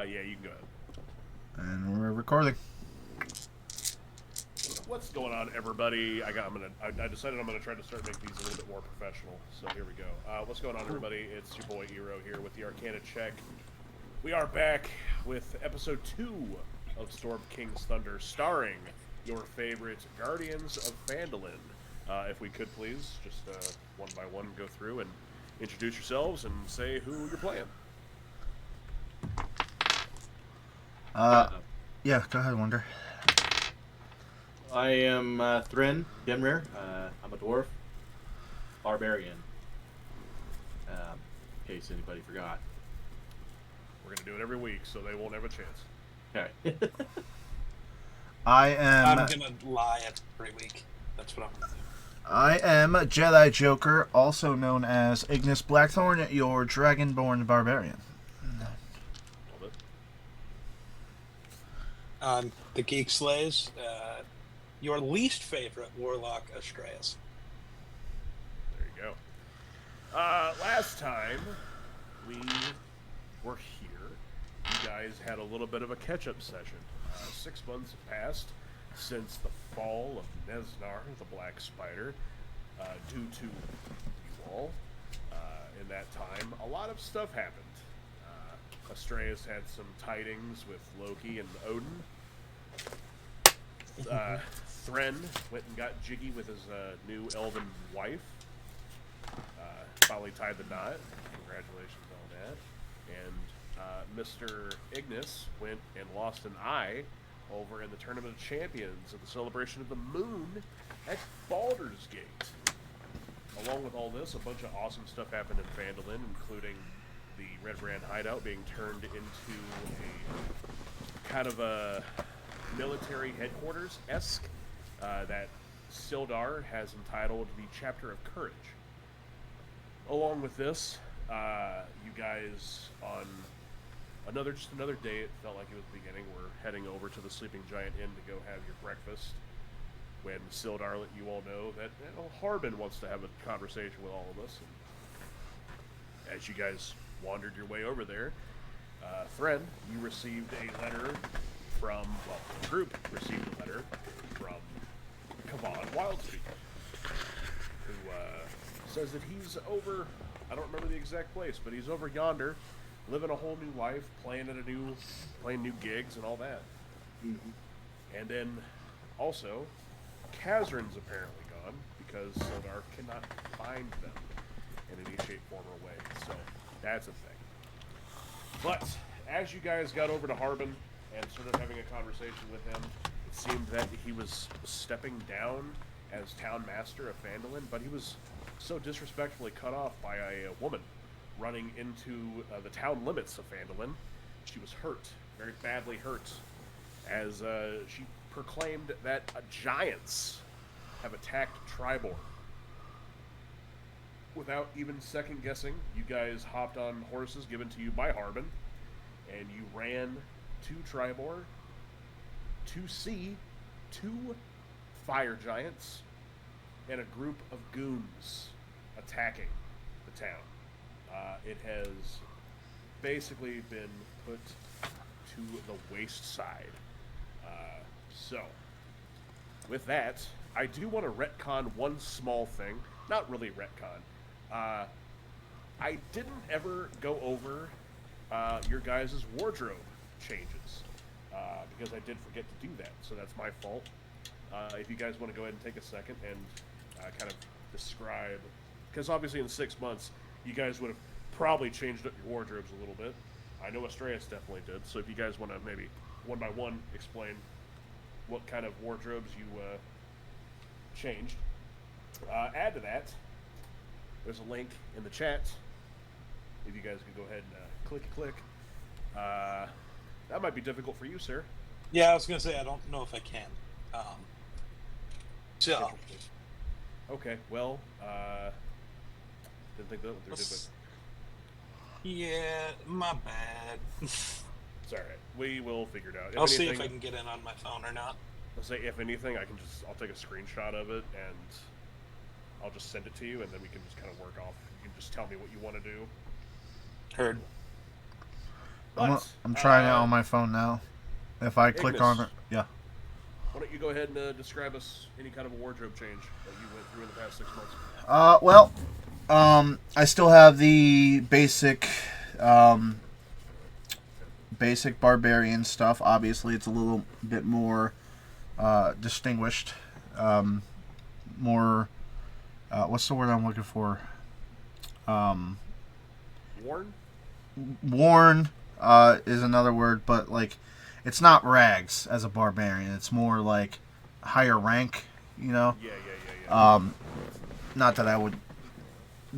Yeah, you can go ahead. And we're recording. What's going on, everybody? I decided I'm gonna try to start making these a little bit more professional. So here we go. What's going on, everybody? It's your boy Eero here with the Arcana Check. We are back with episode 2 of Storm King's Thunder, starring your favorite Guardians of Phandalin. If we could please, just one by one, go through and introduce yourselves and say who you're playing. Yeah, go ahead, Wonder. I am Thrin Genrir. I'm a dwarf. Barbarian. In case anybody forgot. We're going to do it every week, so they won't have a chance. Okay. I'm gonna lie every week. That's what I'm gonna do. I am Jedi Joker, also known as Ignis Blackthorn, your dragonborn barbarian. Love it. The Geek Slays, your least favorite warlock, Astreus. There you go. Last time we were here, you guys had a little bit of a catch-up session. 6 months have passed since the fall of Nezznar, the Black Spider, due to you all. In that time, a lot of stuff happened. Astreus had some tidings with Loki and Odin. Thren went and got jiggy with his new elven wife. Finally tied the knot. Congratulations on that. And Mr. Ignis went and lost an eye over in the Tournament of Champions at the Celebration of the Moon at Baldur's Gate. Along with all this, a bunch of awesome stuff happened in Phandalin, including the Red Brand hideout being turned into a kind of a military headquarters-esque that Sildar has entitled the Chapter of Courage. Along with this, you guys on another day, it felt like it was the beginning, we're heading over to the Sleeping Giant Inn to go have your breakfast, when Sildar let you all know that Harbin wants to have a conversation with all of us. And as you guys wandered your way over there, Thren, you received a letter from, well, the group received a letter from Kavan Wildspeak, who says that he's over, I don't remember the exact place, but he's over yonder, living a whole new life, playing new gigs and all that. Mm-hmm. And then also, Kazrin's apparently gone because Sildar cannot find them in any shape, form, or way. So that's a thing. But as you guys got over to Harbin and started having a conversation with him, it seemed that he was stepping down as town master of Phandalin, but he was so disrespectfully cut off by a woman running into the town limits of Phandalin. She was hurt, very badly hurt, as she proclaimed that giants have attacked Triboar. Without even second guessing, you guys hopped on horses given to you by Harbin, and you ran to Triboar to see 2 fire giants and a group of goons attacking the town. It has basically been put to the waste side. So, with that, I do want to retcon one small thing. Not really retcon. I didn't ever go over your guys' wardrobe changes, because I did forget to do that, so that's my fault. If you guys want to go ahead and take a second and kind of describe, because obviously in 6 months, you guys would have probably changed up your wardrobes a little bit. I know Astreus definitely did, so if you guys want to maybe one by one explain what kind of wardrobes you changed. Add to that, there's a link in the chat. If you guys could go ahead and click. That might be difficult for you, sir. Yeah, I was gonna say I don't know if I can. So. Okay, well, didn't think that what they did, but yeah, my bad. it's all right. We will figure it out. I'll see if I can get in on my phone or not. I'll say, if anything, I'll take a screenshot of it and I'll just send it to you, and then we can just kind of work off. You can just tell me what you want to do. Heard. I'm trying it on my phone now. If I click on it, yeah. Why don't you go ahead and describe us any kind of a wardrobe change that you went through in the past 6 months? Well, I still have the basic barbarian stuff. Obviously, it's a little bit more distinguished. More, what's the word I'm looking for? Worn? Worn is another word, but like, it's not rags as a barbarian. It's more like higher rank, you know? Yeah. Not that I would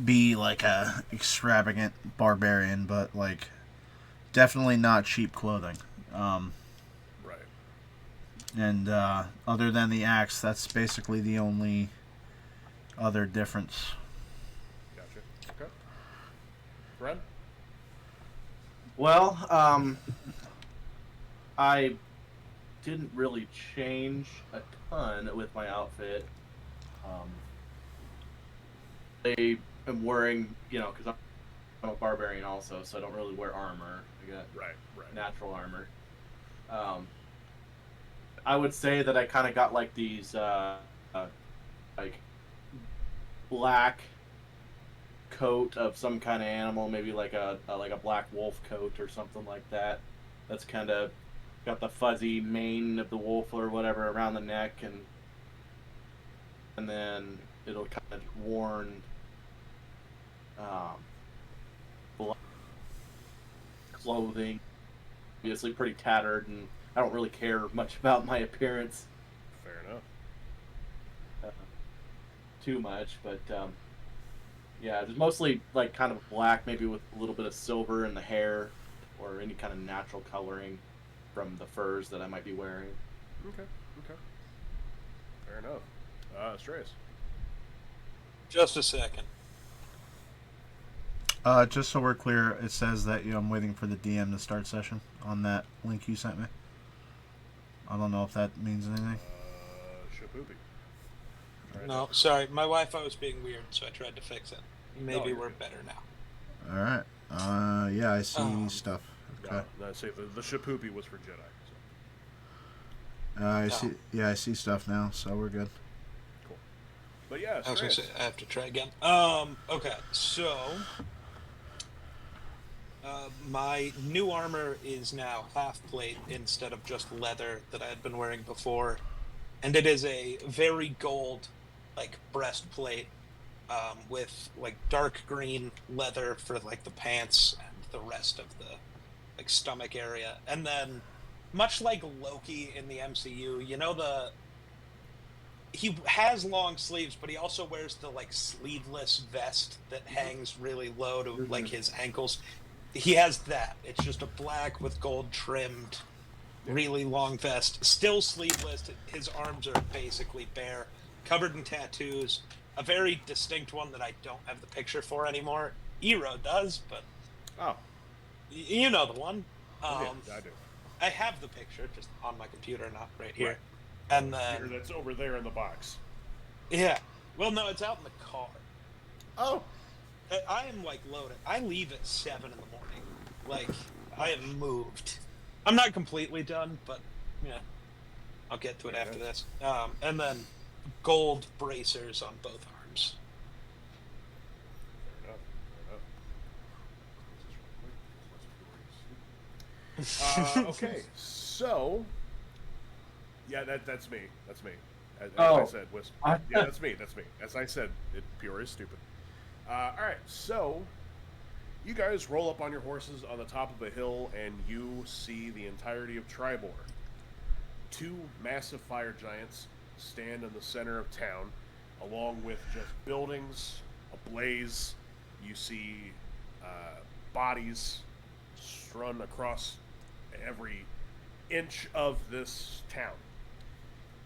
be like a extravagant barbarian, but like definitely not cheap clothing. Right. And other than the axe, that's basically the only other difference. Gotcha. Okay. Brad? Well, I didn't really change a ton with my outfit. I am wearing, because I'm a barbarian also, so I don't really wear armor. I got Right. natural armor. I would say that I kind of got like these, like black coat of some kind of animal, maybe like a black wolf coat or something like that. That's kind of got the fuzzy mane of the wolf or whatever around the neck, and then it'll kind of worn black clothing, obviously pretty tattered, and I don't really care much about my appearance Fair enough. too much, but yeah, it's mostly like kind of black, maybe with a little bit of silver in the hair or any kind of natural coloring from the furs that I might be wearing. Okay. Fair enough. Strayus. Just a second. Just so we're clear, it says that I'm waiting for the DM to start session on that link you sent me. I don't know if that means anything. Shapoopy. No, sorry. My Wi-Fi was being weird, so I tried to fix it. Maybe you're we're good. better now. All right. Yeah, I see stuff. Okay. No, I say the Shapoopy was for Jedi. So. I see. Yeah, I see stuff now, so we're good. Cool. But yeah, I was gonna say Strayus. I have to try again. Okay, so my new armor is now half plate instead of just leather that I had been wearing before, and it is a very gold, like breastplate, with like dark green leather for like the pants and the rest of the like stomach area, and then much like Loki in the MCU, he has long sleeves, but he also wears the like sleeveless vest that hangs really low to like his ankles. He has that. It's just a black with gold trimmed, really long vest, still sleeveless. His arms are basically bare, covered in tattoos. A very distinct one that I don't have the picture for anymore. Ero does, but you know the one. Yeah, I do. I have the picture just on my computer, not right here. Right. And then That's over there in the box. yeah, well, no, it's out in the car. Oh. I am like loaded. I leave at 7 in the morning. Like I have moved. I'm not completely done, but yeah, I'll get to it after this. And then gold bracers on both arms. Fair enough. Okay, so yeah, that's me. That's me. As I said, yeah, that's me. As I said, Peoria is stupid. All right, so you guys roll up on your horses on the top of a hill, and you see the entirety of Triboar. 2 massive fire giants stand in the center of town, along with just buildings ablaze. You see bodies strewn across every inch of this town.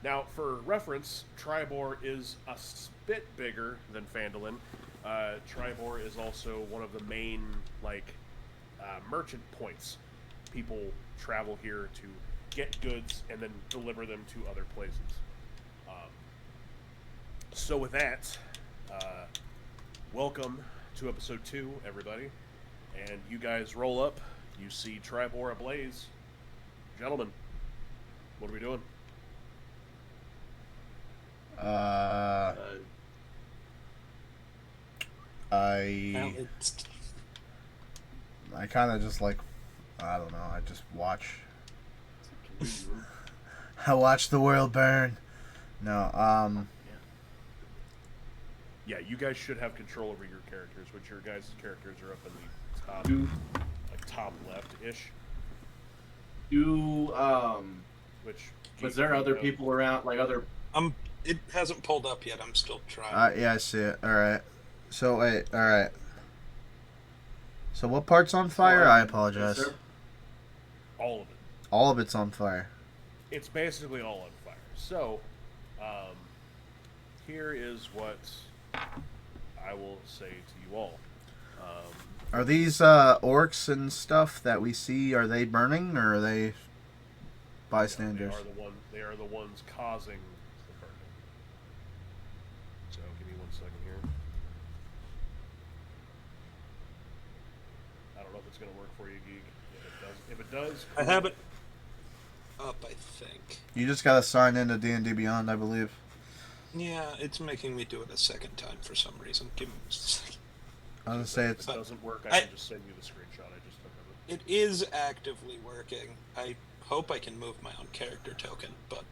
Now, for reference, Triboar is a bit bigger than Phandalin. Triboar is also one of the main merchant points. People travel here to get goods and then deliver them to other places. So with that, welcome to episode 2, everybody. And you guys roll up You see Triboar ablaze. Gentlemen, what are we doing? I Well, it's kind of just like, I don't know. I just watch. I watch the world burn. No, Yeah, you guys should have control over your characters, which your guys' characters are up in the top, Do like top left-ish. Which was there other people around, like other? it hasn't pulled up yet. I'm still trying. yeah, I see it. All right. So wait, all right. So what part's on fire? I apologize. All of it. All of it's on fire. It's basically all on fire. So, here is what I will say to you all. Are these orcs and stuff that we see? Are they burning or are they bystanders? They are the ones causing the burning. So give me 1 second here. I don't know if it's gonna work for you, Geek. If it does, I have it up, I think. You just gotta sign into D&D Beyond, I believe. Yeah, it's making me do it a second time for some reason. Give me just a second. I was gonna say if it's. it doesn't work, I can just send you the screenshot I just took of it. It is actively working. I hope I can move my own character token, but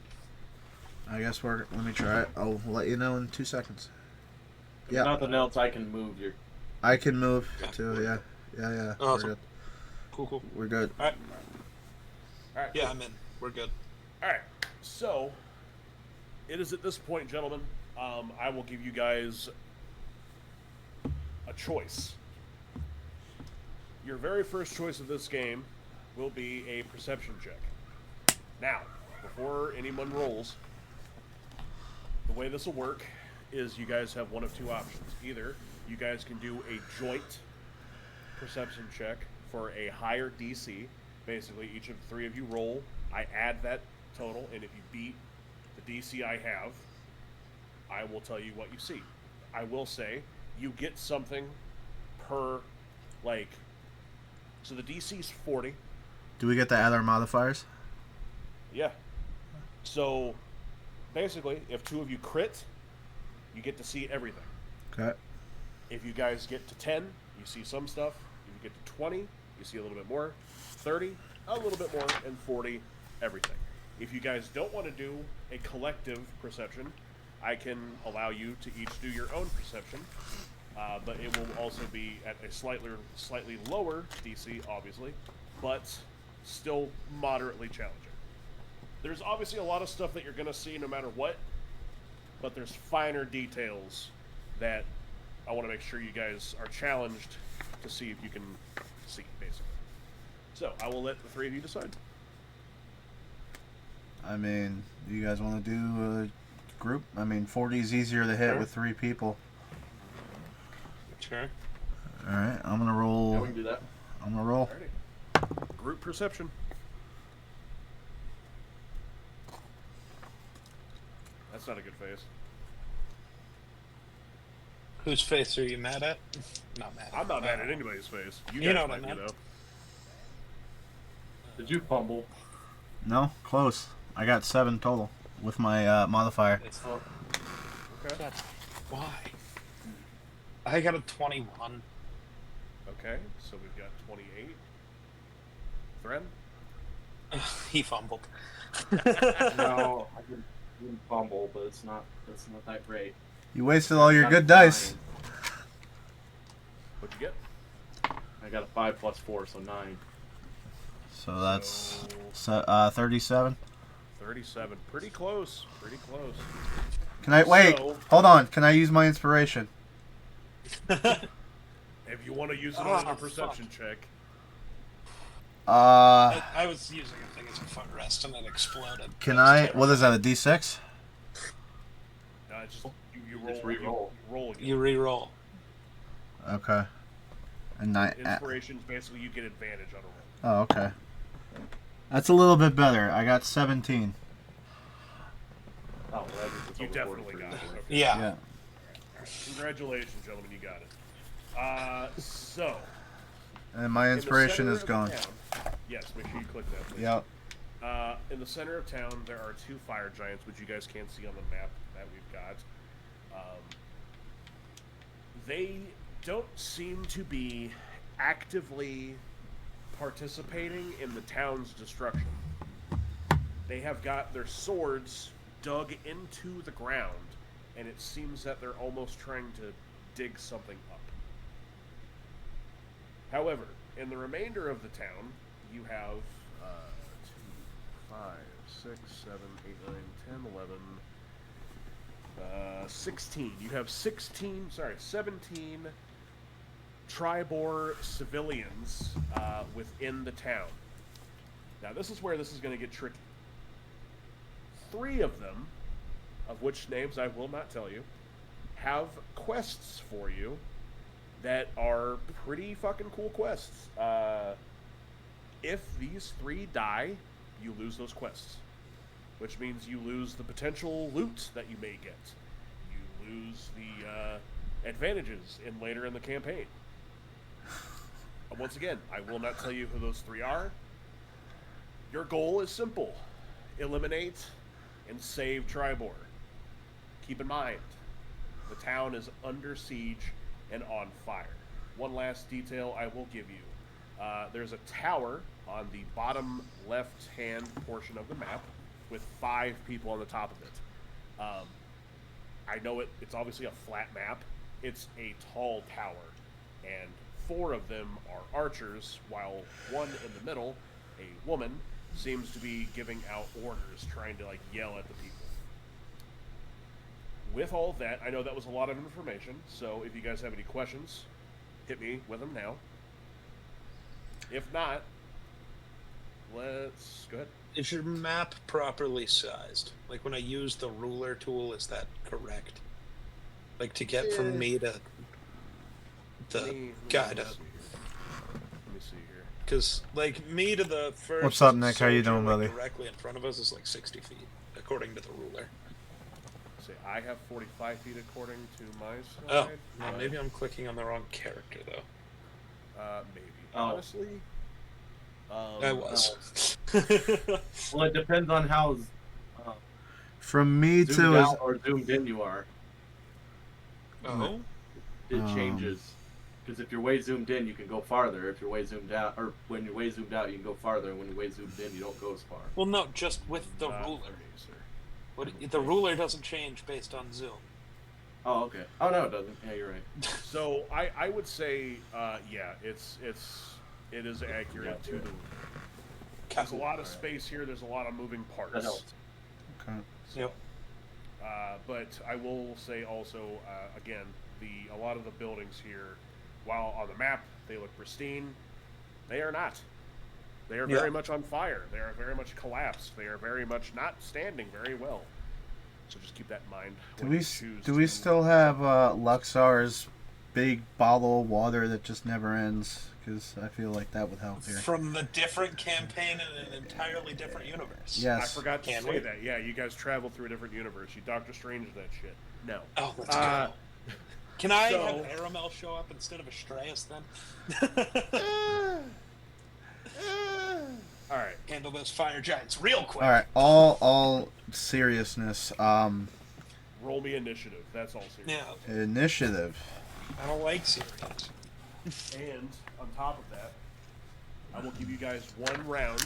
I guess we're. Let me try it. I'll let you know in 2 seconds. If Yeah. nothing else, I can move your. I can move Yeah. too. Yeah. Yeah. Awesome. We're good. cool. We're good. All right. All right. Yeah, I'm in. We're good. All right. So, it is at this point, gentlemen, I will give you guys a choice. Your very first choice of this game will be a perception check. Now, before anyone rolls, the way this will work is you guys have one of two options. Either you guys can do a joint perception check for a higher DC. Basically, each of the three of you roll. I add that total, and if you beat the DC I have, I will tell you what you see. I will say you get something per, like, so the DC's 40. Do we get to add our modifiers? Yeah. So, basically, if two of you crit, you get to see everything. Okay. If you guys get to 10, you see some stuff. If you get to 20, you see a little bit more. 30, a little bit more. And 40, everything. If you guys don't want to do a collective perception, I can allow you to each do your own perception. But it will also be at a slightly lower DC, obviously, but still moderately challenging. There's obviously a lot of stuff that you're going to see no matter what, but there's finer details that I want to make sure you guys are challenged to see if you can see, basically. So, I will let the three of you decide. I mean, do you guys want to do a group? I mean, 40 is easier to hit Sure. with 3 people. Sure. All right, I'm gonna roll. Yeah, we can do that. I'm gonna roll. Alrighty. Group perception. That's not a good face. Whose face are you mad at? Not mad. I'm not mad at anybody's face. You You guys know what I might be, meant. though. Did you fumble? No, close. I got 7 total with my modifier. Oh, Okay. That's why. I got a 21. Okay, so we've got 28. Thren? He fumbled. no, I didn't fumble, but it's not that great. You wasted all your Got good a dice. 9. What'd you get? I got a 5 plus 4, so 9. So that's So- 37. 37. Pretty close. Pretty close. Can I wait? So- Hold on. Can I use my inspiration? If you want to use it on Oh, a perception check. I was using a thing as a foot rest and it exploded. Can That was I? terrible. What is that? A D6? Just you Just roll. re-roll. You roll again. You re-roll. Okay. And Inspirations, basically, you get advantage on a roll. Oh, okay. That's a little bit better. I got 17. Oh, well, that means it's You over definitely 43. got it. Okay. Yeah. Yeah. Congratulations, gentlemen, you got it. So, And my inspiration is gone. Yes, make sure you click that, please. Yep. In the center of town, there are 2 fire giants, which you guys can't see on the map that we've got. They don't seem to be actively participating in the town's destruction. They have got their swords dug into the ground, and it seems that they're almost trying to dig something up. However, in the remainder of the town, you have 2, 5, 6, 7, 8, 9, 10, 11, 16. You have 17 Triboar civilians within the town. Now, this is where this is going to get tricky. 3 of them, of which names I will not tell you, have quests for you that are pretty fucking cool quests. If these 3 die, you lose those quests, which means you lose the potential loot that you may get. You lose the advantages later in the campaign. Once again, I will not tell you who those 3 are. Your goal is simple. Eliminate and save Triboar. Keep in mind, the town is under siege and on fire. One last detail I will give you. There's a tower on the bottom left-hand portion of the map with 5 people on the top of it. I know it's obviously a flat map. It's a tall tower, and 4 of them are archers, while one in the middle, a woman, seems to be giving out orders, trying to yell at the people. With all of that, I know that was a lot of information, so if you guys have any questions, hit me with them now. If not, let's go ahead. Is your map properly sized? Like when I use the ruler tool, is that correct? Like to get from me to the guide up. Let me see here. Because me to the first. What's up, Nick? How you soldier, doing, buddy? Directly in front of us is 60 feet, according to the ruler. See, I have 45 feet according to my Oh, side. well, maybe I'm clicking on the wrong character though. Maybe. Oh. Honestly, I was. Well, it depends on how From me zoomed to out or zoomed in you are. Oh. It changes. Because if you're way zoomed in, you can go farther. If you're way zoomed out, or when you're way zoomed out, you can go farther. When you're way zoomed in, you don't go as far. Well, no, just with the not ruler. for me, sir. The ruler doesn't change based on zoom. Oh, okay. Oh no, it doesn't. Yeah, you're right. So I would say, yeah, it is accurate to the. There's a lot of space here. There's a lot of moving That parts. helps. okay. Yep. But I will say also, again, a lot of the buildings here, while on the map they look pristine, they are not. They are very much on fire. They are very much collapsed. They are very much not standing very well. So just keep that in mind. Do we still have Luxar's big bottle of water that just never ends? Because I feel like that would help here. From a different campaign in an entirely different universe. Yes. I forgot to Can say we? that. Yeah, you guys travel through a different universe. You Doctor Strange that shit. No. Oh, let's go. Can I so- have Aramel show up instead of Astraeus then? All right. Handle those fire giants real quick. All right. All seriousness. Roll me initiative. That's all serious. Yeah, Initiative. I don't like serious. And on top of that, I will give you guys 1 round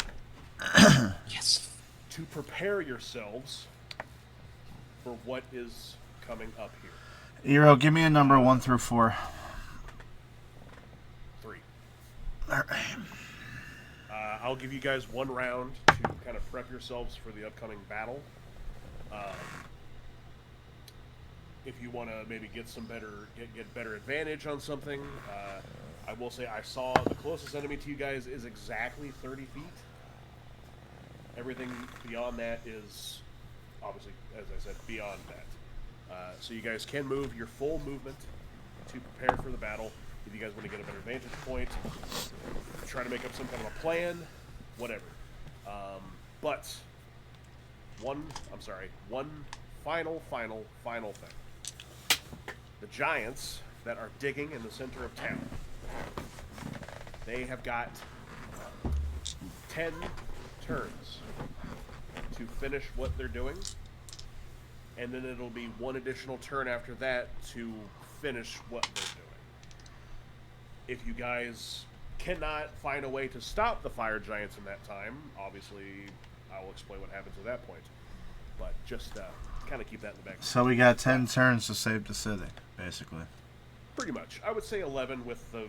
Yes. to prepare yourselves for what is coming up here. Eero, give me a number 1 through 4. 3. All right. I'll give you guys 1 round to kind of prep yourselves for the upcoming battle. If you want to maybe get better advantage on something, I will say I saw the closest enemy to you guys is exactly 30 feet. Everything beyond that is obviously, as I said, beyond that. So you guys can move your full movement to prepare for the battle. If you guys want to get a better vantage point, try to make up some kind of a plan, whatever. But one final thing. The giants that are digging in the center of town. They have got 10 turns to finish what they're doing, and then it'll be one additional turn after that to finish what they're doing. If you guys cannot find a way to stop the fire giants in that time, obviously I will explain what happens at that point. But just kind of keep that in the back. So we got 10 turns to save the city, basically. Pretty much. I would say 11 with the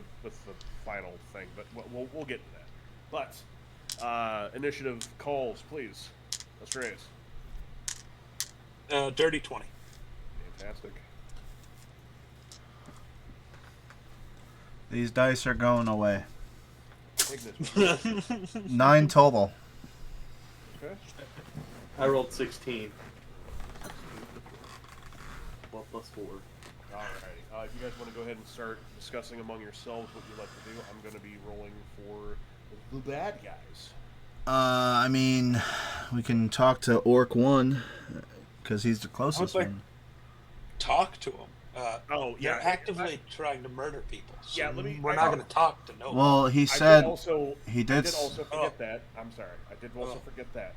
final thing, but we'll get to that. But initiative calls, please. Let's raise. Dirty 20. Fantastic. These dice are going away. Ignis. 9 total. Okay. I rolled 16. Well, plus 4. Alrighty. If you guys want to go ahead and start discussing among yourselves what you'd like to do, I'm going to be rolling for the bad guys. I mean, we can talk to Orc 1, because he's the closest like- one. Talk to him. Yeah. They're actively trying to murder people. So Yeah, we're not going to talk to no one. Well, he I said did also, he I did. did also forget that. I'm sorry. I did also forget that.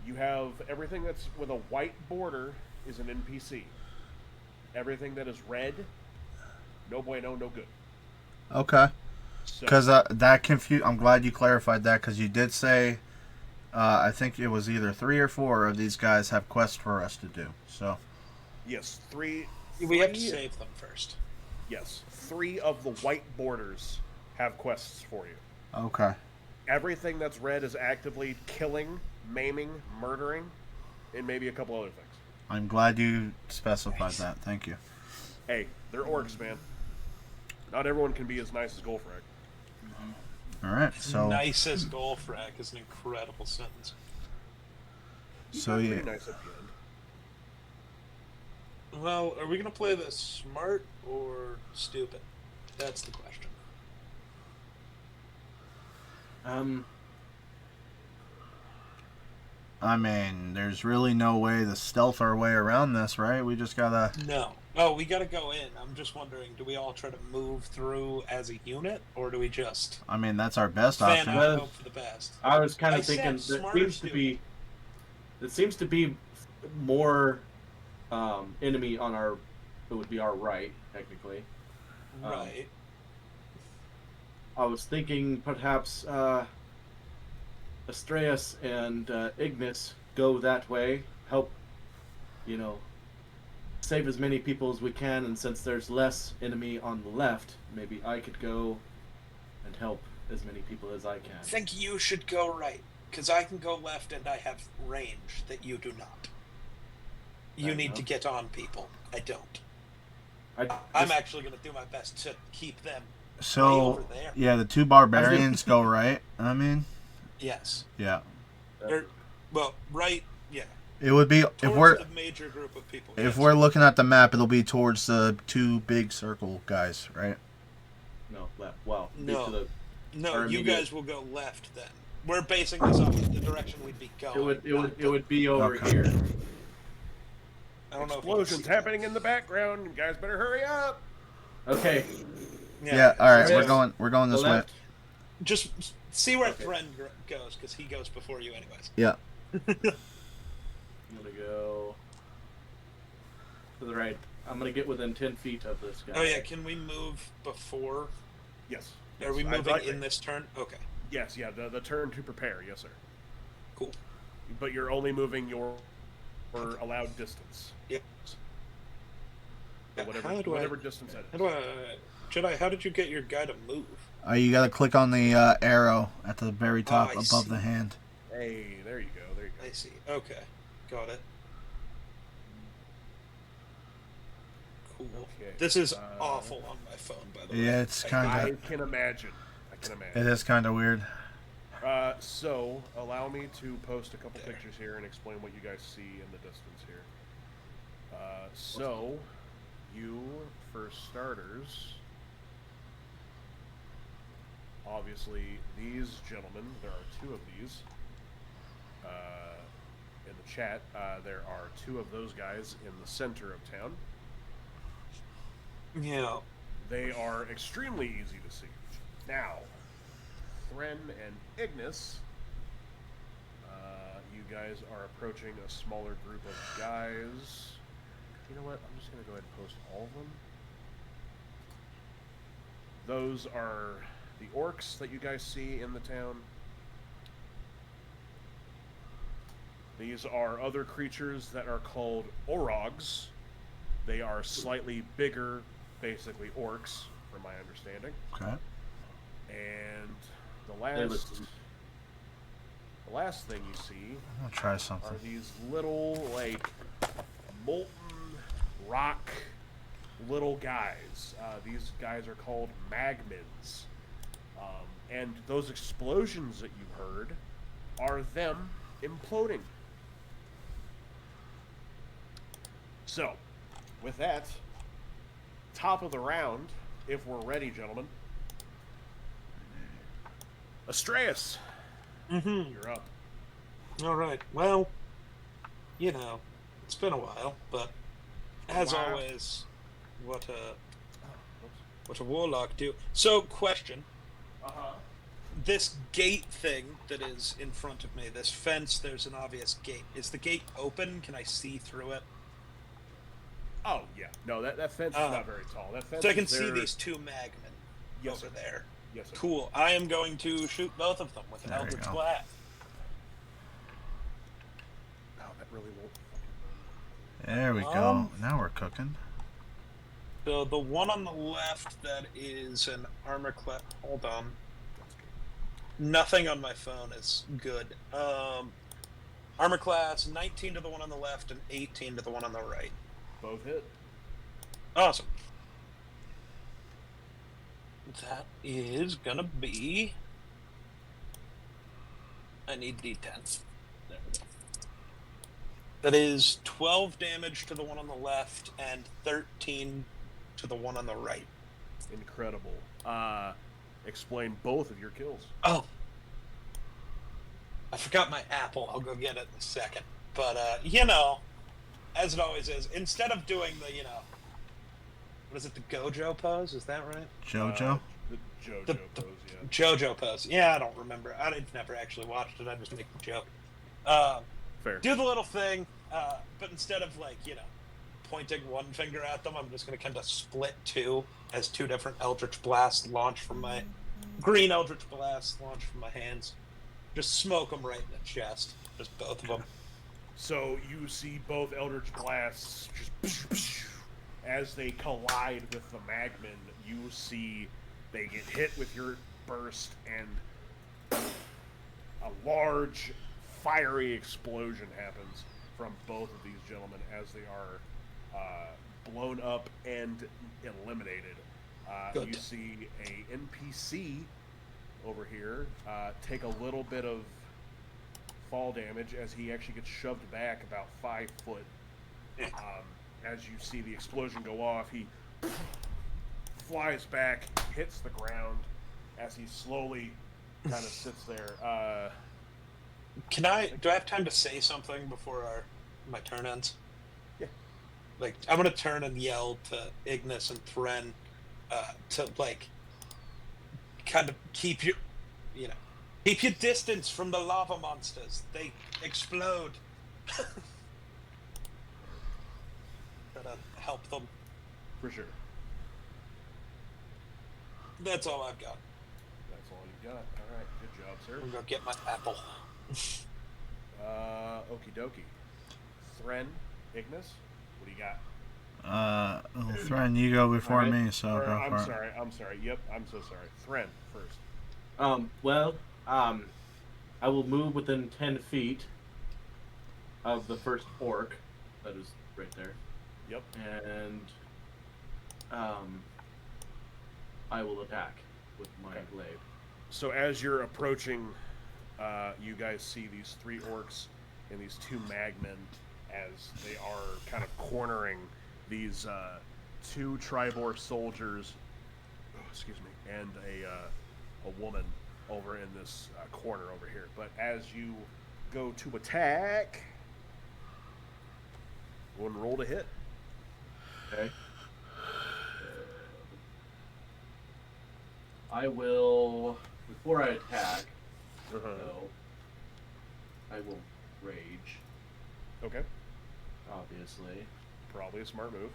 You have everything that's with a white border is an NPC. Everything that is red, no bueno, no good. Okay. So, Because that confused. I'm glad you clarified that, because you did say, I think it was either 3 or 4 of these guys have quests for us to do. So. yes, three. We have to save them first. Yes, 3 of the white borders have quests for you. Okay. Everything that's red is actively killing, maiming, murdering, and maybe a couple other things. I'm glad you specified that. Thank you. Hey, they're orcs, man. Not everyone can be as nice as Golfrag. All right. So. Nice as Golfrag is an incredible sentence. So Pretty yeah. nice at the end. Well, are we going to play this smart or stupid? That's the question. I mean, there's really no way to stealth our way around this, right? We just gotta. No. Oh, we got to go in. I'm just wondering, do we all try to move through as a unit, or do we just I mean, that's our best fan option. out and hope for the best? I was kind I of said thinking smart there or seems to be more enemy on our. It would be our right, technically. Right. I was thinking perhaps Astreus and Ignis go that way, help, save as many people as we can, and since there's less enemy on the left, maybe I could go and help as many people as I can. I think you should go right, because I can go left and I have range that you do not. You need to get on people. I don't. I'm actually going to do my best to keep them way So over there. yeah, the 2 barbarians go right. I mean, Yes. yeah. Well, right, yeah. It would be Towards if we're the major group of people. if yes. we're looking at the map, it'll be towards the 2 big circle guys, right? No, left. Well, No. to the, No, or you immediate- guys will go left then. We're basing this off of the direction we'd be going. it would be over Okay. here. I don't know if you can Explosions see happening in the background. You guys better hurry up. Okay. that. Yeah. All right, Yes. we're going this The way. left. Just see where Thren goes, because he goes before you anyways. Yeah. I'm gonna go to the right. I'm gonna get within 10 feet of this guy. Oh yeah, can we move before? Yes. Are we I'd moving like- in this turn? Okay, Yes, yeah, the turn to prepare. Yes, sir. cool. But you're only moving your allowed distance. Yep. So whatever, How do whatever I? distance that is. How do I? Jedi, how did you get your guy to move? You gotta click on the arrow at the very top I above see. the hand. Hey, there you go. There you go. I see. Okay, got it. Cool. Okay, This is awful on my phone, by the way. Yeah, it's I kind of can imagine. I can imagine. it is kind of weird. So, allow me to post a couple There. pictures here and explain what you guys see in the distance here. So, you, for starters, obviously, these gentlemen, there are 2 of these in the chat. There are 2 of those guys in the center of town. Yeah. They are extremely easy to see. Now, Thren and Ignis, you guys are approaching a smaller group of guys. You know what? I'm just going to go ahead and post all of them. Those are the orcs that you guys see in the town. These are other creatures that are called orogs. They are slightly bigger, basically orcs, from my understanding. Okay. And They look- the last thing you see I'm gonna try are something. these little, like, molten rock little guys. These guys are called magmids. And those explosions that you heard are them imploding. So, with that, top of the round, if we're ready, gentlemen. Astreus, Mm-hmm. you're up. All right. Well, you know, it's been a while, but as Wow. always, what a warlock do. So, question: Uh-huh. this gate thing that is in front of me, this fence, there's an obvious gate. Is the gate open? Can I see through it? Oh, yeah. No, that fence is not very tall. That fence So I can is see there- these two magmen Yes, over sir. there. Yes, sir. Cool. I am going to shoot both of them with an There you Eldritch go. Blast. Oh, that really won't There we go. Now we're cooking. So the one on the left, that is an armor class. Hold on. Nothing on my phone is good. Armor class 19 to the one on the left and 18 to the one on the right. both hit. Awesome. That is gonna be. I need D10. There we go. That is 12 damage to the one on the left and 13 to the one on the right. Incredible. Explain both of your kills. Oh. I forgot my apple. I'll go get it in a second. But, as it always is, instead of doing the, what is it, the Gojo pose? Is that right? Jojo? The JoJo The- pose, yeah. Jojo pose. Yeah, I don't remember. I've never actually watched it. I just make the joke. Fair. Do the little thing, but instead of, pointing one finger at them, I'm just going to kind of split two as two different Eldritch Blasts launch from my... Green Eldritch Blasts launch from my hands. Just smoke them right in the chest. Just both of them. So you see both Eldritch Blasts just as they collide with the Magman. You see they get hit with your burst, and a large, fiery explosion happens from both of these gentlemen as they are blown up and eliminated. Good. You see a NPC over here take a little bit of fall damage as he actually gets shoved back about 5 foot. As you see the explosion go off, he flies back, hits the ground as he slowly kind of sits there. Do I have time to say something before my turn ends? Yeah. I'm going to turn and yell to Ignis and Thren to, kind of keep your distance from the lava monsters. They explode. Gotta help them. For sure. That's all I've got. That's all you got. All right. Good job, sir. I'm gonna go get my apple. Okie dokie. Thren, Ignis, what do you got? Thren, you go before Alright. me, so Or, go for I'm sorry. Yep, I'm so sorry. Thren first. I will move within 10 feet of the first orc that is right there. Yep. And I will attack with my Okay. blade. So as you're approaching, you guys see these 3 orcs and these 2 magmen as they are kind of cornering these 2 Triboar soldiers, excuse me, and a woman over in this corner over here. But as you go to attack, go and roll to hit. Okay. I will before I attack, Uh-huh. though, I will rage, Okay. obviously. Probably a smart move.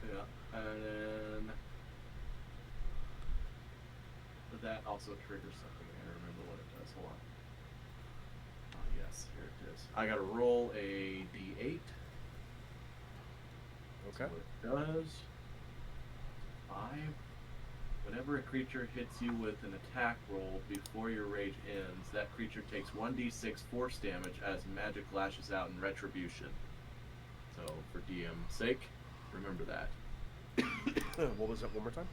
Yeah, and then that also triggers something. I remember what it does. Hold on. Oh yes, here it is. I gotta roll a d8. Okay. So it does 5. Whenever a creature hits you with an attack roll before your rage ends, that creature takes 1d6 force damage as magic lashes out in retribution. So, for DM's sake, remember that. What was that one more time?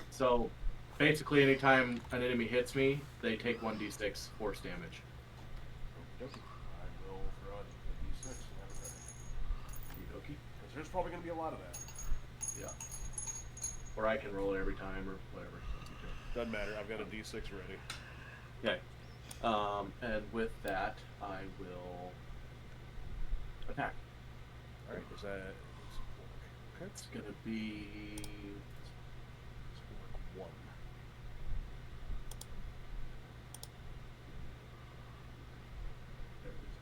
So, basically, anytime an enemy hits me, they take 1d6 force damage. Okay. I will throw out a D6 and have it ready. Okie Because there's probably going to be a lot of that. Yeah. Or I can roll it every time, or whatever. Doesn't matter. I've got a D6 ready. Okay. And with that, I will attack. All right. Is that? Okay. It's gonna be It's orc 1. there it is.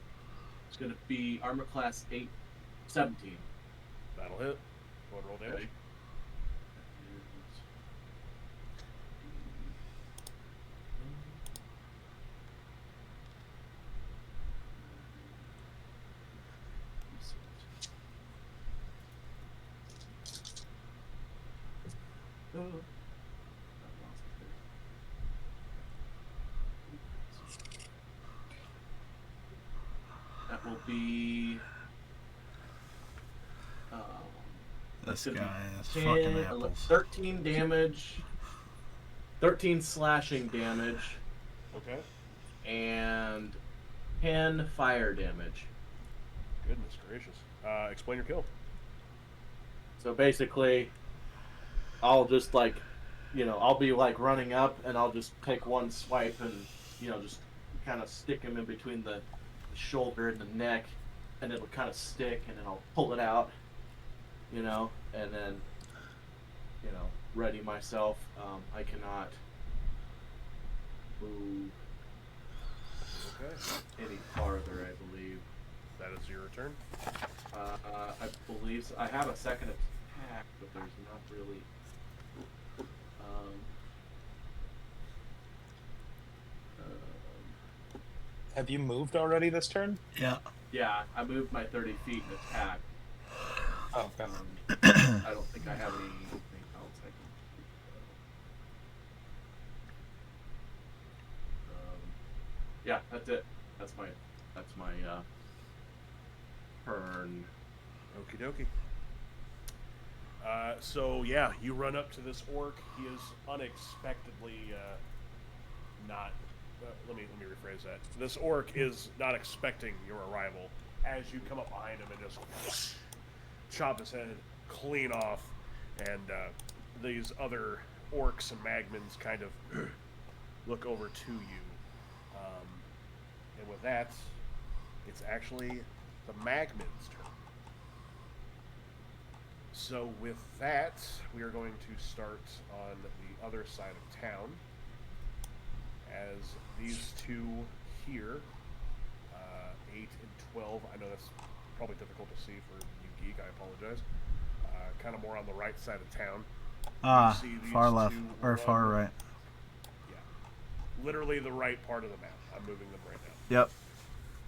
It's gonna be armor class 17. That'll hit. Go ahead and roll damage. Okay. That will be This gonna be guy is 10, fucking apples. 13 damage, 13 slashing damage, Okay. and 10 fire damage. Goodness gracious. Explain your kill. So basically, I'll just like, I'll be like running up and I'll just take one swipe and, just kind of stick him in between the shoulder and the neck, and it'll kind of stick, and then I'll pull it out, and then, ready myself. I cannot move Okay. any farther, I believe. That is your turn. I believe so. I have a second attack, but there's not really. Have you moved already this turn? Yeah. Yeah, I moved my 30 feet and attack. Oh, okay. I don't think I have anything else I can do. Yeah, that's it. That's my turn. Okie dokie. So yeah, you run up to this orc. He is unexpectedly not. Let me rephrase that. This orc is not expecting your arrival. As you come up behind him and just chop his head clean off, and these other orcs and magmans kind of look over to you. And with that, it's actually the magman's turn. So with that, we are going to start on the other side of town. As these two here, 8 and 12, I know that's probably difficult to see for you geek, I apologize. Kind of more on the right side of town. You see these Far left, two or run- far right. Yeah. Literally the right part of the map. I'm moving them right now. Yep.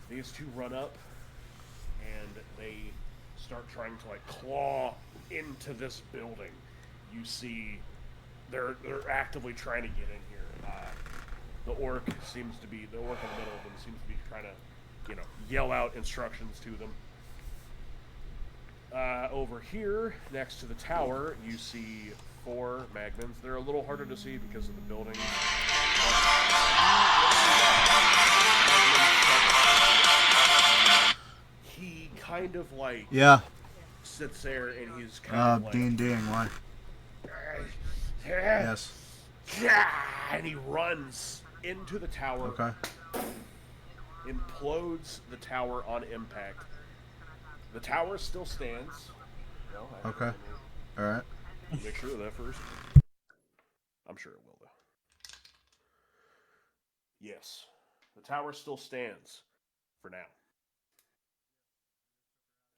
These two run up, and they start trying to like claw into this building. You see, they're actively trying to get in here. The orc in the middle of them seems to be trying to, yell out instructions to them. Over here, next to the tower, you see 4 magmans. They're a little harder to see because of the building. He kind of like sits there and he's kind of like D&Ding, why? Yes. And he runs into the tower. Okay. Implodes the tower on impact. The tower still stands. No, actually, Okay. All right. make sure of that first. I'm sure it will, Yes. The tower still stands for now.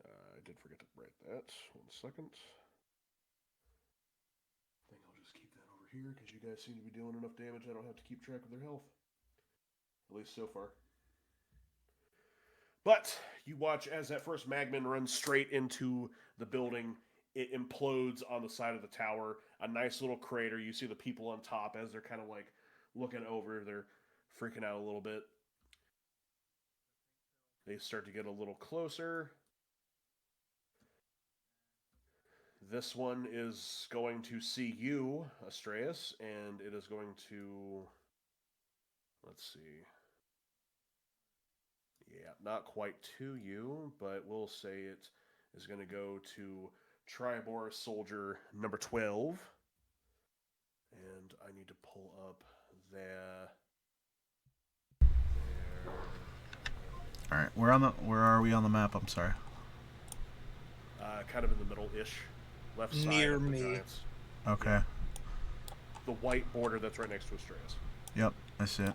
I did forget to write that. 1 second. I think I'll just keep that over here because you guys seem to be doing enough damage I don't have to keep track of their health. At least so far. But you watch as that first magman runs straight into the building. It implodes on the side of the tower. A nice little crater. You see the people on top as they're kind of like looking over. They're freaking out a little bit. They start to get a little closer. This one is going to see you, Astraeus, and it is going to... Let's see. Yeah, not quite to you, but we'll say it is going to go to Triboar soldier number 12. And I need to pull up their... All right, where are we on the map? I'm sorry. Kind of in the middle-ish. Left side Near of the me. Giants. Okay. The white border that's right next to Astraeus. Yep, I see it.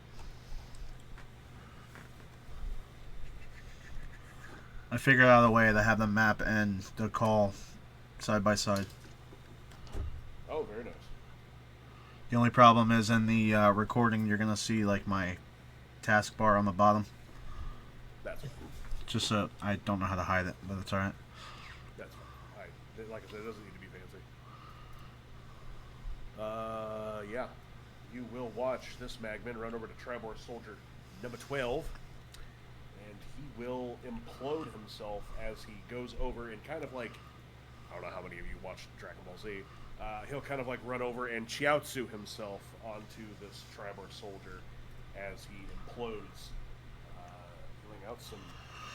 I figured out a way to have the map and the call side by side. Oh, very nice. The only problem is in the recording, you're gonna see like my taskbar on the bottom. That's fine. Just so I don't know how to hide it, but it's all right. That's fine. Like I said, it doesn't need to be fancy. Yeah. You will watch this magman run over to Triboar soldier number 12. And he will implode himself as he goes over and kind of like, I don't know how many of you watched Dragon Ball Z. He'll kind of like run over and chiaotzu himself onto this Triboar soldier as he implodes, dealing out some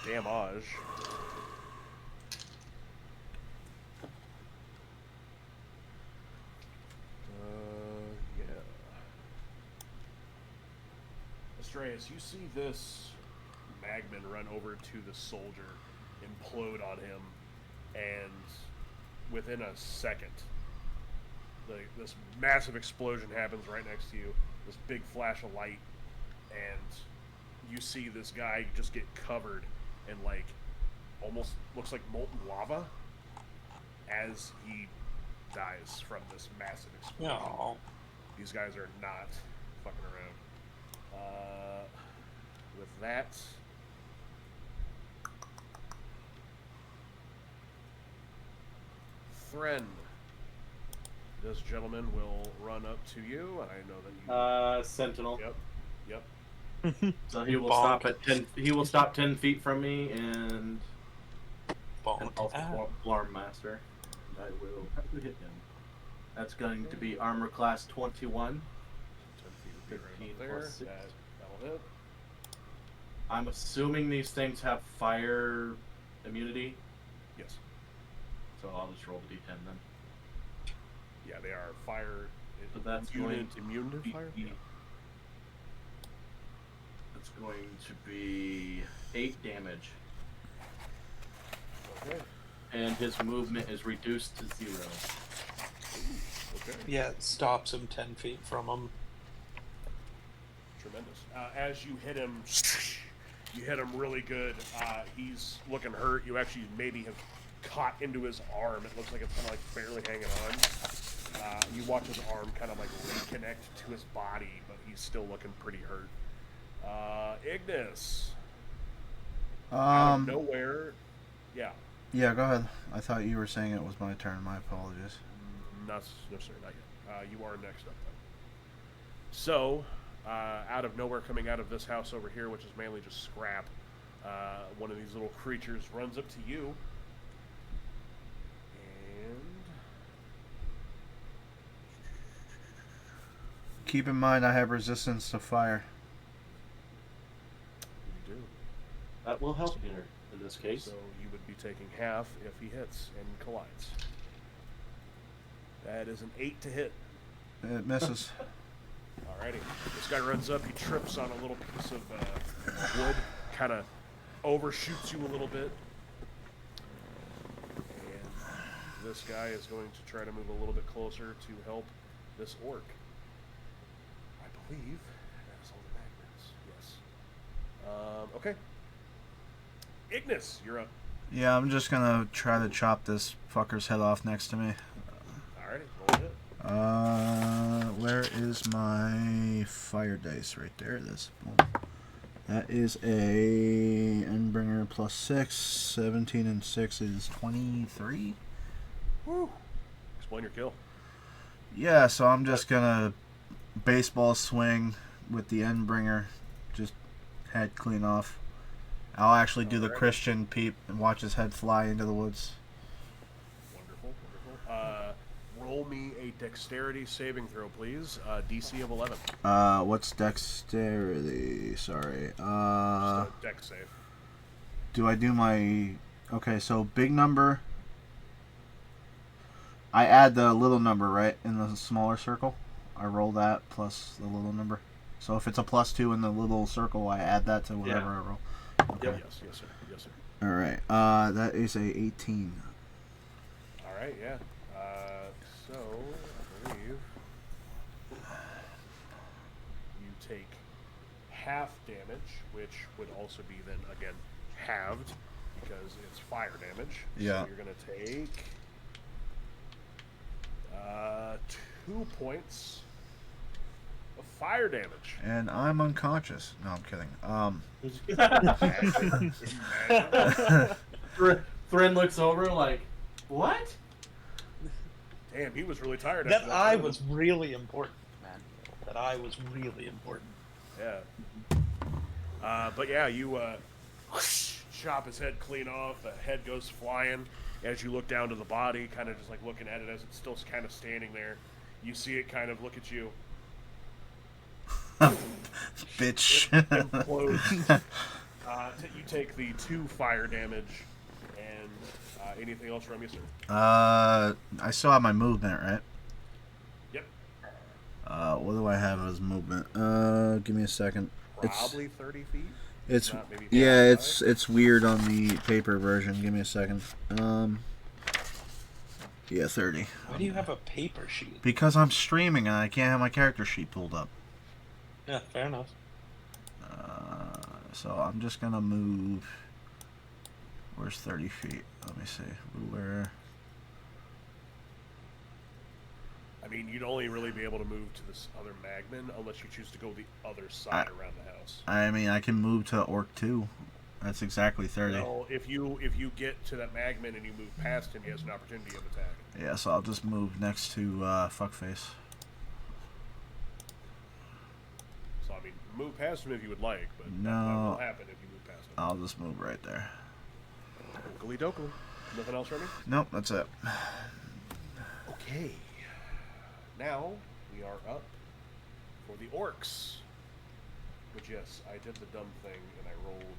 damage. Yeah. Astraeus, you see this magman run over to the soldier, implode on him, and within a second, this massive explosion happens right next to you, this big flash of light, and you see this guy just get covered in like almost looks like molten lava as he dies from this massive explosion. No. These guys are not fucking around. With that, Thren, this gentleman will run up to you, and I know that you. Sentinel. Yep. So he will Bonk. stop at 10. He will stop 10 feet from me, and Bonk. also Blarm Master. And I will have to hit him. That's going to be armor class 21. 10 feet would be right 15 up there. plus 6. That'll hit. I'm assuming these things have fire immunity, Yes. so I'll just roll the d10 then. Yeah, they are fire. So that's immune to fire. Yeah. It's going to be 8 damage, Okay. and his movement is reduced to 0. Okay. Yeah, it stops him 10 feet from him. Tremendous. As you hit him, you hit him really good. He's looking hurt. You actually maybe have caught into his arm. It looks like it's kind of like barely hanging on. You watch his arm kind of like reconnect to his body, but he's still looking pretty hurt. Ignis. Out of nowhere. Yeah. Yeah, go ahead. I thought you were saying it was my turn. My apologies. No, sir, not yet. You are next up, then. So, out of nowhere, coming out of this house over here, which is mainly just scrap, one of these little creatures runs up to you. And... Keep in mind, I have resistance to fire. You do. That will help here in this case. So you would be taking half if he hits and collides. That is an 8 to hit. It misses. Alrighty. This guy runs up. He trips on a little piece of wood. Kind of overshoots you a little bit. And this guy is going to try to move a little bit closer to help this orc. I believe that is all the magnets. Okay. Ignis, you're up. Yeah, I'm just gonna try to chop this fucker's head off next to me. Alrighty, roll it. Where is my fire dice? Right there it is. Boom. That is a Endbringer plus 6. 17 and 6 is 23. Woo. Explain your kill. Yeah, so I'm just gonna baseball swing with the Endbringer. Just head clean off. I'll actually do the Christian peep and watch his head fly into the woods. Wonderful, wonderful. Roll me a dexterity saving throw, please. DC of 11. What's dexterity? Sorry. Just a dex save. Do I do my... Okay, so big number. I add the little number, right, in the smaller circle. I roll that plus the little number. So if it's a +2 in the little circle, I add that to whatever I roll. Okay. Yep. Yes, sir. Yes, sir. All right. That is a 18. All right, yeah. So, I believe you take half damage, which would also be then, again, halved, because it's fire damage. Yeah. So you're going to take 2 points of fire damage. And I'm unconscious. No, I'm kidding. Thren looks over like, what? Damn, he was really tired. That after eye too. was really important, man. That eye was really important. Yeah. But yeah, you chop his head clean off. The head goes flying. As you look down to the body, kind of just like looking at it as it's still kind of standing there, you see it kind of look at you. Bitch. It implodes. You take the 2 fire damage, and anything else from you, sir? I still have my movement, right? Yep. What do I have as movement? Give me a second. Probably 30 feet. It's Not maybe yeah, 45. it's weird on the paper version. Give me a second. Yeah, 30. Why do you have a paper sheet? Because I'm streaming and I can't have my character sheet pulled up. Yeah, fair enough. So I'm just gonna move. Where's 30 feet? Let me see. Where? I mean, you'd only really be able to move to this other magman unless you choose to go the other side around the house. I mean, I can move to Orc 2. That's exactly 30. Well, if you get to that magman and you move past him, he has an opportunity of attack. Yeah, so I'll just move next to Fuckface. So I mean, move past him if you would like, but No. that will happen if you move past him. I'll just move right there. Oakley dokley. Nothing else from me? Nope, that's it. Okay. Now we are up for the orcs. Which, yes, I did the dumb thing and I rolled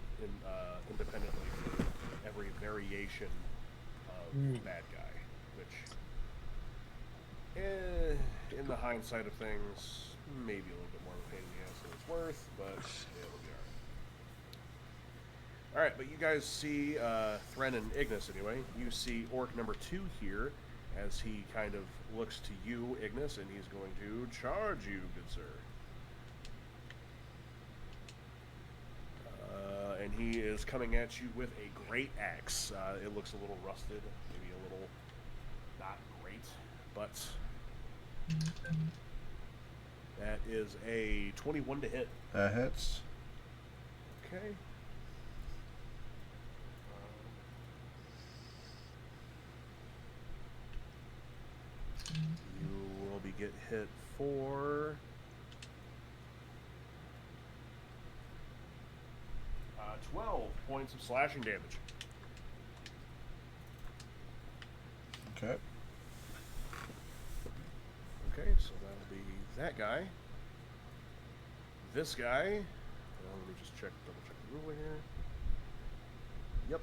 independently for every variation of bad guy. Which, in the hindsight of things, maybe a little bit more of a pain in the ass than it's worth, but it'll be alright. Alright, but you guys see Thren and Ignis anyway. You see orc number 2 here as he kind of looks to you, Ignis, and he's going to charge you, good sir. And he is coming at you with a great axe. It looks a little rusted, maybe a little not great, but that is a 21 to hit. That hits. Okay. You will be get hit for 12 points of slashing damage. Okay. Okay, so that'll be that guy. This guy. Let me just double check the ruler here. Yep.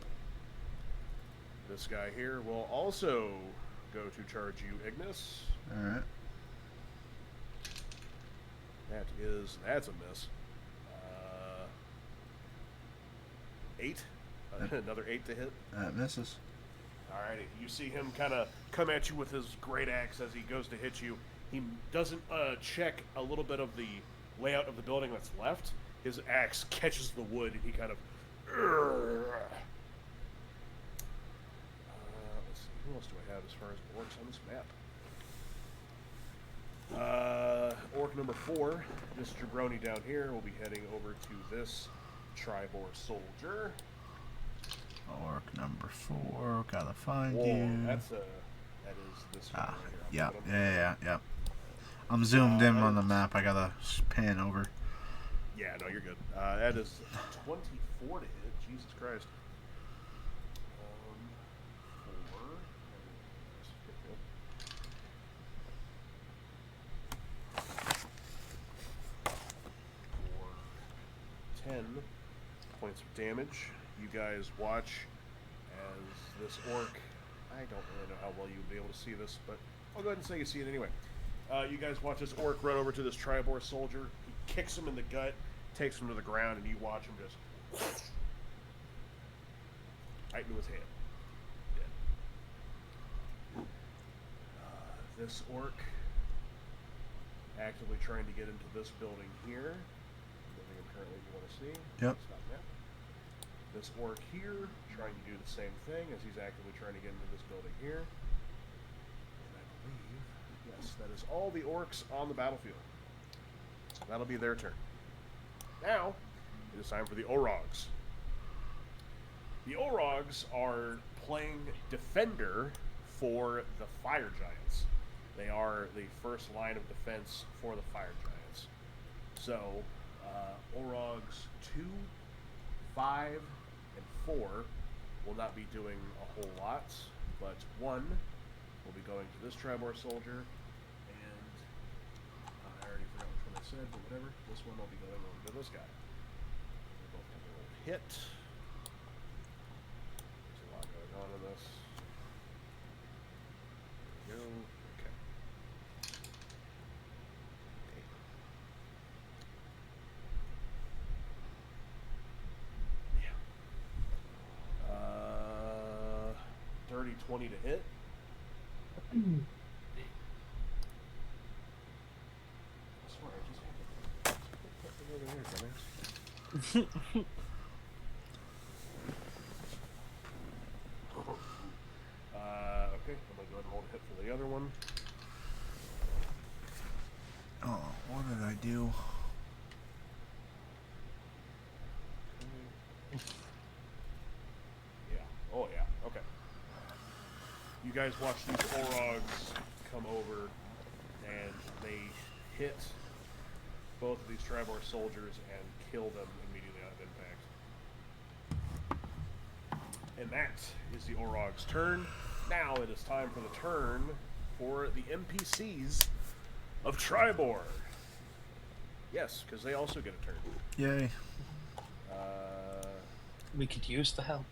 This guy here will also go to charge you, Ignis. Alright. That's a miss. 8. Another 8 to hit. That misses. Alrighty. You see him kind of come at you with his great axe as he goes to hit you. He doesn't check a little bit of the layout of the building that's left. his axe catches the wood, and he kind of. Let's see, who else do I have as far as orcs on this map? Orc number 4, this jabroni down here, will be heading over to this Triboar soldier. Orc number 4, gotta find Whoa, you. that is this one right here. Yeah. I'm zoomed in on the map. I gotta pan over. Yeah, no, you're good. That is 24 to hit. Jesus Christ. 10 points of damage. You guys watch as this orc, I don't really know how well you'll be able to see this, but I'll go ahead and say you see it anyway. You guys watch this orc run over to this Triboar soldier. He kicks him in the gut, takes him to the ground, and you watch him just right into his hand. Dead. This orc actively trying to get into this building here. Currently you want to see. Yep. Stop now. This orc here trying to do the same thing as he's actively trying to get into this building here. And I believe, yes, that is all the orcs on the battlefield. That'll be their turn. Now, it is time for the Orogs. The Orogs are playing defender for the Fire Giants. They are the first line of defense for the Fire Giants. So, Orogs 2, 5, and 4 will not be doing a whole lot, but 1 will be going to this Triboar soldier, and I already forgot which one I said, but whatever. This one will be going over to this guy. They both have a little hit. There's a lot going on in this. There we go. Okay. Dirty 20 to hit. I swear, I just had to put it over here, dumbass. Okay, I'm gonna go ahead and roll a hit for the other one. Oh, what did I do? Yeah. Oh, yeah. Okay. You guys watch these Orogs come over, and they hit both of these Triboar soldiers and kill them immediately out of impact. And that is the Orog's turn. Now it is time for the turn for the NPCs of Triboar. Yes, because they also get a turn. Yay. We could use the help.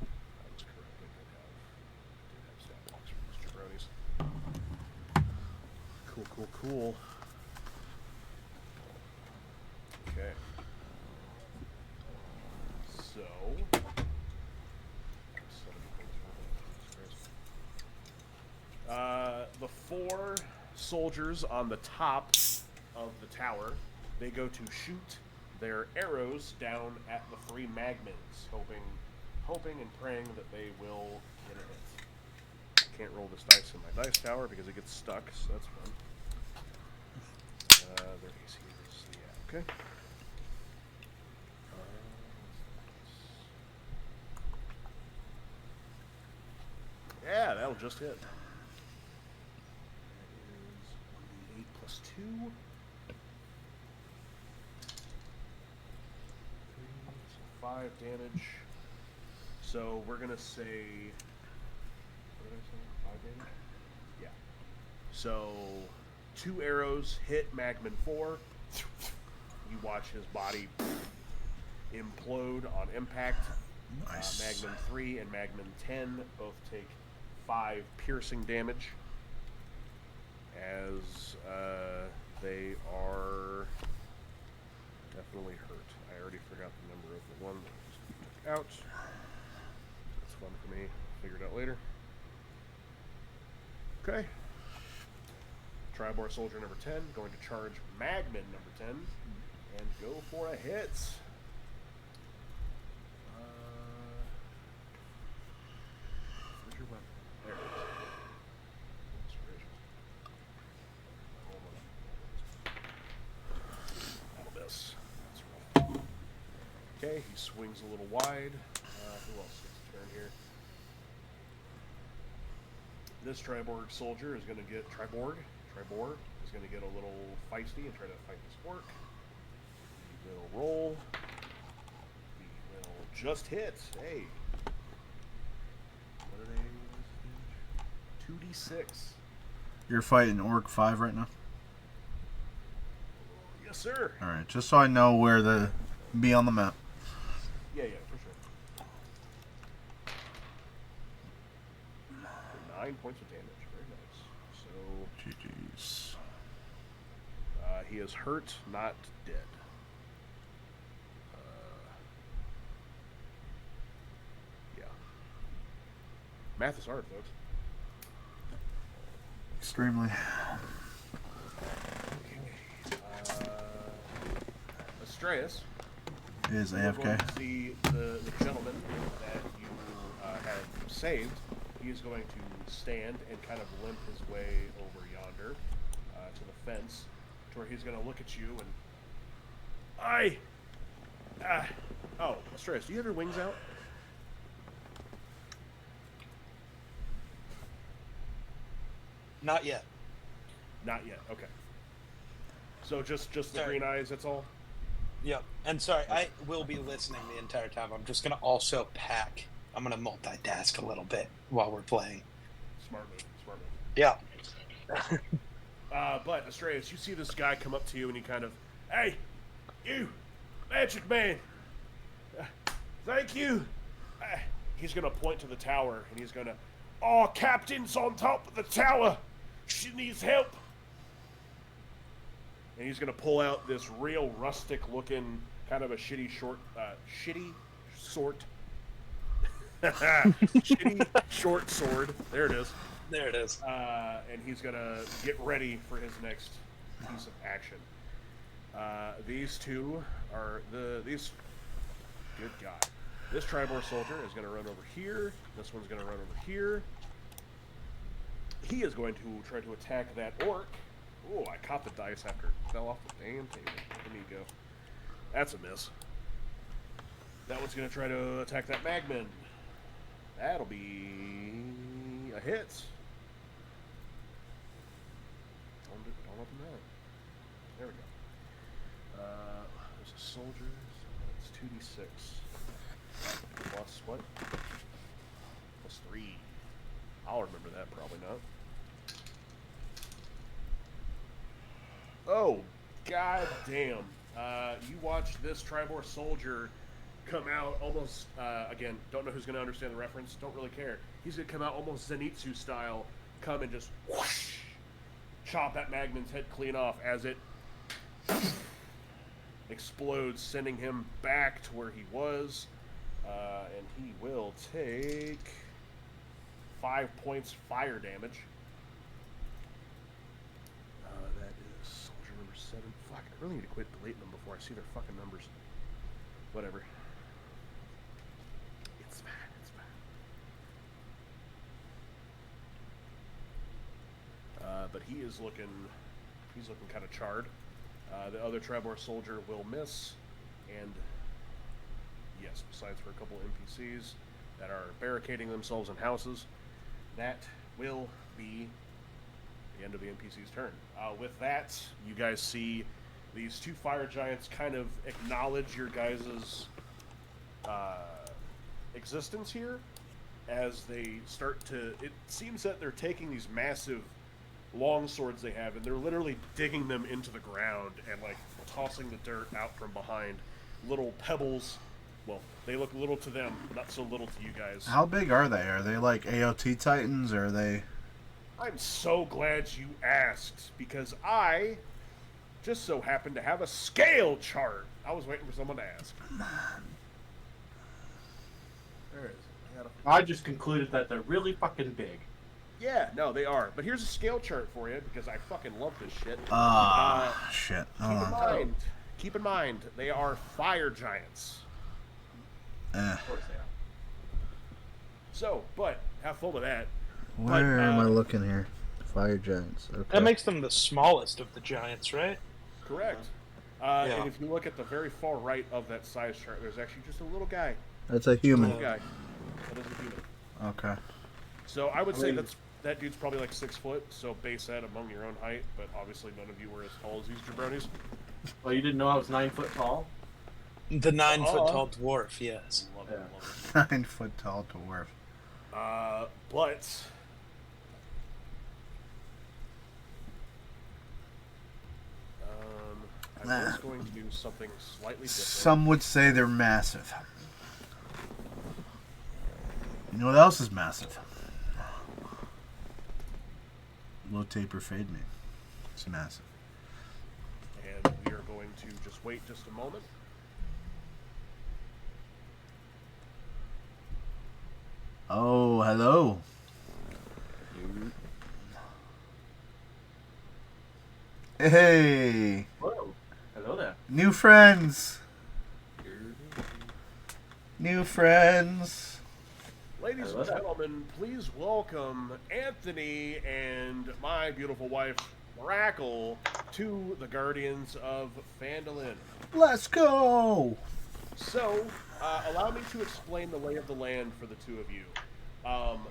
That was correct. I did have stat blocks for these jabronis. Cool. Okay. So. The 4 soldiers on the top of the tower, they go to shoot their arrows down at the 3 magmins, hoping and praying that they will get a hit. I can't roll this dice in my dice tower because it gets stuck, so that's fun. Their AC is, yeah, okay. Yeah, that'll just hit. That is 1d8 plus 2. 5 damage. So we're gonna say, what did I say? 5 damage? Yeah. So 2 arrows hit Magman 4. You watch his body implode on impact. Nice. Magman 3 and Magman 10 both take 5 piercing damage as they are definitely hurt. I already forgot the number of the one that I just took out. That's fun for me. Figure it out later. Okay. Triboar soldier number 10 going to charge Magman number 10 and go for a hit. Where's your weapon? There it is. That'll miss. That's rough. Okay, he swings a little wide. Who else gets a turn here? This Triborg soldier is going to get Triboar is going to get a little feisty and try to fight this orc. He will roll. He will just hit. Hey. What are they? 2d6. You're fighting Orc 5 right now? Yes, sir. Alright, just so I know where to be on the map. Yeah, for sure. 9 points of damage. Very nice. So, GG's. he is hurt, not dead. Yeah. Math is hard, folks. Extremely. Astreus Is you're going AFK. to see the gentleman that you had saved. He is going to stand and kind of limp his way over yonder to the fence, to where he's going to look at you and... Oh, Astreus, do you have your wings out? Not yet. Not yet, okay. So just the Sorry. green eyes, that's all? Yep. And sorry, I will be listening the entire time. I'm just gonna also pack. I'm gonna multitask a little bit while we're playing. Smart move. Yeah. But Astreus, you see this guy come up to you and he kind of, hey, you, magic man, thank you. He's gonna point to the tower and he's gonna, oh, captain's on top of the tower. She needs help. And he's gonna pull out this real rustic-looking, kind of a shitty short sword. There it is. There it is. And he's gonna get ready for his next piece of action. These two are these. Good God! This Triboar soldier is gonna run over here. This one's gonna run over here. He is going to try to attack that orc. Oh, I caught the dice after it fell off the damn table. Let me go. That's a miss. That one's gonna try to attack that Magman. That'll be a hit. Don't open that. There we go. There's a soldier, so that's 2d6. Plus what? Plus 3. I'll remember that, probably not. Oh, god damn. You watch this Triboar soldier come out almost, again, don't know who's going to understand the reference, don't really care. He's going to come out almost Zenitsu style, come and just whoosh, chop that Magman's head clean off as it explodes, sending him back to where he was. And he will take 5 points fire damage. That is soldier number 7. Fuck, I really need to quit deleting them before I see their fucking numbers. Whatever. It's fine, it's fine. But he's looking kind of charred. The other Triboar soldier will miss, and yes, besides for a couple NPCs that are barricading themselves in houses, that will be the end of the NPC's turn. With that, you guys see these two fire giants kind of acknowledge your guys' existence here as they start to... It seems that they're taking these massive long swords they have, and they're literally digging them into the ground and, like, tossing the dirt out from behind. Little pebbles. Well, they look little to them, not so little to you guys. How big are they? Are they like AOT Titans, or are they... I'm so glad you asked, because I just so happen to have a scale chart. I was waiting for someone to ask. There it is. I just concluded that they're really fucking big. Yeah, no, they are. But here's a scale chart for you because I fucking love this shit. Shit. Keep Hold in on. mind, they are fire giants. Of course they are. So, but have fun with that. Where am I looking here? Fire giants. Okay. That makes them the smallest of the giants, right? Correct. Yeah. And if you look at the very far right of that size chart, there's actually just a little guy. That's a Little human. guy. That is a human. Okay. So I would say that dude's probably like 6 foot. So base that among your own height. But obviously none of you were as tall as these jabronis. Well, you didn't know I was 9 foot tall? The 9-foot tall dwarf, yes. Love Yeah. it. Love it. 9 foot tall dwarf. But I was going to do something slightly different. Some would say they're massive. You know what else is massive? Low taper fade me. It's massive. And we are going to just wait just a moment. Oh, hello. Hey, Whoa. Hello there. new friends. New friends. Ladies and gentlemen, please welcome Anthony and my beautiful wife, Rackle, to the Guardians of Phandalin. Let's go. So, allow me to explain the lay of the land for the two of you.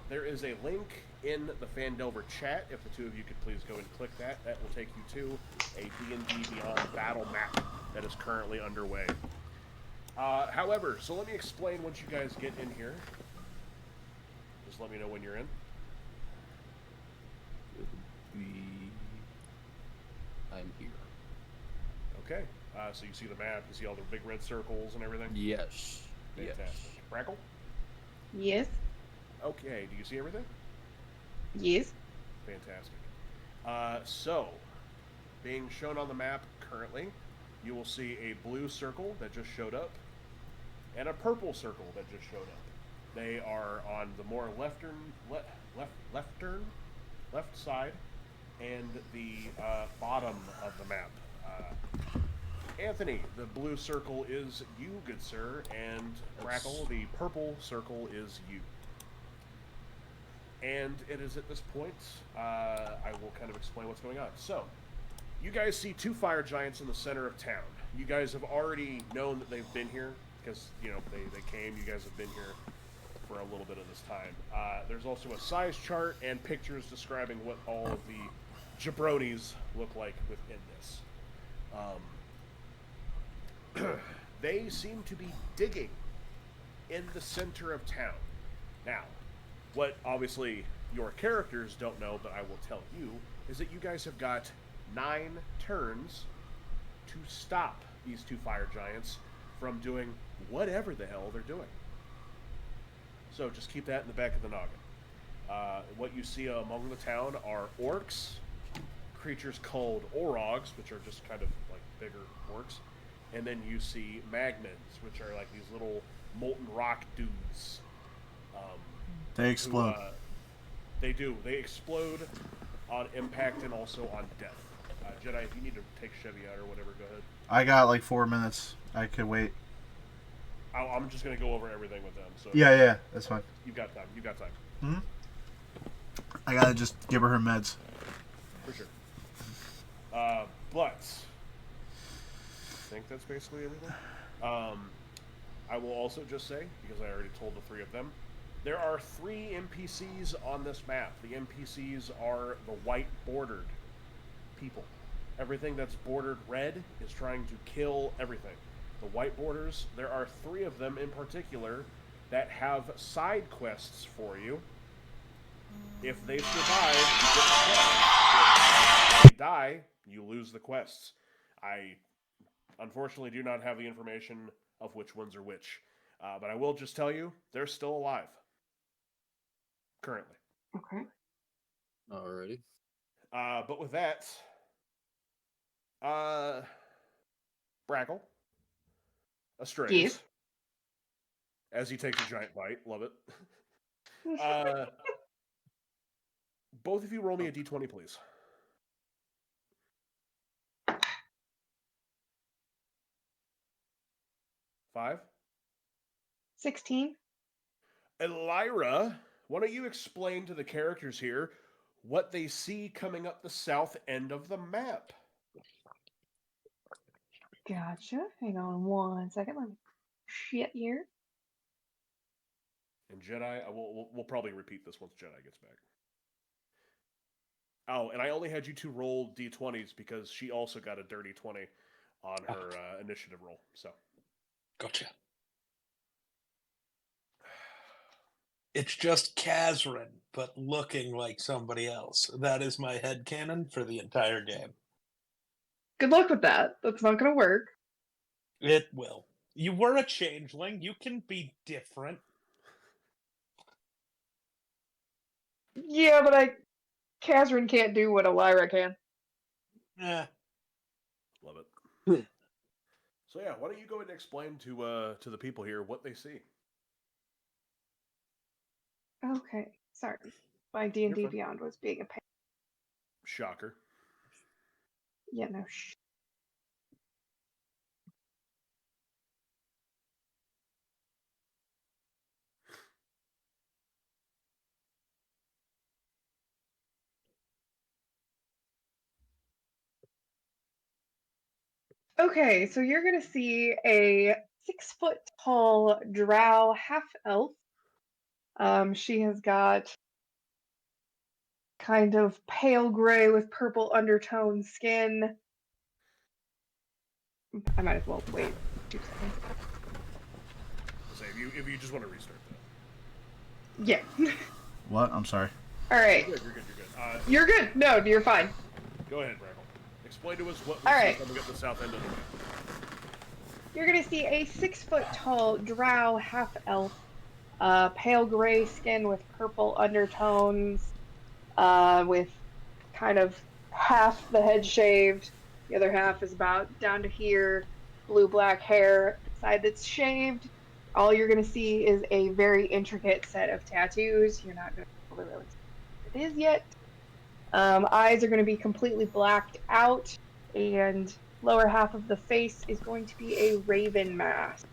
There is a link in the Phandelver chat. If the two of you could please go and click that, that will take you to a D&D Beyond battle map that is currently underway. However, so let me explain once you guys get in here. Just let me know when you're in. I'm here. Okay. So you see the map, you see all the big red circles and everything? Yes. Fantastic. Yes. Brackle? Yes. Okay, do you see everything? Yes. Fantastic. So, being shown on the map currently, you will see a blue circle that just showed up, and a purple circle that just showed up. They are on the more left side, and the bottom of the map. Anthony, the blue circle is you, good sir, and Brackle, the purple circle is you. And it is at this point, I will kind of explain what's going on. So, you guys see two fire giants in the center of town. You guys have already known that they've been here, because, you know, they came, you guys have been here for a little bit of this time. There's also a size chart and pictures describing what all of the jabronis look like within this. They seem to be digging in the center of town. Now, what obviously your characters don't know, but I will tell you, is that you guys have got 9 turns to stop these two fire giants from doing whatever the hell they're doing. So just keep that in the back of the noggin. What you see among the town are orcs, creatures called orogs, which are just kind of like bigger orcs, and then you see magmans, which are like these little molten rock dudes. They explode. They do. They explode on impact and also on death. Jedi, if you need to take Chevy out or whatever, go ahead. I got like 4 minutes. I could wait. I'm just going to go over everything with them. So Yeah, that's fine. You've got time. You've got time. Hmm? I gotta just give her meds. For sure. But I think that's basically everything. I will also just say, because I already told the 3 of them, there are 3 NPCs on this map. The NPCs are the white bordered people. Everything that's bordered red is trying to kill everything. The white borders, there are 3 of them in particular that have side quests for you. If they survive, you get the quest. If they die, you lose the quests. I unfortunately do not have the information of which ones are which. But I will just tell you, they're still alive. Currently. Okay. Alrighty. But with that, Brackle, Astraeus, Yes. as he takes a giant bite, love it. Both of you roll me a d20, please. 5. 16. Elira, why don't you explain to the characters here what they see coming up the south end of the map? Gotcha. Hang on 1 second. Let me shit here. And Jedi, we'll probably repeat this once Jedi gets back. Oh, and I only had you two roll d20s because she also got a dirty 20 on her initiative roll. So, Gotcha. It's just Kazrin, but looking like somebody else. That is my headcanon for the entire game. Good luck with that. That's not going to work. It will. You were a changeling. You can be different. Yeah, but Kazrin can't do what Elira can. Love it. So yeah, why don't you go ahead and explain to the people here what they see? Okay. Sorry. My D&D Beyond was being a pain. Shocker. Yeah, no. Okay, so you're going to see a 6-foot-tall drow half-elf. She has got kind of pale gray with purple undertone skin. I might as well wait 2 seconds. Say if you just want to restart that. Yeah. What? I'm sorry. All right. You're good. You're good. No, you're fine. Go ahead, Brackle. Explain to us what we All see right. coming up the south end of the map. You're going to see a 6-foot-tall drow half-elf, pale gray skin with purple undertones, with kind of half the head shaved. The other half is about down to here, blue-black hair, side that's shaved. All you're going to see is a very intricate set of tattoos. You're not going to really see what it is yet. Eyes are going to be completely blacked out, and lower half of the face is going to be a raven mask.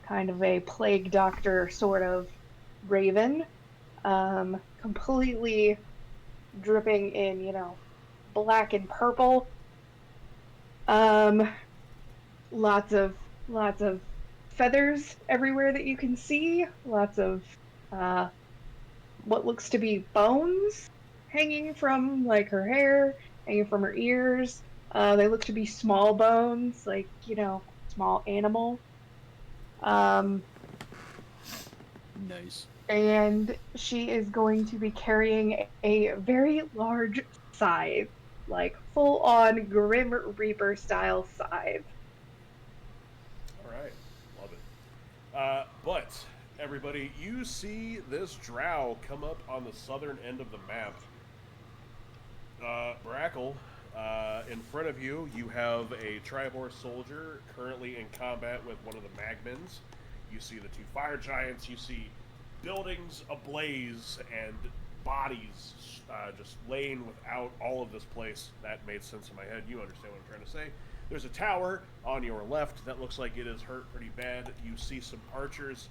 Kind of a plague doctor sort of raven. Completely dripping in, black and purple. Lots of feathers everywhere that you can see. Lots of what looks to be bones hanging from her hair, hanging from her ears. They look to be small bones, small animal. Nice. And she is going to be carrying a very large scythe, full on Grim Reaper style scythe. All right, love it. But everybody, you see this drow come up on the southern end of the map. Brackle, in front of you, you have a Triboar soldier currently in combat with one of the Magmans. You see the 2 fire giants. You see buildings ablaze and bodies just laying without all of this place. That made sense in my head. You understand what I'm trying to say. There's a tower on your left that looks like it is hurt pretty bad. You see some archers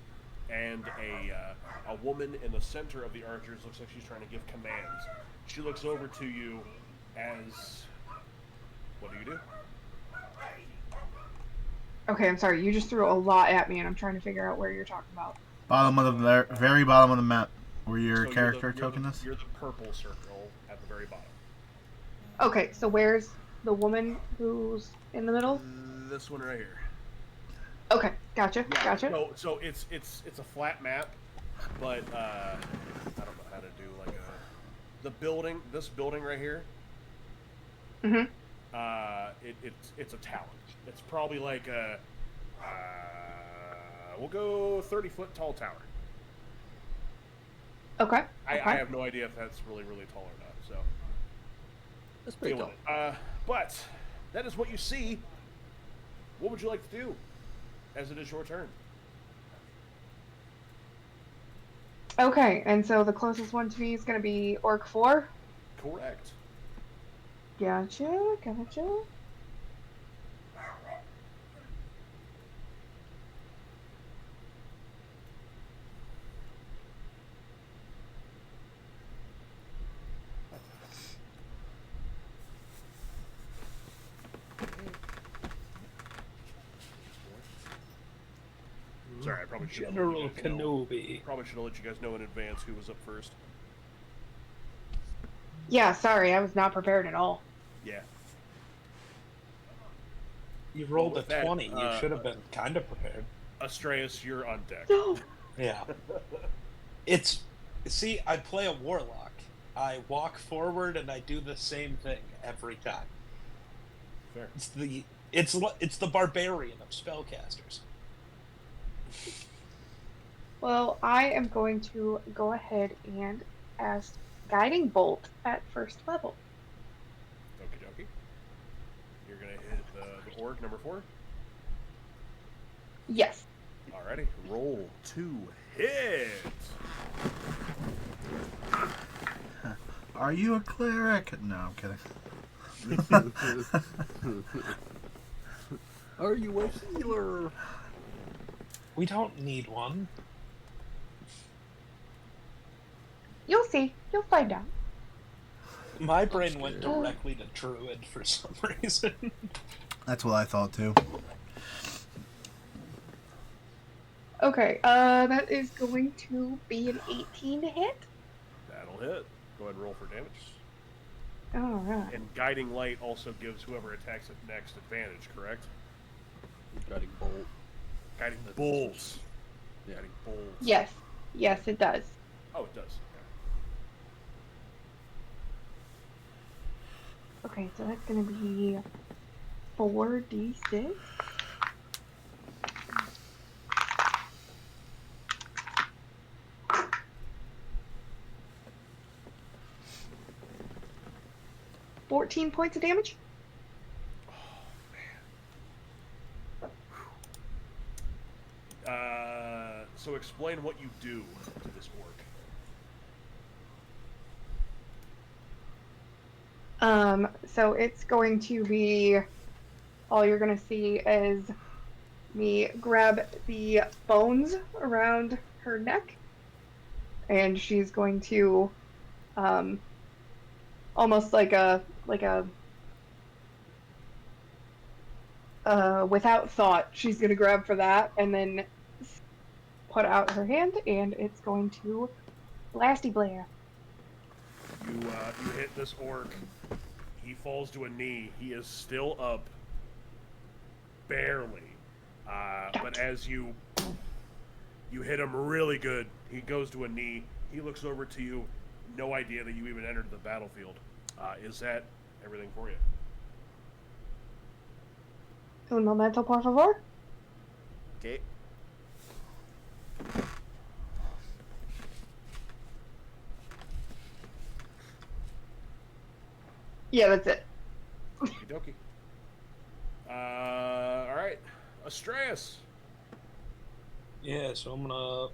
and a woman in the center of the archers. Looks like she's trying to give commands. She looks over to you as... What do? Okay, I'm sorry. You just threw a lot at me, and I'm trying to figure out where you're talking about. Bottom of the very bottom of the map, where your So character token is. You're the purple circle at the very bottom. Okay, so where's the woman who's in the middle? This one right here. Okay, gotcha. So it's a flat map, but I don't know how to do this building right here. Mm-hmm. It's a tower. It's probably like a we'll go 30-foot tall tower. Okay. I have no idea if that's really tall or not. So That's pretty deal cool. with it. But that is what you see. What would you like to do, as it is your turn? Okay, and so the closest one to me is going to be Orc 4. Correct. Gotcha, gotcha. Sorry, I probably should have General let you guys know. Kenobi. Probably should have let you guys know in advance who was up first. Yeah, sorry, I was not prepared at all. Yeah. You rolled with a that, 20. You should have been kind of prepared. Astreus, you're on deck. No. Yeah. See, I play a warlock. I walk forward and I do the same thing every time. Fair. It's the barbarian of spellcasters. Well, I am going to go ahead and cast Guiding Bolt at first level. Okie dokie. You're gonna hit the orc number 4. Yes. Alrighty. Roll 2 hits. Are you a cleric? No, I'm kidding. Are you a healer? We don't need one. You'll see. You'll find out. My brain went directly to druid for some reason. That's what I thought too. Okay, that is going to be an 18 to hit. That'll hit. Go ahead and roll for damage. Alright. And Guiding Light also gives whoever attacks it next advantage, correct? Guiding bolt. Guiding Bolts. Yeah. Guiding Bolts. Yes. Yes, it does. Oh, it does. Okay, so that's going to be 4d6. $14 points of damage. So explain what you do to this orc. So it's going to be, all you're going to see is me grab the bones around her neck, and she's going to, almost like a without thought, she's going to grab for that, and then put out her hand, and it's going to blasty blare. You hit this orc. He falls to a knee. He is still up, barely. But as you hit him really good, he goes to a knee. He looks over to you. No idea that you even entered the battlefield. Is that everything for you? Un momento, por favor. Okay. Yeah, that's it. Okie dokie. Alright. Astreus. Yeah, so I'm gonna...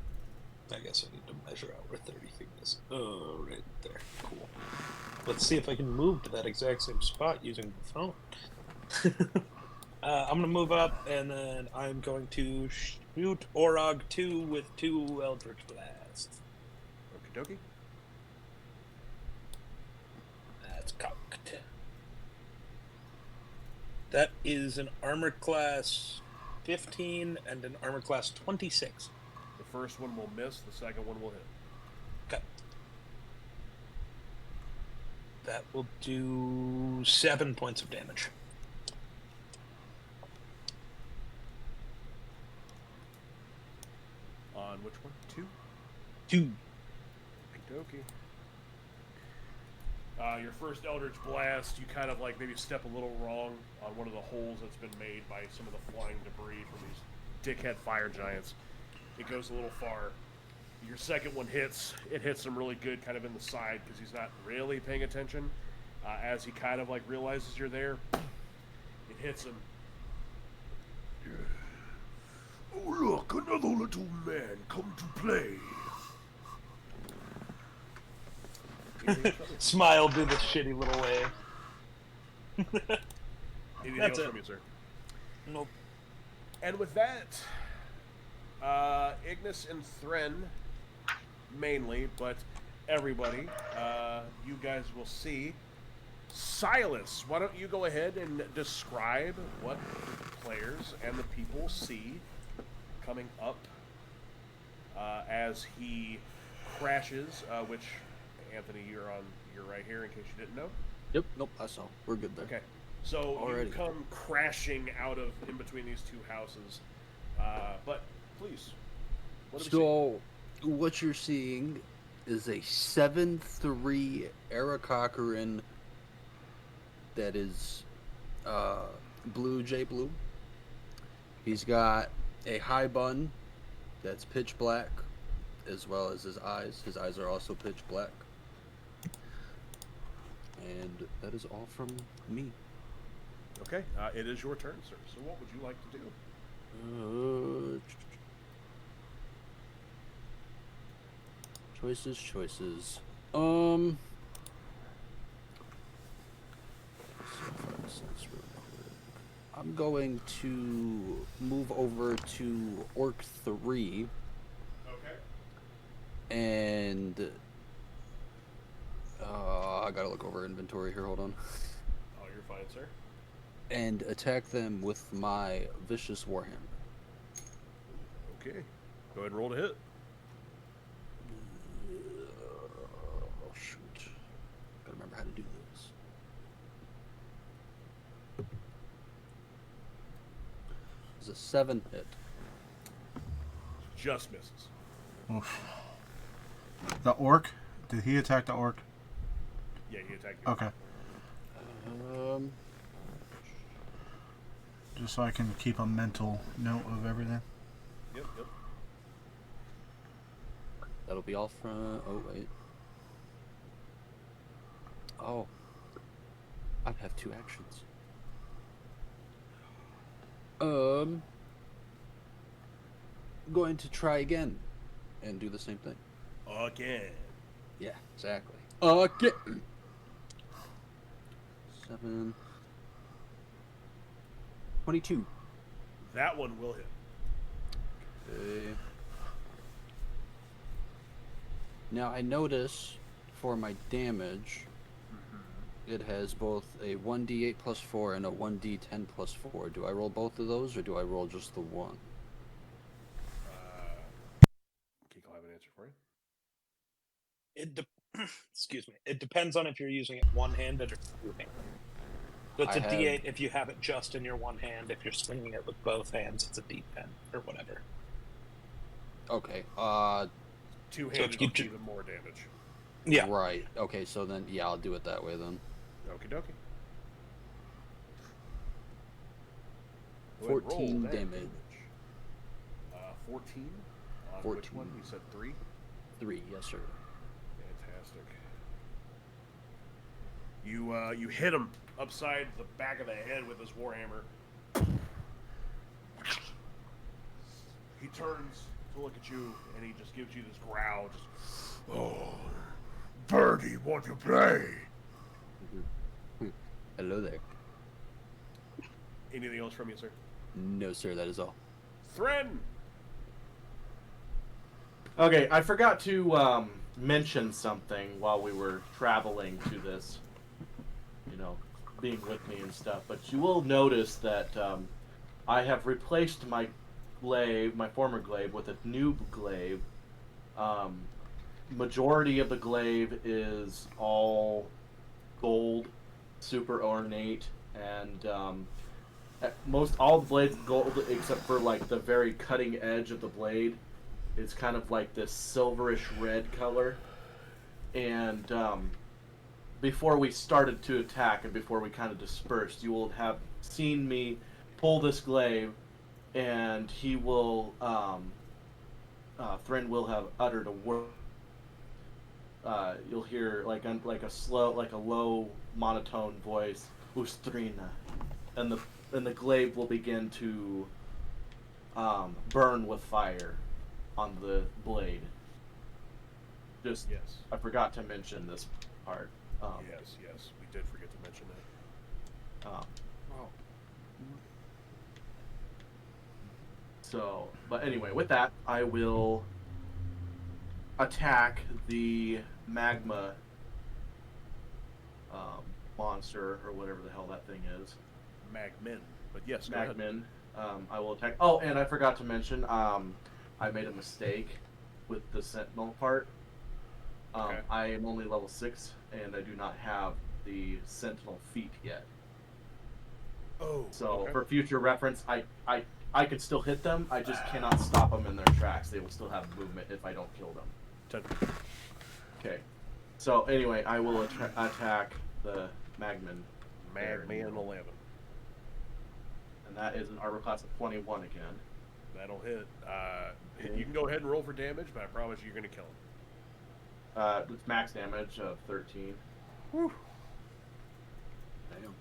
I guess I need to measure out where 30 feet is. Oh, right there. Cool. Let's see if I can move to that exact same spot using the phone. I'm gonna move up, and then I'm going to shoot Orog 2 with 2 Eldritch Blasts. Okie dokie. That's cocked. That is an armor class 15 and an armor class 26. The first one will miss, the second one will hit. Okay. That will do 7 points of damage. On which one? 2? 2. Okie dokie. Your first Eldritch Blast, you kind of like maybe step a little wrong on one of the holes that's been made by some of the flying debris from these dickhead fire giants. It goes a little far. Your second one hits. It hits him really good kind of in the side because he's not really paying attention. As he kind of like realizes you're there, it hits him. Oh look, another little man come to play. Anything else from you? Smile, do this shitty little wave. Anything That's else it. from you, sir? Nope. And with that, Ignis and Thren, mainly, but everybody, you guys will see. Silas, why don't you go ahead and describe what the players and the people see coming up as he crashes, which, Anthony, you're on your right here in case you didn't know. Yep. Nope. I saw. We're good there. Okay. So Already. you come crashing out of in between these two houses. But please, what do we see? So, what you're seeing is a 7/3 Aarakockeran that is blue, J blue. He's got a high bun that's pitch black, as well as his eyes. His eyes are also pitch black. And that is all from me. Okay, it is your turn, sir. So what would you like to do? Choices. I'm going to move over to Orc 3 Okay. and I gotta look over inventory here, hold on. Oh, you're fine, sir. And attack them with my Vicious Warhammer. Okay. Go ahead and roll to hit. Oh, shoot. Gotta remember how to do this. It's a 7 hit. Just misses. Oof. The orc? Did he attack the orc? Yeah, he attacked you. Okay. Just so I can keep a mental note of everything. Yep. That'll be all from. Oh, wait. Oh. I have 2 actions. Going to try again and do the same thing. Again. Yeah, exactly. Again. 7. 22. That one will hit. Okay. Now I notice for my damage, it has both a 1d8 plus 4 and a 1d10 plus 4. Do I roll both of those or do I roll just the one? Kiko have an answer for you. Excuse me. It depends on if you're using it one-handed or two-handed. So it's I a have- D8 if you have it just in your one hand. If you're swinging it with both hands, it's a D10 or whatever. Okay. Two-handed So if you will do ju- even more damage. Yeah. Right. Okay, so then, yeah, I'll do it that way then. Okie dokie. Go ahead and roll 14 that damage. 14? On 14. which one? You said 3? 3, yes, sir. Fantastic. You hit him upside the back of the head with his warhammer. He turns to look at you, and he just gives you this growl. Just, oh, Birdie, want to play? Hello there. Anything else from you, sir? No, sir, that is all. Thren! Okay, I forgot to mention something while we were traveling to this, being with me and stuff. But you will notice that I have replaced my glaive, my former glaive, with a new glaive. Majority of the glaive is all gold, super ornate, and most all the blades gold except for like the very cutting edge of the blade. It's kind of like this silverish red color. And before we started to attack and before we kind of dispersed, you will have seen me pull this glaive, and he will, Thren will have uttered a word. You'll hear like a low monotone voice, Ustrina, and the glaive will begin to burn with fire on the blade. Just Yes. I forgot to mention this part. Yes, we did forget to mention that. Um, Oh. so, but anyway, with that, I will attack the magma monster or whatever the hell that thing is. Magmin, but yes, go ahead. Magmin. I will attack. Oh, and I forgot to mention, I made a mistake with the sentinel part. Okay. I am only level 6, and I do not have the sentinel feat yet. Oh, So okay. for future reference, I can still hit them. I just cannot stop them in their tracks. They will still have movement if I don't kill them. 10. Okay. So anyway, I will attack the Magman. Magman 11. And that is an armor class of 21 again. That'll hit. You can go ahead and roll for damage, but I promise you're going to kill him. It's max damage of 13. Whew. Damn.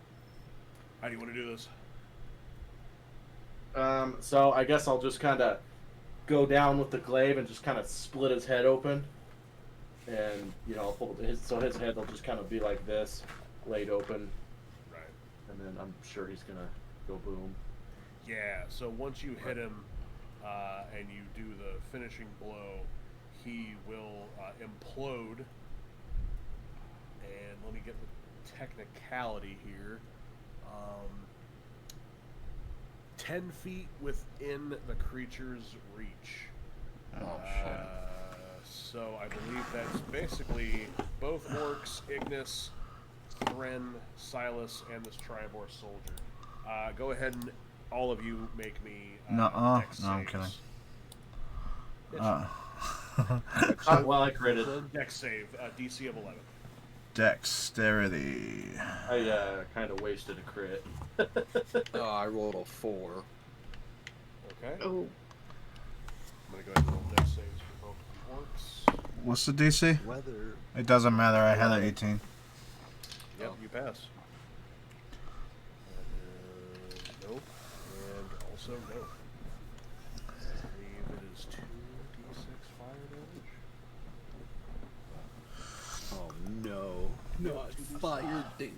How do you want to do this? So I guess I'll just kind of go down with the glaive and just kind of split his head open. And, you know, so his head will just kind of be like this, laid open. Right. And then I'm sure he's going to go boom. Yeah, so once you hit him and you do the finishing blow, he will implode. And let me get the technicality here. 10 feet within the creature's reach. Oh, shit. So I believe that's basically both orcs, Ignis, Thren, Silas, and this Triboar soldier. Go ahead and all of you make me dex No, I'm saves. kidding. Well, I critted. Dex save, DC of 11. Dexterity. I kind of wasted a crit. I rolled a 4. Okay. Oh, I'm going to go ahead and roll dex saves for both orcs. What's the DC? Weather. It doesn't matter. I had an 18. Yep, you pass. Nope. And also nope. I believe it is 2d6 fire damage. Oh no. Not fire damage.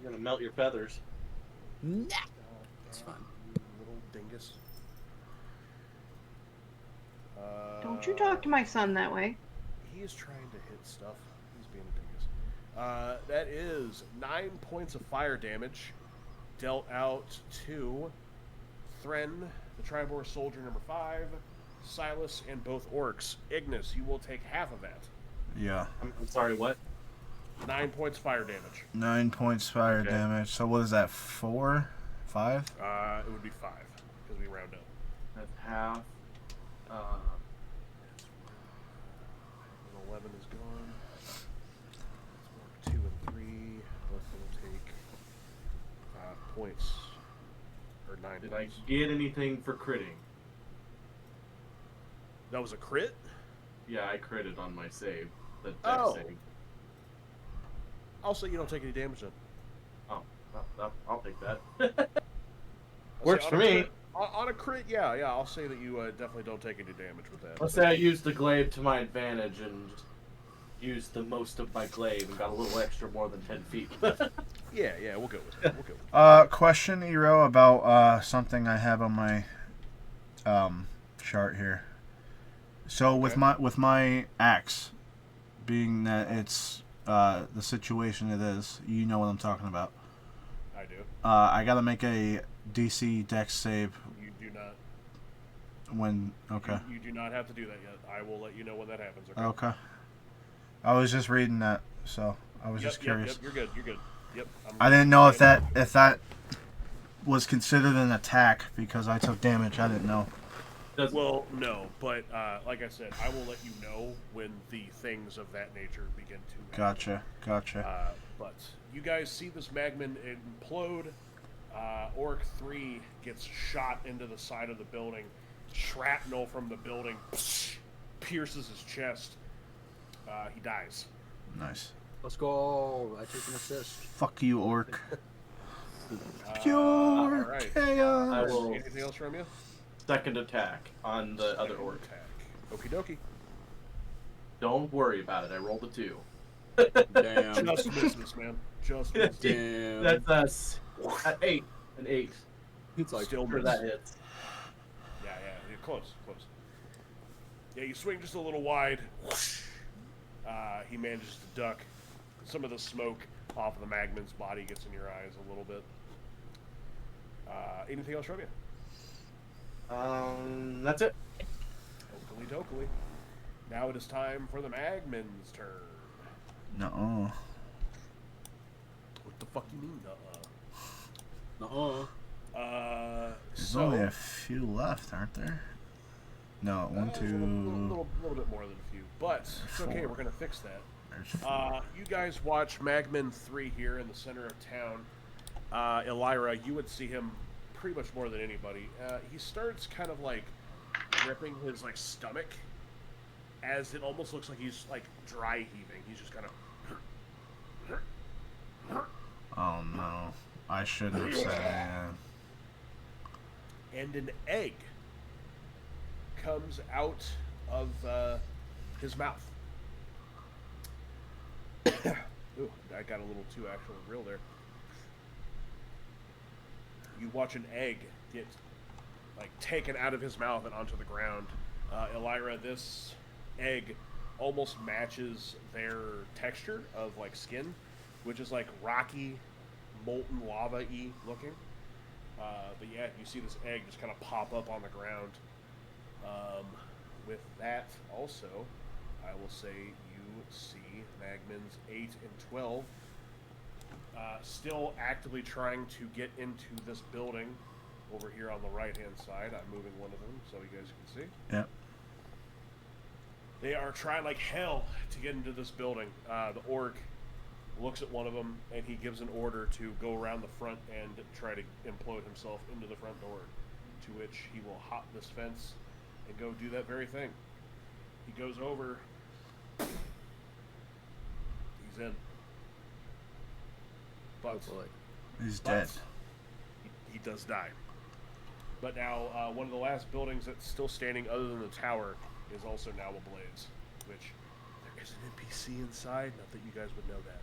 You're going to melt your feathers. Nah. It's fine. Little dingus. don't you talk to my son that way. He is trying to hit stuff. He's being a dingus. That is 9 points of fire damage dealt out to Thren, the Triboar soldier number 5, Silas, and both orcs. Ignis, you will take half of that. Yeah. I'm sorry, what? 9 points fire damage. 9 points fire Okay. damage. So what is that? 4? 5? It would be 5 because we round up. That's half. 11 is gone. Let's mark 2 and 3. Both will take points. Or 9 Did I points. get anything for critting? That was a crit? Yeah, I critted on my save. The dex Oh. save. I'll say you don't take any damage then. Oh, I'll take that. I'll Works say for on a me. crit- on a crit, yeah, I'll say that you definitely don't take any damage with that. Let's say I used the glaive to my advantage and just used the most of my glaive and got a little extra more than 10 feet. Yeah, we'll go with that. We'll go with that. Question, Ero, about something I have on my chart here. So with Okay. my axe, being that it's the situation it is, you know what I'm talking about. I do. I gotta make a DC Dex save You do not. when. Okay. You do not have to do that yet. I will let you know when that happens. Okay. Okay. I was just reading that, so I was just curious. Yep, you're good. You're good. Yep. I didn't know if that was considered an attack because I took damage. I didn't know. Well, no, but like I said, I will let you know when the things of that nature begin to happen. Gotcha. But you guys see this Magman implode. Orc 3 gets shot into the side of the building. Shrapnel from the building pierces his chest. He dies. Nice. Let's go. I take an assist. Fuck you, orc. All Pure right. chaos. I will Anything else from you? second attack on the other orc. Attack. Okie dokie. Don't worry about it. I rolled a 2. Damn. Just misses, man. Just misses. Damn. That's us. 8. An 8. It's like Still Sure, miss. that hits. Yeah, close. Yeah, you swing just a little wide. He manages to duck. Some of the smoke off of the Magman's body gets in your eyes a little bit. Anything else from you? That's it. Oakley dokley. Now it is time for the Magman's turn. No. What the fuck you mean, Uh-uh. There's only a few left, aren't there? No, one, A two. little bit more than a few, but it's okay. Four. We're gonna fix that. There's four. You guys watch Magman 3 here in the center of town. Elira, you would see him pretty much more than anybody. He starts kind of like gripping his like stomach, as it almost looks like he's like dry heaving. He's just kind of. Oh no. I shouldn't have said that. And an egg comes out of his mouth. Ooh, I got a little too actual real there. You watch an egg get like taken out of his mouth and onto the ground. Elira, this egg almost matches their texture of like skin, which is like rocky, molten lava-y looking. But yeah, you see this egg just kind of pop up on the ground. With that, also, I will say you see Magman's 8 and 12 still actively trying to get into this building over here on the right-hand side. I'm moving one of them so you guys can see. Yep. They are trying like hell to get into this building. The orc looks at one of them and he gives an order to go around the front and try to implode himself into the front door, to which he will hop this fence and go do that very thing. He goes over. He's in. But He's dead. he does die. But now one of the last buildings that's still standing other than the tower is also now ablaze, which there is an NPC inside. Not that you guys would know that,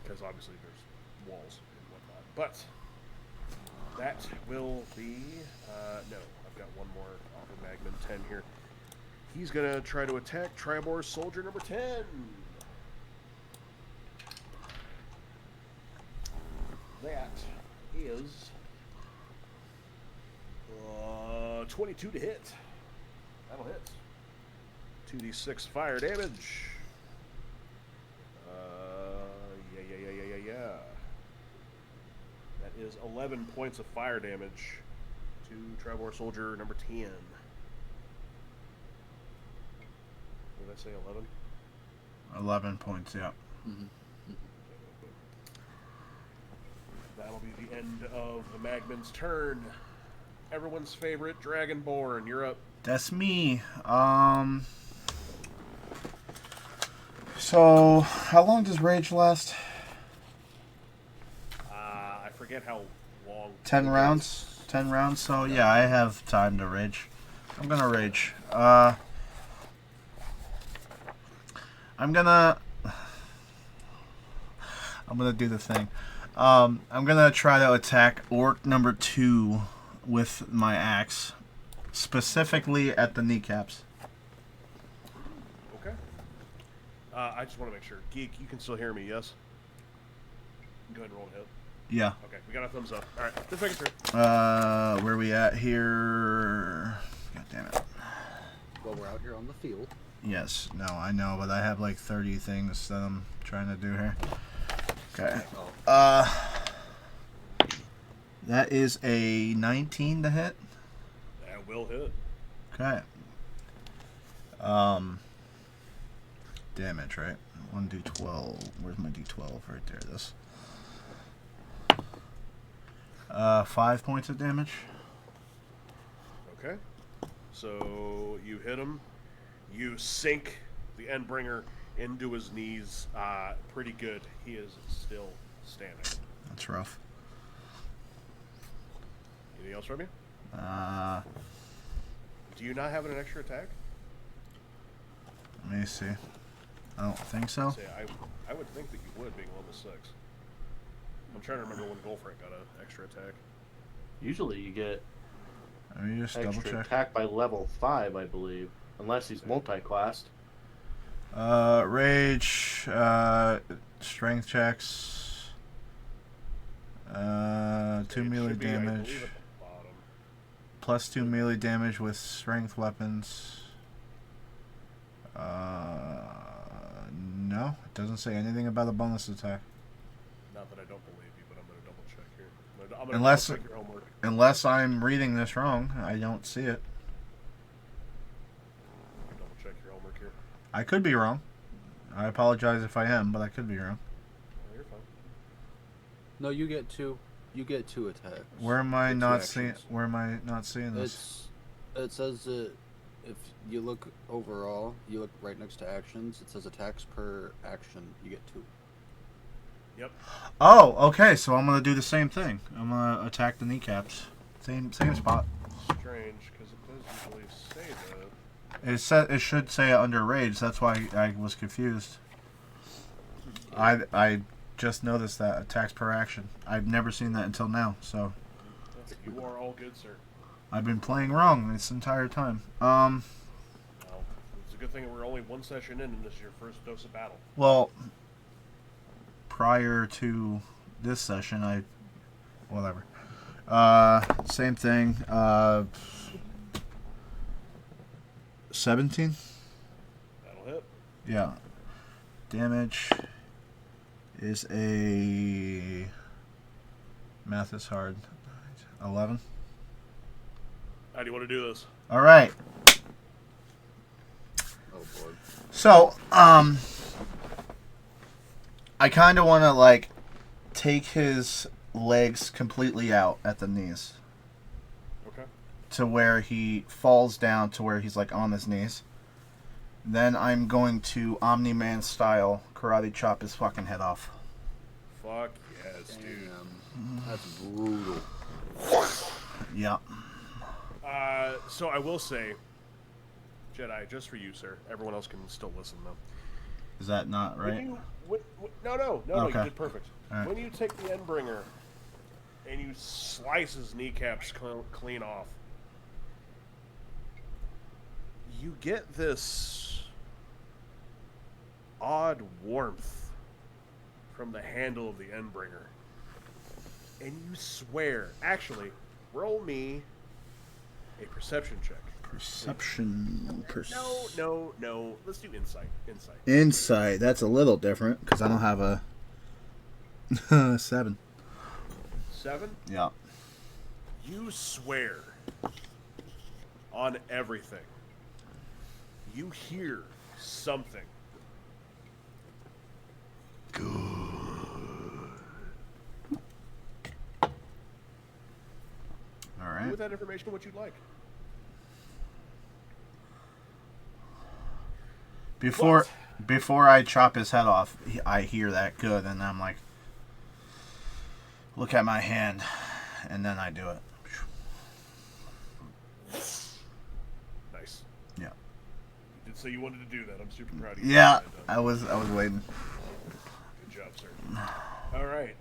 because obviously there's walls and whatnot. But that will be no. I've got one more off of Magman 10 here. He's gonna try to attack Triboar soldier number 10. That is 22 to hit. That'll hit. 2d6 fire damage. Yeah. That is 11 points of fire damage to Triboar soldier number 10. Did I say 11? 11 points, yeah. That'll be the end of the Magman's turn. Everyone's favorite dragonborn, you're up. That's me. So, how long does rage last? I forget how long. 10 rounds? 10 rounds, so yeah, I have time to rage. I'm gonna rage. I'm gonna do the thing. I'm gonna try to attack orc number 2 with my axe, specifically at the kneecaps. Okay. I just want to make sure. Geek, you can still hear me, yes? Go ahead and roll a hit. Yeah. Okay, we got a thumbs up. Alright, just making sure. Where are we at here? God damn it. Well, we're out here on the field. Yes, no, I know, but I have like 30 things that I'm trying to do here. Okay. That is a 19 to hit. That will hit. Okay. Damage, right? 1d12. Where's my d12? Right there, this. 5 points of damage. Okay. So you hit him. You sink the Endbringer into his knees pretty good. He is still standing. That's rough. Anything else from you? Uh, Do you not have an extra attack? Let me see. I don't think so. Say, I would think that you would, being level 6. I'm trying to remember when Golfrank got an extra attack. Usually you get Let me just double extra check. attack by level 5, I believe. Unless he's multi-classed. Rage, strength checks, 2 It melee should be, I damage, believe, at the bottom. plus 2 melee damage with strength weapons. No, it doesn't say anything about a bonus attack. Not that I don't believe you, but I'm going to double check here. I'm gonna Unless- double check your homework. Unless I'm reading this wrong, I don't see it. Double check your homework here. I could be wrong. I apologize if I am, but I could be wrong. Oh, you're fine. No, you get 2. You get 2 attacks. Where am I With 2 not seeing? actions. Where am I not seeing this? It says that if you look overall, you look right next to actions. It says attacks per action. You get 2. Yep. Oh, okay. So I'm gonna do the same thing. I'm gonna attack the kneecaps. Same spot. Strange, because it does usually say that. It should say it under rage. That's why I was confused. I just noticed that attacks per action. I've never seen that until now. So You are all good, sir. I've been playing wrong this entire time. Well, it's a good thing that we're only one session in and this is your first dose of battle. Well, prior to this session, whatever. Same thing. 17? That'll hit. Yeah. Damage is a... Math is hard. 11. How do you want to do this? All right. Oh boy. So, I kind of want to, like, take his legs completely out at the knees. Okay. To where he falls down to where he's, like, on his knees. Then I'm going to Omni-Man style karate chop his fucking head off. Fuck yes, dude. Damn. That's brutal. Yeah. So I will say, Jedi, just for you, sir. Everyone else can still listen, though. Is that not right? No, Okay. you did perfect. All right. When you take the Endbringer and you slice his kneecaps clean off, you get this odd warmth from the handle of the Endbringer. And you swear, actually, roll me a perception check. Perception. No. Let's do insight. Insight. That's a little different because I don't have a 7. 7? Yeah. You swear on everything. You hear something. All Do right. with that information what you'd like. Before I chop his head off, I hear that good, and I'm like, look at my hand, and then I do it. Nice. Yeah. You did say you wanted to do that. I'm super proud of you. Yeah, And, I was waiting. Good job, sir. All right.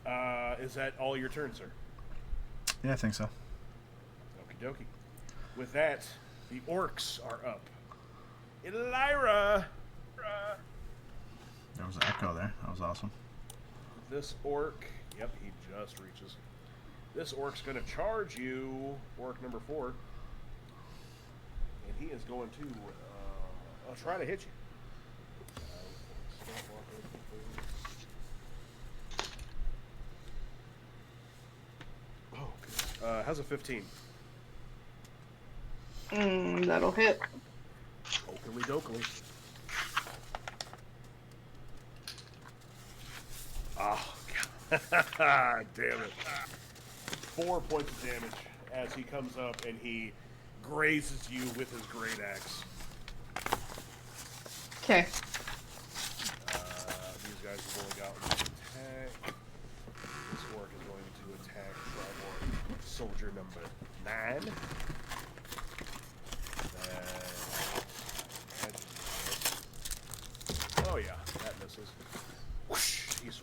Is that all your turn, sir? Yeah, I think so. Okie dokie. With that, the orcs are up. Elira! There was an echo there. That was awesome. This orc, yep, he just reaches. This orc's going to charge you, orc number 4. And he is going to try to hit you. Oh, how's a 15? That'll hit. Oakley dokley. Oh, God. Damn it. 4 points of damage as he comes up and he grazes you with his great axe. Okay. These guys have only got one attack. This orc is going to attack Triboar. Soldier number 9.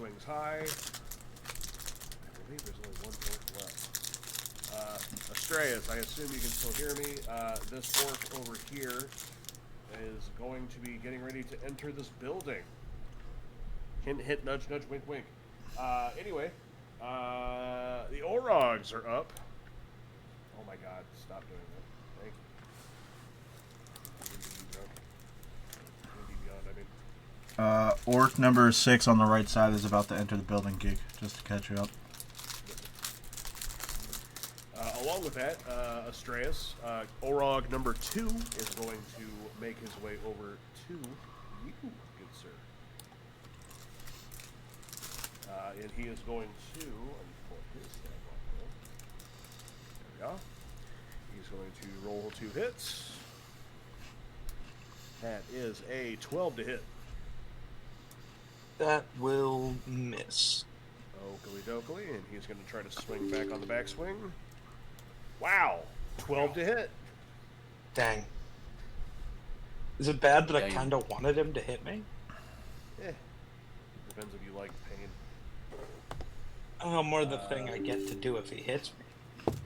swings high. I believe there's only one orc left. Astraeus, I assume you can still hear me. This orc over here is going to be getting ready to enter this building. Hint, hint, nudge, nudge, wink, wink. Anyway, the Orogs are up. Oh my god, stop doing that. Thank you. Orc number 6 on the right side is about to enter the building, Geek, just to catch you up. Along with that, Astraeus, Orog number 2 is going to make his way over to you, good sir. And he is going to, let me pull up his stat block there. There we go. He's going to roll 2 hits. That is a 12 to hit. That will miss. Oakley dokley, and he's going to try to swing back on the backswing. Wow, 12 to hit. Dang. Is it bad that I Dang. kind of wanted him to hit me? Depends if you like pain. Oh, more the thing I get to do if he hits me.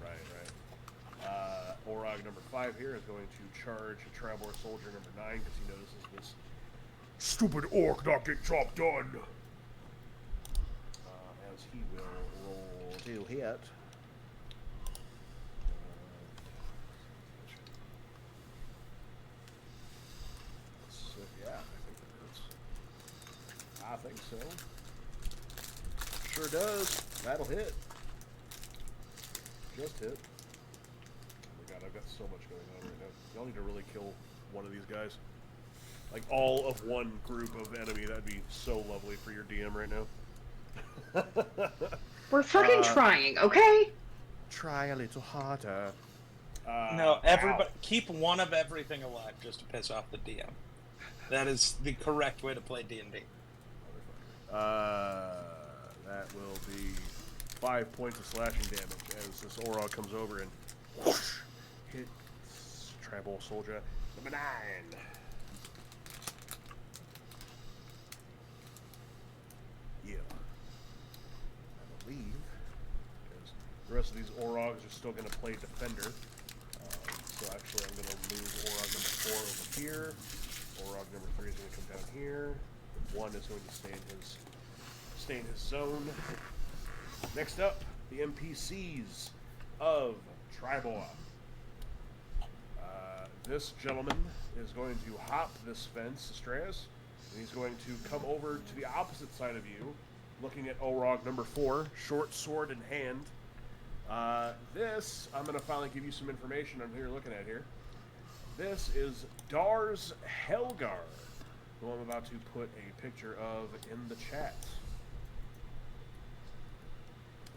Right. Orog number 5 here is going to charge Triboar soldier number 9 because he notices this stupid orc not get job done. As he will roll 2 hit. I think so. Sure does. That'll hit. Just hit. Oh my god, I've got so much going on right now. Y'all need to really kill one of these guys. Like all of one group of enemy. That'd be so lovely for your DM right now. We're fucking trying, okay? Try a little harder. No, everybody keep one of everything alive just to piss off the DM. That is the correct way to play D&D. That will be 5 points of slashing damage as this Orog comes over and whoosh, hits Tribal Soldier number 9. Yeah. I believe because the rest of these Orogs are still going to play defender. So actually I'm going to move Orog number 4 over here. Orog number 3 is going to come down here. 1 is going to stay in his zone. Next up, the NPCs of Triboar. This gentleman is going to hop this fence, Astraeus, and he's going to come over to the opposite side of you, looking at Orog number 4, short sword in hand. This, I'm going to finally give you some information on who you're looking at here. This is Dar's Helgar, who I'm about to put a picture of in the chat.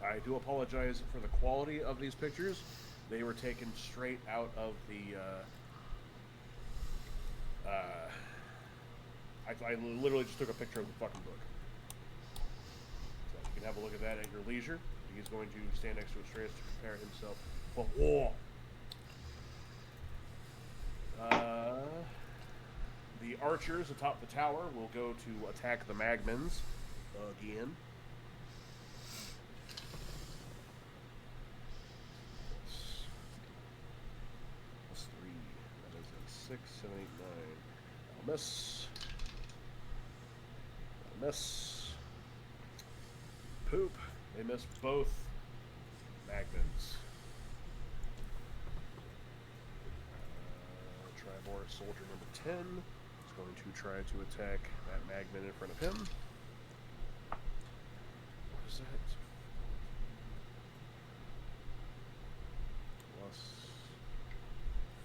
I do apologize for the quality of these pictures. They were taken straight out of the, I literally just took a picture of the fucking book. So you can have a look at that at your leisure. He's going to stand next to Astraeus to prepare himself for war. The archers atop the tower will go to attack the Magmans again. Plus 3. That is a 6, 7, 8, 9. I'll miss. I'll miss. Poop. They miss both Magmans. Triboar soldier number 10 is going to try to attack that Magman in front of him. What is that? Plus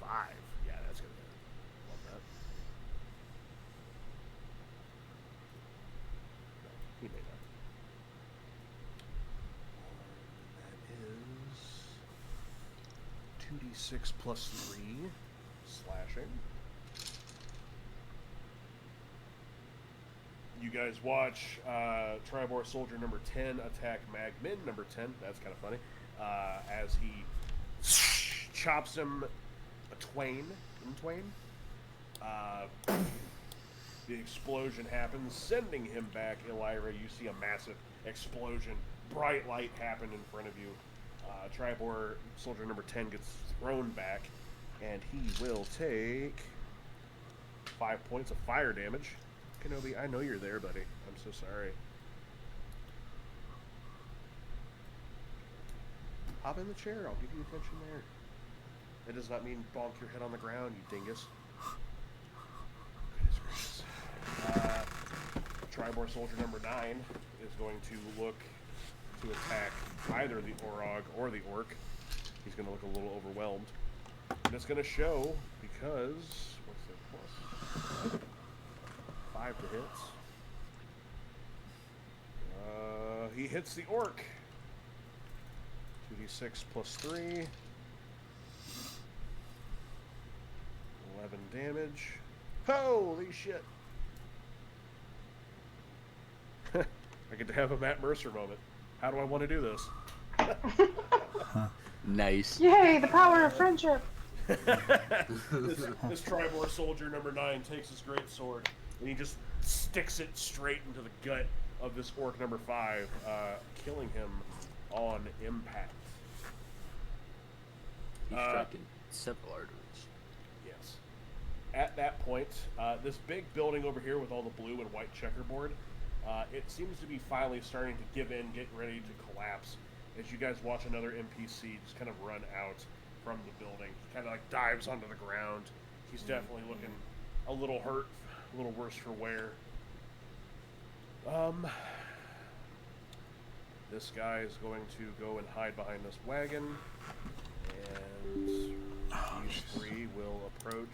5. Yeah, that's gonna hit. Love that. No, he may not. That is 2d6 plus 3 slashing. You guys watch Triboar soldier number 10 attack Magmin number 10. That's kind of funny. As he chops him in twain. The explosion happens, sending him back. Elira, you see a massive explosion. Bright light happen in front of you. Triboar soldier number 10 gets thrown back, and he will take 5 points of fire damage. Kenobi, I know you're there, buddy. I'm so sorry. Hop in the chair. I'll give you attention there. That does not mean bonk your head on the ground, you dingus. Goodness gracious. Triboar soldier number 9 is going to look to attack either the Orog or the Orc. He's going to look a little overwhelmed. And it's going to show because... What's their plus? 5 to hits. He hits the Orc. 2d6 plus 3. 11 damage. Holy shit! I get to have a Matt Mercer moment. How do I want to do this? Nice. Yay, the power of friendship. This Triboar soldier number 9 takes his great sword and he just sticks it straight into the gut of this Orc number 5, killing him on impact. He's striking several arteries. Yes. At that point, this big building over here with all the blue and white checkerboard, it seems to be finally starting to give in, get ready to collapse. As you guys watch another NPC just kind of run out from the building. He kind of like dives onto the ground. He's definitely looking a little hurt, a little worse for wear. This guy is going to go and hide behind this wagon. And these 3 will approach.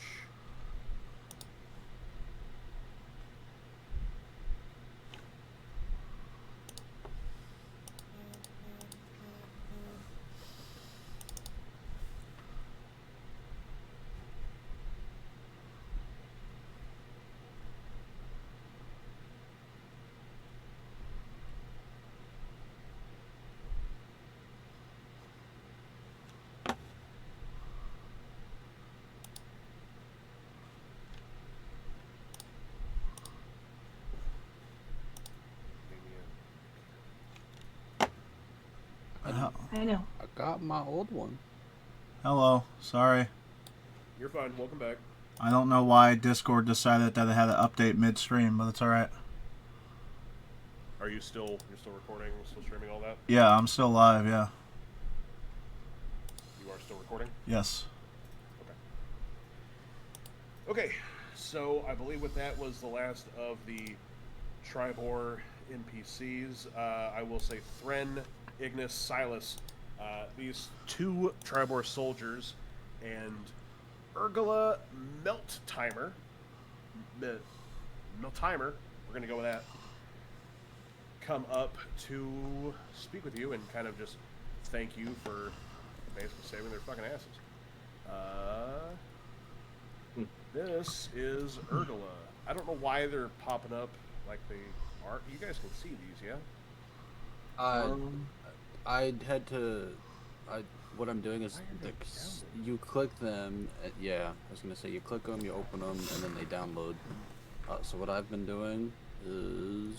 I know. I got my old one. Hello. Sorry. You're fine. Welcome back. I don't know why Discord decided that it had to update midstream, but it's alright. Are you still recording, still streaming all that? Yeah, I'm still live, yeah. You are still recording? Yes. Okay, so I believe with that was the last of the Triboar NPCs. I will say Thren, Ignis, Silas, these 2 Triboar soldiers, and Urgula Meltimer, we're going to go with that, come up to speak with you and kind of just thank you for basically saving their fucking asses. This is Urgula. I don't know why they're popping up like they are. You guys can see these, yeah? I had to. What I'm doing is you click them. Yeah, I was gonna say you click them, you open them, and then they download. So what I've been doing is.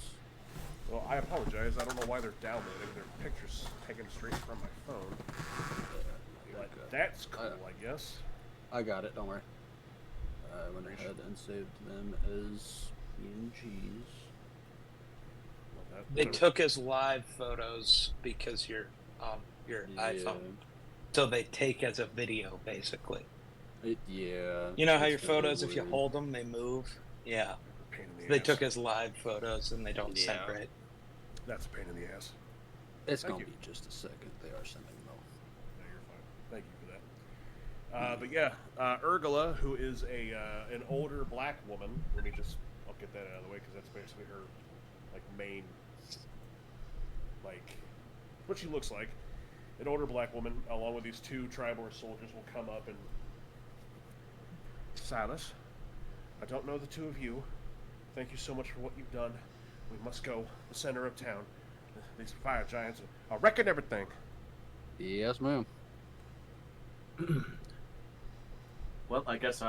Well, I apologize. I don't know why they're downloading. Their pictures taken straight from my phone. But that's cool, I guess. I got it. Don't worry. I went ahead and saved them as PNGs. They took his live photos because your iPhone, so they take as a video basically. Yeah. You know how your photos, if you hold them, they move. Yeah. They took his live photos and they don't separate. That's a pain in the ass. It's gonna be just a second. They are sending them. No, you're fine. Thank you for that. But yeah, Urgula, who is an older black woman. I'll get that out of the way because that's basically her main, what she looks like. An older black woman, along with these 2 Triboar soldiers, will come up and... Silas, I don't know the 2 of you. Thank you so much for what you've done. We must go. The center of town. These fire giants are wrecking everything. Yes, ma'am. Well, I guess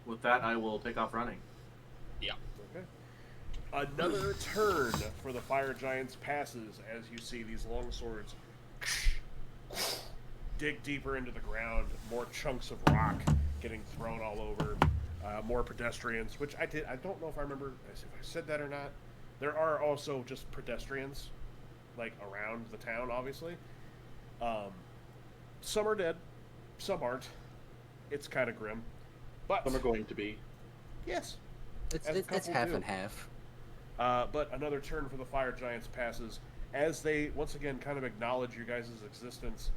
with that, I will take off running. No Another turn for the fire giants passes as you see these long swords dig deeper into the ground, more chunks of rock getting thrown all over, more pedestrians, which I don't know if I remember if I said that or not. There are also just pedestrians, like, around the town, obviously. Some are dead, some aren't. It's kind of grim. But Some are going to be. yes. It's As a it's couple half do. and half. But another turn for the fire giants passes as they once again kind of acknowledge your guys' existence,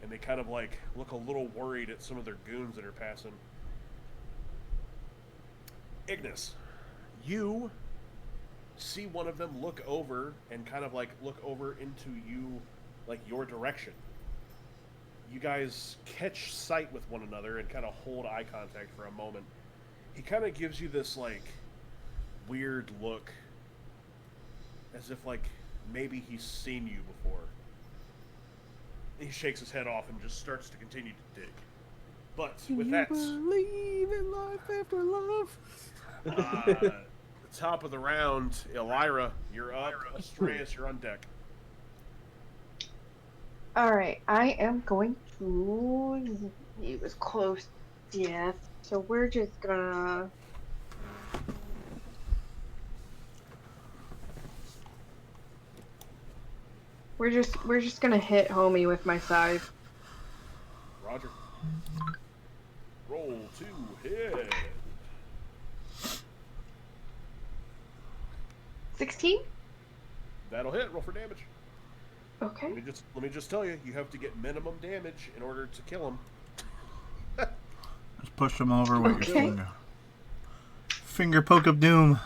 and they kind of like look a little worried at some of their goons that are passing. Ignis, you see one of them look over and kind of like look over into you, like your direction. You guys catch sight with one another and kind of hold eye contact for a moment. He kind of gives you this like weird look, as if like maybe he's seen you before. He shakes his head off and just starts to continue to dig. But with that, Believe in life after love. the top of the round, Elira, you're up. Astreus, you're on deck. Alright, I am going to. He was close to death, so we're just gonna. We're just gonna hit homie with my scythe. Roger. Roll to hit. 16? That'll hit. Roll for damage. Okay. Let me just tell you, you have to get minimum damage in order to kill him. Just push him over with your Okay. finger. Finger poke of doom.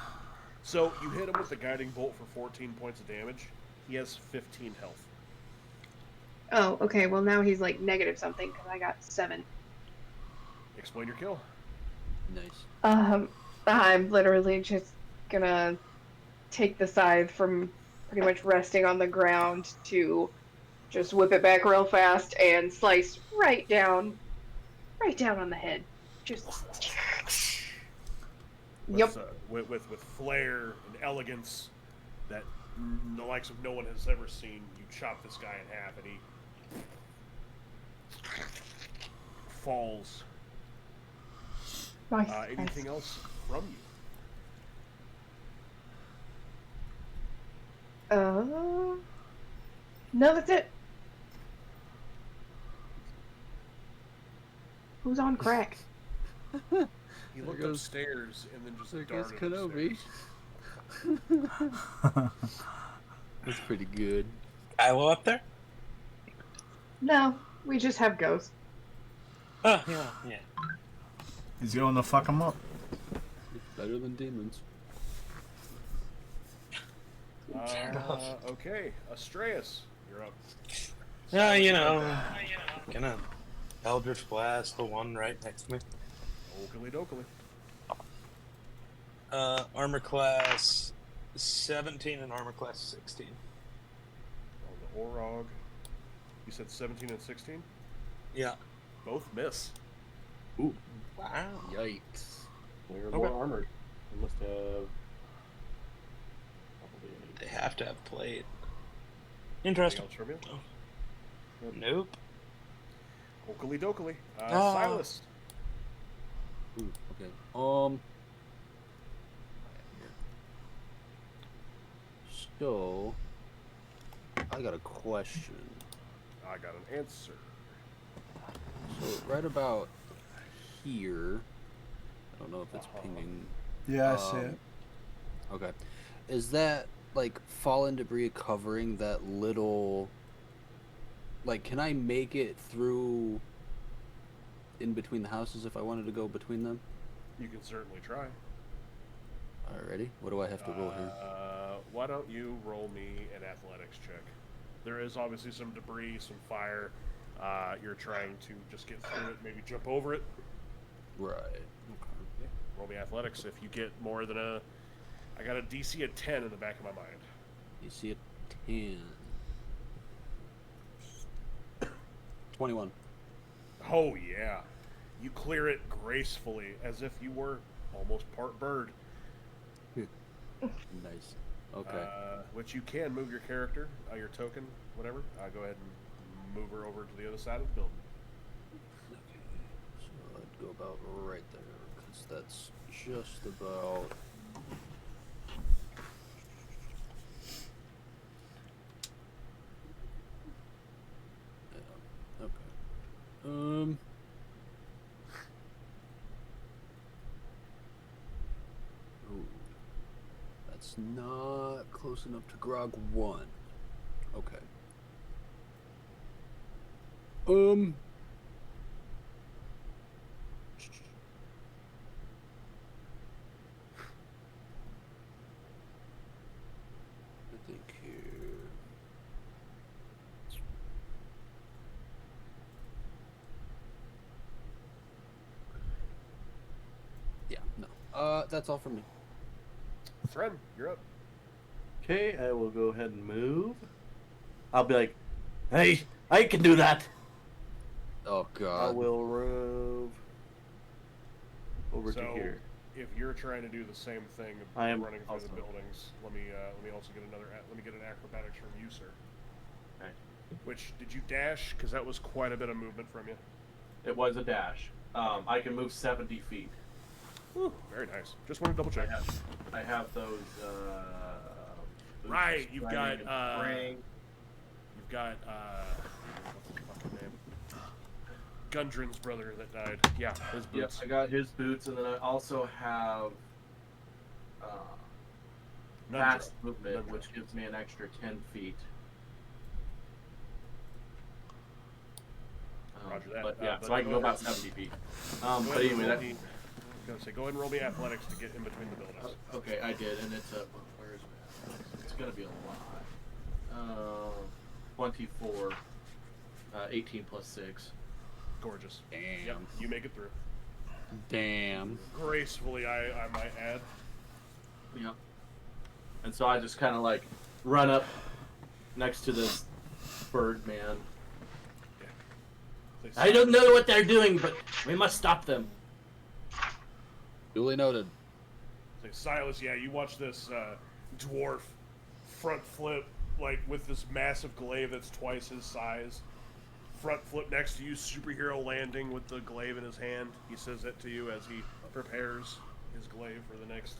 So you hit him with the guiding bolt for 14 points of damage. He has 15 health. Oh, okay. Well, now he's like negative something because I got 7. Explain your kill. Nice. I'm literally just gonna take the scythe from pretty much resting on the ground to just whip it back real fast and slice right down on the head. Just. Yep. With flair and elegance that the likes of no one has ever seen, you chop this guy in half and he falls. Nice. Anything else from you? No, that's it. Who's on crack? He looked goes- upstairs and then just There goes darted Kenobi. upstairs. That's pretty good. Ilo up there? No, we just have ghosts. Oh, yeah. He's going to fuck him up. Better than demons. Okay, Astreus, you're up. Gonna Eldritch Blast the one right next to me. Oakley dokley. Armor class 17 and armor class 16. On the Orog. You said 17 and 16? Yeah. Both miss. Ooh, Wow. Yikes. they're Okay. more armored. They must have. Probably They have to have played. Anything Interesting. else from you? Nope. Oakley dokley. Ah. Silas. Ooh, okay. So, I got a question. I got an answer. So, right about here, I don't know if it's pinging. Yeah, I see it. Okay. Is that, like, fallen debris covering that little... Like, can I make it through in between the houses if I wanted to go between them? You can certainly try. Alrighty. What do I have to roll here? Why don't you roll me an athletics check? There is obviously some debris, some fire. You're trying to just get through it, maybe jump over it. Right. Okay. Roll me athletics. If you get more than a... I got a DC of 10 in the back of my mind. You see a 10. 21. Oh, yeah. You clear it gracefully, as if you were almost part bird. Nice. Okay. Which you can move your character, your token, whatever. Go ahead and move her over to the other side of the building. Okay. So I'd go about right there, because that's just about. Yeah. Okay. Ooh. That's not close enough to Grog 1. Okay. I think here. Yeah, no. That's all for me. Thren, you're up. Okay, I will go ahead and move. I'll be like, hey, I can do that. Oh I god. will move over to So, here. if you're trying to do the same thing of I am running through also. the buildings, let me also get let me get an acrobatics from you, sir. Okay. Which did you dash? Because that was quite a bit of movement from you. It was a dash. I can move 70 feet. Whew, very nice. Just want to double check. I have those. Boots Right, of you've strength got, and spring. You've got what's the fucking name? Gundren's brother that died. Yeah, his Yep, boots. I got his boots, and then I also have fast movement, which gives me an extra 10 feet. Roger that. But yeah, But so I can go go ahead. about 70 feet. Go But ahead and anyway, roll that. me- I was gonna say, go ahead and roll me athletics to get in between the buildings. Okay, I did, and it's a. Where is it? It's gonna be a lot. 24. 18 plus 6. Gorgeous. Damn. Yep, you make it through. Damn. Gracefully, I might add. Yeah. And so I just kind of like run up next to this bird man. They I don't know what they're doing, but we must stop them. Duly noted. Say, Silas, yeah, you watch this dwarf front flip, like with this massive glaive that's twice his size. Front flip next to you, superhero landing with the glaive in his hand. He says that to you as he prepares his glaive for the next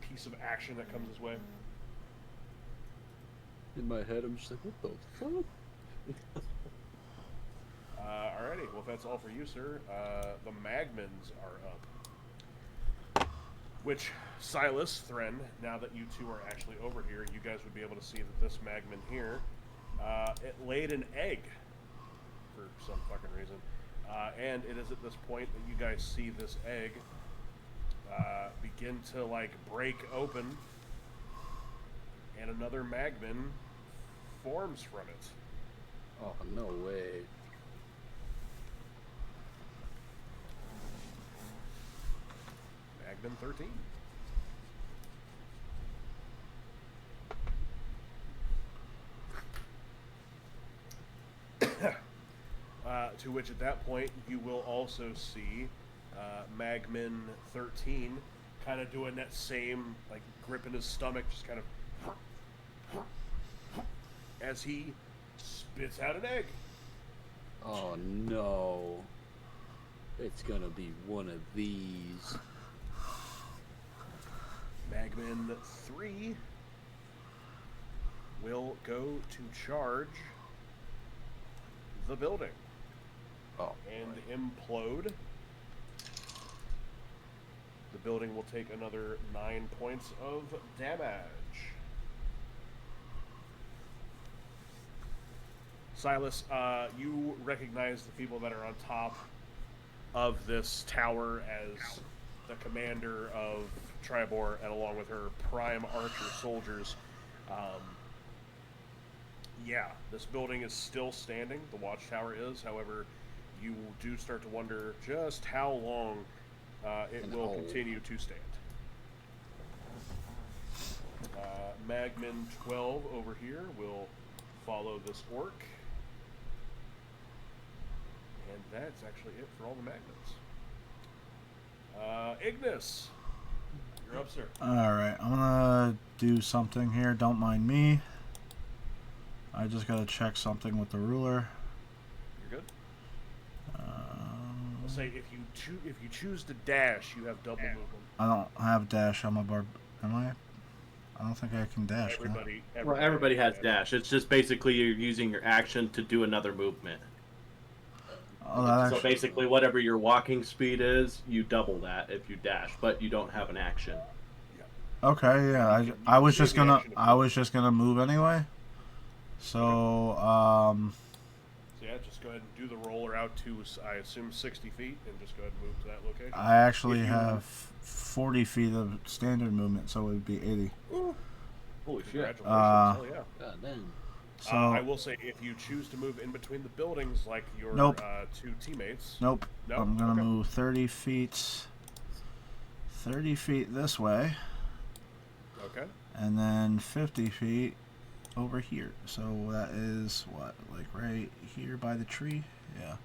piece of action that comes his way. In my head, I'm just like, what the fuck? Alrighty, well if that's all for you, sir, the Magmans are up. Which, Silas, Thren, now that you two are actually over here, you guys would be able to see that this Magman here, it laid an egg, for some fucking reason. And it is at this point that you guys see this egg begin to, like, break open, and another Magman forms from it. Oh, no way. Magman 13. To which at that point you will also see Magman 13 kind of doing that same like grip in his stomach, just kind of as he spits out an egg. Oh no. It's gonna be one of these. Magman 3 will go to charge the building Oh. and implode. The building will take another 9 points of damage. Silas, you recognize the people that are on top of this tower as the commander of Triboar, and along with her prime archer soldiers. Yeah, this building is still standing. The watchtower is. However, you do start to wonder just how long it will continue to stand. Magman 12 over here will follow this orc. And that's actually it for all the Magnets. Ignis, You're up, sir. Alright, I'm gonna do something here. Don't mind me. I just gotta check something with the ruler. You're good. I'll say if you choose to dash, you have double movement. I don't have dash. I'm a barb. Am I? I don't think I can dash. can I? Everybody has dash. It's just basically you're using your action to do another movement. Oh, that So actually, basically, whatever your walking speed is, you double that if you dash, but you don't have an action. okay, yeah. I was just gonna move anyway. So So yeah, just go ahead and do the roller out to, I assume, 60 feet, and just go ahead and move to that location. I actually have 40 feet of standard movement, so it would be 80. Holy shit! Congratulations! Hell yeah. God damn. So I will say, if you choose to move in between the buildings like your Nope. two teammates, nope. Nope? I'm gonna Okay. move 30 feet. 30 feet this way, okay, and then 50 feet over here. So that is what, like right here by the tree? Yeah.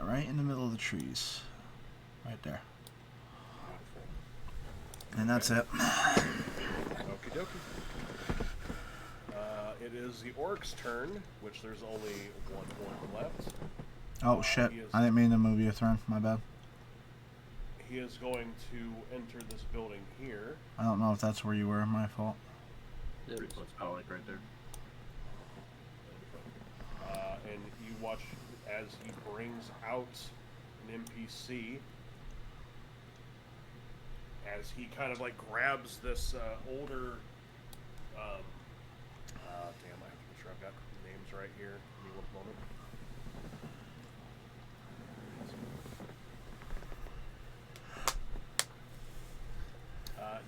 Right in the middle of the trees. Right there. And that's it. okie dokie. It is the orc's turn, which there's only one orc left. Oh shit. I didn't mean to move your throne. My bad. He is going to enter this building here. I don't know if that's where you were. My fault. Pretty close. Oh, like right there. And you watch as he brings out an NPC, as he kind of like grabs this older. Damn, I have to make sure I've got names right here. Give me one moment.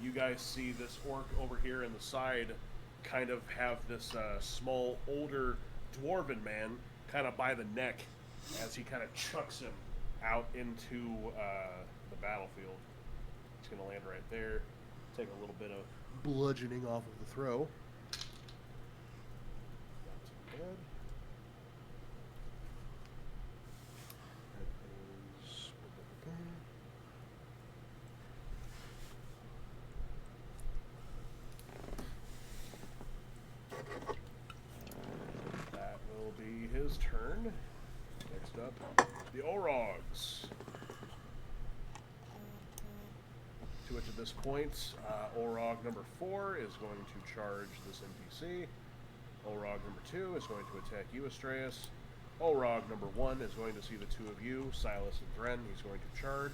You guys see this orc over here in the side kind of have this small, older dwarven man kind of by the neck as he kind of chucks him out into the battlefield. He's going to land right there. Take a little bit of bludgeoning off of the throw. Not too bad. That is... That will be his turn. Next up, the Orogs. To which at this point, Orog number 4 is going to charge this NPC. Orog number 2 is going to attack you, Astraeus. Orog number 1 is going to see the two of you, Silas and Dren. He's going to charge.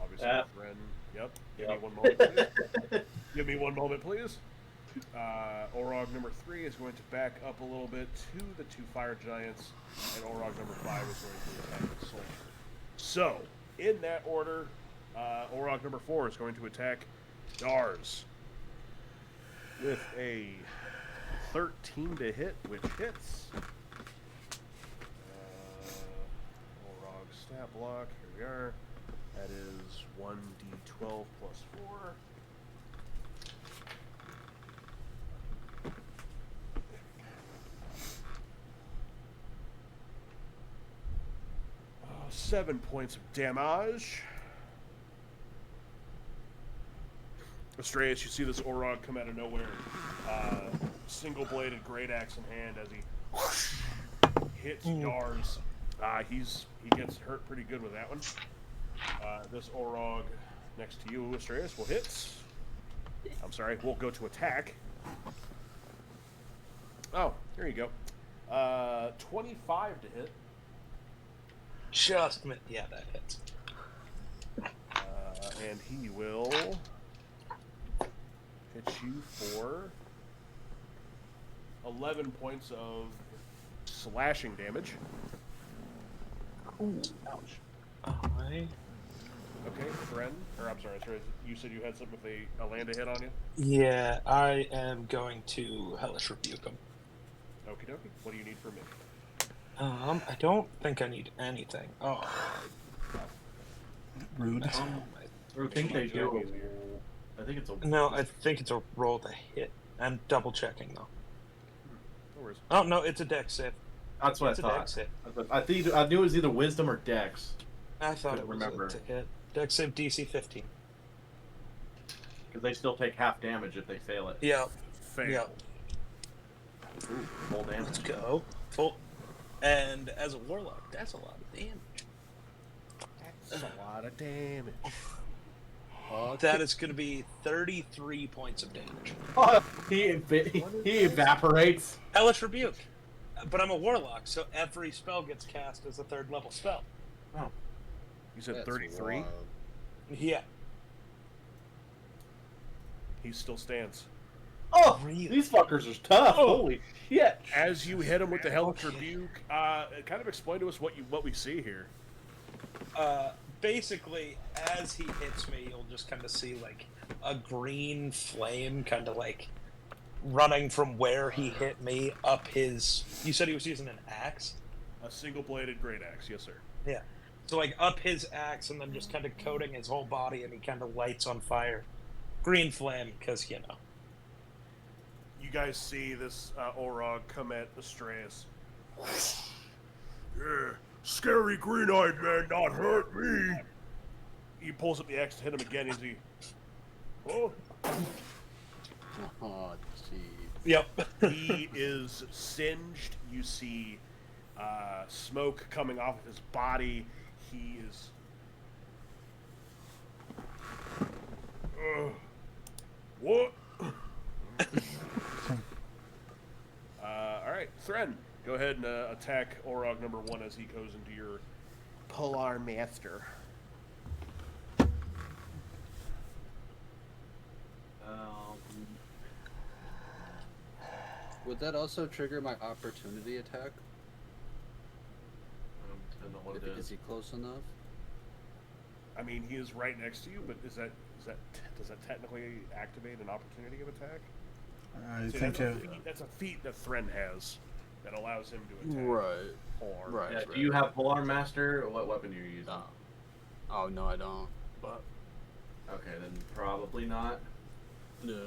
Obviously, Dren. Yep. Give me one moment, please. Give me one moment, please. Orog number 3 is going to back up a little bit to the two fire giants, and Orog number 5 is going to attack the soldier. So, in that order, Orog number 4 is going to attack Dars with a 13 to hit, which hits. Orog stat block, here we are. That is 1d12 plus 4. Oh, 7 points of damage. Astraeus, you see this Orog come out of nowhere. Single-bladed great axe in hand as he hits Dars. He gets hurt pretty good with that one. This Orog next to you, Astraeus, will hit. I'm sorry, we'll go to attack. Oh, here you go. 25 to hit. Just yeah, that hits. And he will hit you for 11 points of slashing damage. Ooh, ouch. Alright. Okay, Bren, or I'm sorry, you said you had something with a land to hit on you? Yeah, I am going to Hellish Rebuke him. Okie dokie. What do you need from me? I don't think I need anything. Oh. Rude. I think they do. I think it's a. No, I think it's a roll to hit. I'm double checking though. No worries. Oh no, it's a dex save. That's what It's I a thought. dex hit. I knew it was either wisdom or dex. I thought it was remember. to hit. Dex save DC 15. because they still take half damage if they fail it. Yeah. Fail. Yeah. Ooh, full damage. Let's go. Full. And as a warlock, that's a lot of damage. That's a lot of damage. That is going to be 33 points of damage. Oh, he evaporates. Hellish Rebuke. But I'm a warlock, so every spell gets cast as a 3rd level spell. Oh. You said That's 33? wild. Yeah. He still stands. Oh, Really? these fuckers are tough. Oh. Holy shit. As you hit him with the Hellish Rebuke, kind of explain to us what we see here. Basically, as he hits me, you'll just kind of see like a green flame kind of like running from where he hit me up his... You said he was using an axe? A single-bladed great axe, yes, sir. Yeah. So like up his axe and then just kind of coating his whole body, and he kind of lights on fire. Green flame, because, you know. You guys see this Orog come at Astreus. Yeah, scary green-eyed man not hurt me. He pulls up the axe to hit him again. He's oh, Oh, jeez. Yep. he is singed. You see smoke coming off of his body. He is. What? All right, Thren, go ahead and attack Orog number 1 as he goes into your Polar Master. Would that also trigger my opportunity attack? I don't know what it Is is. he close enough? I mean, he is right next to you, but does that technically activate an opportunity of attack? I See, think that's a feat that Thren has that allows him to attack. Right. Or Right. Yeah, do you have Polar Master, or what weapon are you using? Oh, no, I don't. But, Okay, then probably not. no.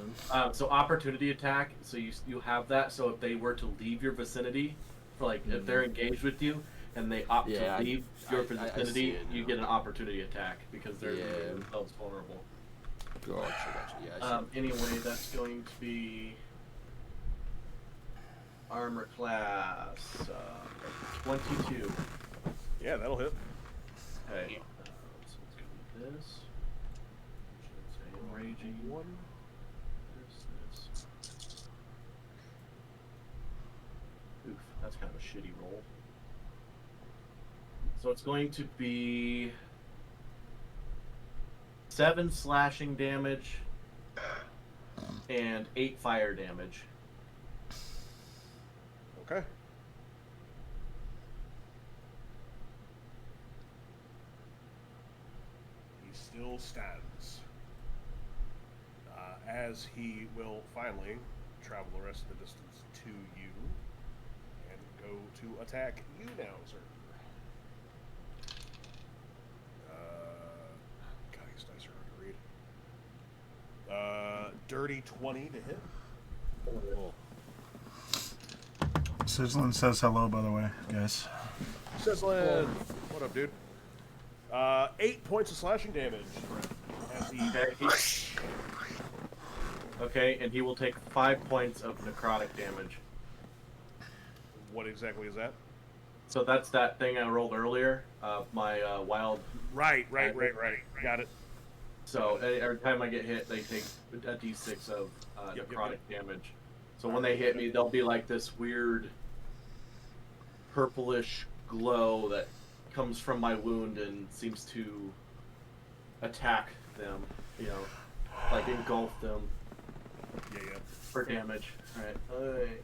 So opportunity attack. So you have that. So if they were to leave your vicinity, for like if they're engaged with you and they opt Yeah, to leave your I see vicinity, it you now. get an opportunity attack because they're Yeah. making themselves vulnerable. Gotcha. Yeah, I see. Anyway, that's going to be armor class 22. Yeah, that'll hit. Okay. So let's go with this. Should say enraging. One. This. Oof, that's kind of a shitty roll. So it's going to be 7 slashing damage and 8 fire damage. Okay. He still stands. As he will finally travel the rest of the distance to you and go to attack you now, sir. God, these dice are hard to read. Dirty 20 to hit. Sizzlin says hello, by the way, guys. Sizzlin! What up, dude? 8 points of slashing damage. As he Okay, and he will take 5 points of necrotic damage. What exactly is that? So that's that thing I rolled earlier, my wild. Right. Got it. So every time I get hit, they take a d6 of Yep, necrotic damage. So when they hit me, they'll be like this weird purplish glow that comes from my wound and seems to attack them, you know, like engulf them Yeah. for damage. Alright.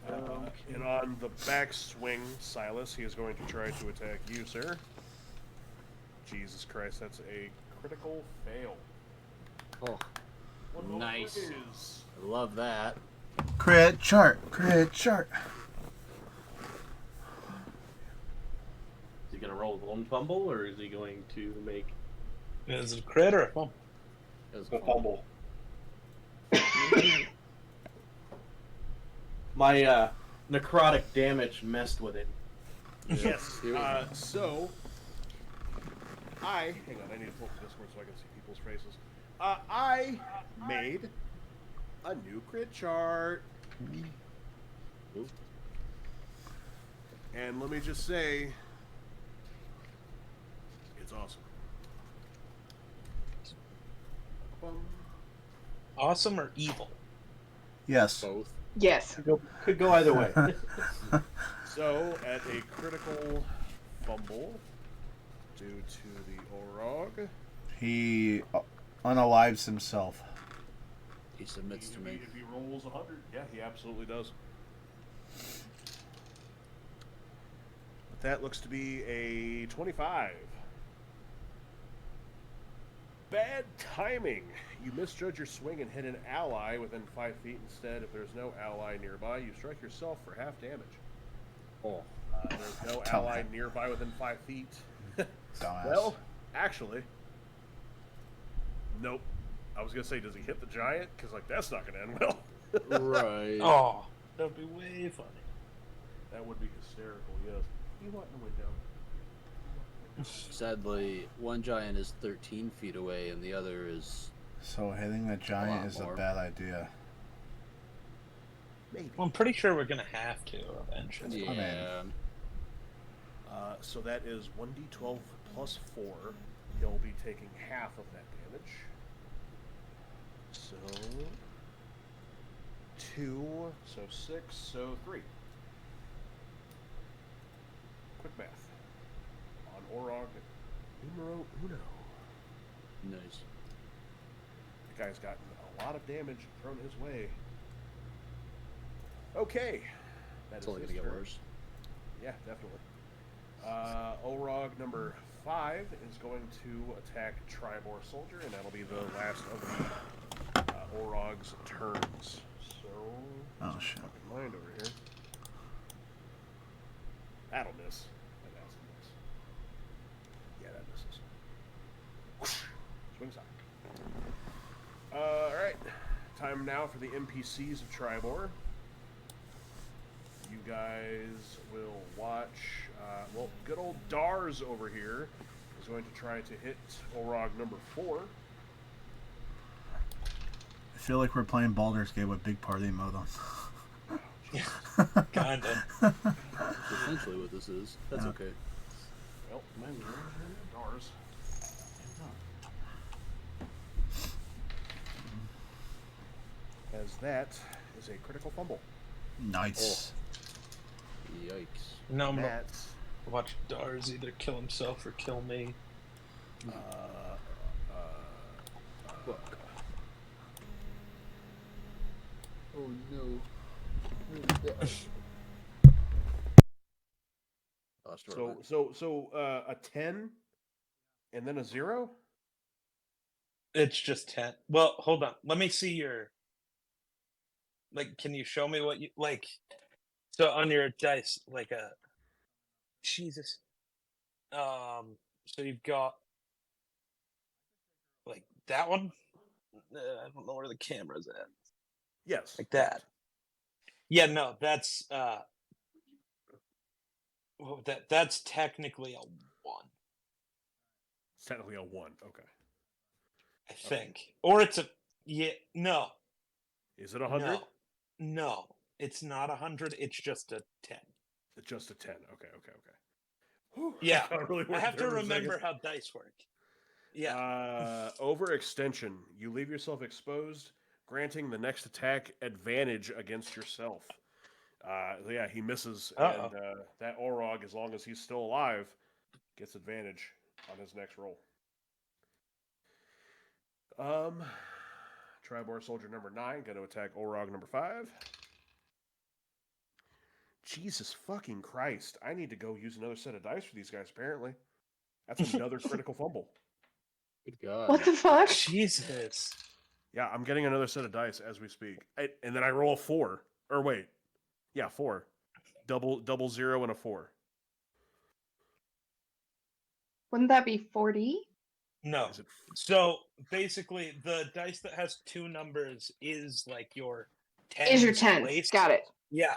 And on the backswing, Silas, he is going to try to attack you, sir. Jesus Christ, that's a critical fail. Oh, What the nice. fuck is- I love that. Crit chart. Is he gonna roll with one fumble, or is he going to make Is it a crit or a fumble? It was a fun. fumble? My necrotic damage messed with it. Yes. Here we go. So, hang on, I need to pull up the Discord so I can see people's faces. I made a new crit chart. And let me just say, it's awesome. Awesome or evil? Yes. Both. Yes. Could go either way. So, at a critical fumble due to the Orog, He unalives himself. He submits to me. if he rolls 100, yeah, he absolutely does. But that looks to be a 25. Bad timing. You misjudge your swing and hit an ally within 5 feet instead. If there's no ally nearby, you strike yourself for half damage. Oh. There's no Dumbass. ally nearby within 5 feet. Dumbass. Well, actually, nope. I was gonna say, does he hit the giant? Because like that's not gonna end well. Right. Oh, that'd be way funny. That would be hysterical. Yes. You want in the window? Sadly, one giant is 13 feet away and the other is... So hitting the giant is more. a bad idea. Maybe. Well, I'm pretty sure we're gonna have to eventually. Yeah. So that is 1d12 plus 4. He'll be taking half of that damage. So 2, so 6, so 3. Quick math. On Orog, numero uno. Nice. The guy's gotten a lot of damage thrown his way. Okay. That It's is only his gonna get turn. worse. Yeah, definitely. Orog number 5 is going to attack Triboar Soldier, and that'll be the last of the Orog's turns. So, Oh, shit. fucking mind over here. That'll miss. That has to miss. Yeah, that misses. Whoosh. Swing side. Alright. Time now for the NPCs of Triboar. You guys will watch, well, good old Dars over here is going to try to hit Orog number 4. I feel like we're playing Baldur's Gate with big party mode on. Kinda. That's essentially what this is. That's Yeah. okay. Well, Dars. As that is a critical fumble. Nice. Yikes. No, I'm gonna That's watch Dars either kill himself or kill me. Fuck. Oh no. Lost a relic. so a 10 and then a 0? It's just 10. Well, hold on. Let me see your. Like, can you show me what you like? So on your dice, like a. Jesus. So you've got. Like that one? I don't know where the camera's at. Yes. Like that. Yeah, no, that's. Well, that's technically a 1. It's technically a 1. Okay. I think. Or it's a. Yeah, no. Is it 100? No, it's not 100. It's just a 10. It's just a 10. Okay. Whew, Yeah, really I have to remember how dice work. Yeah. Overextension. You leave yourself exposed, granting the next attack advantage against yourself. Yeah, he misses, and that Orog, as long as he's still alive, gets advantage on his next roll. Triboar Soldier number 9 going to attack Orog number 5. Jesus fucking Christ. I need to go use another set of dice for these guys, apparently. That's another critical fumble. Good God. What the fuck? Jesus. Yeah, I'm getting another set of dice as we speak. And then I roll a 4. Or wait. Yeah, 4. Double 0 and a 4. Wouldn't that be 40? No. Is it So basically, the dice that has 2 numbers is like your 10. Is your 10. Place. Got it. Yeah.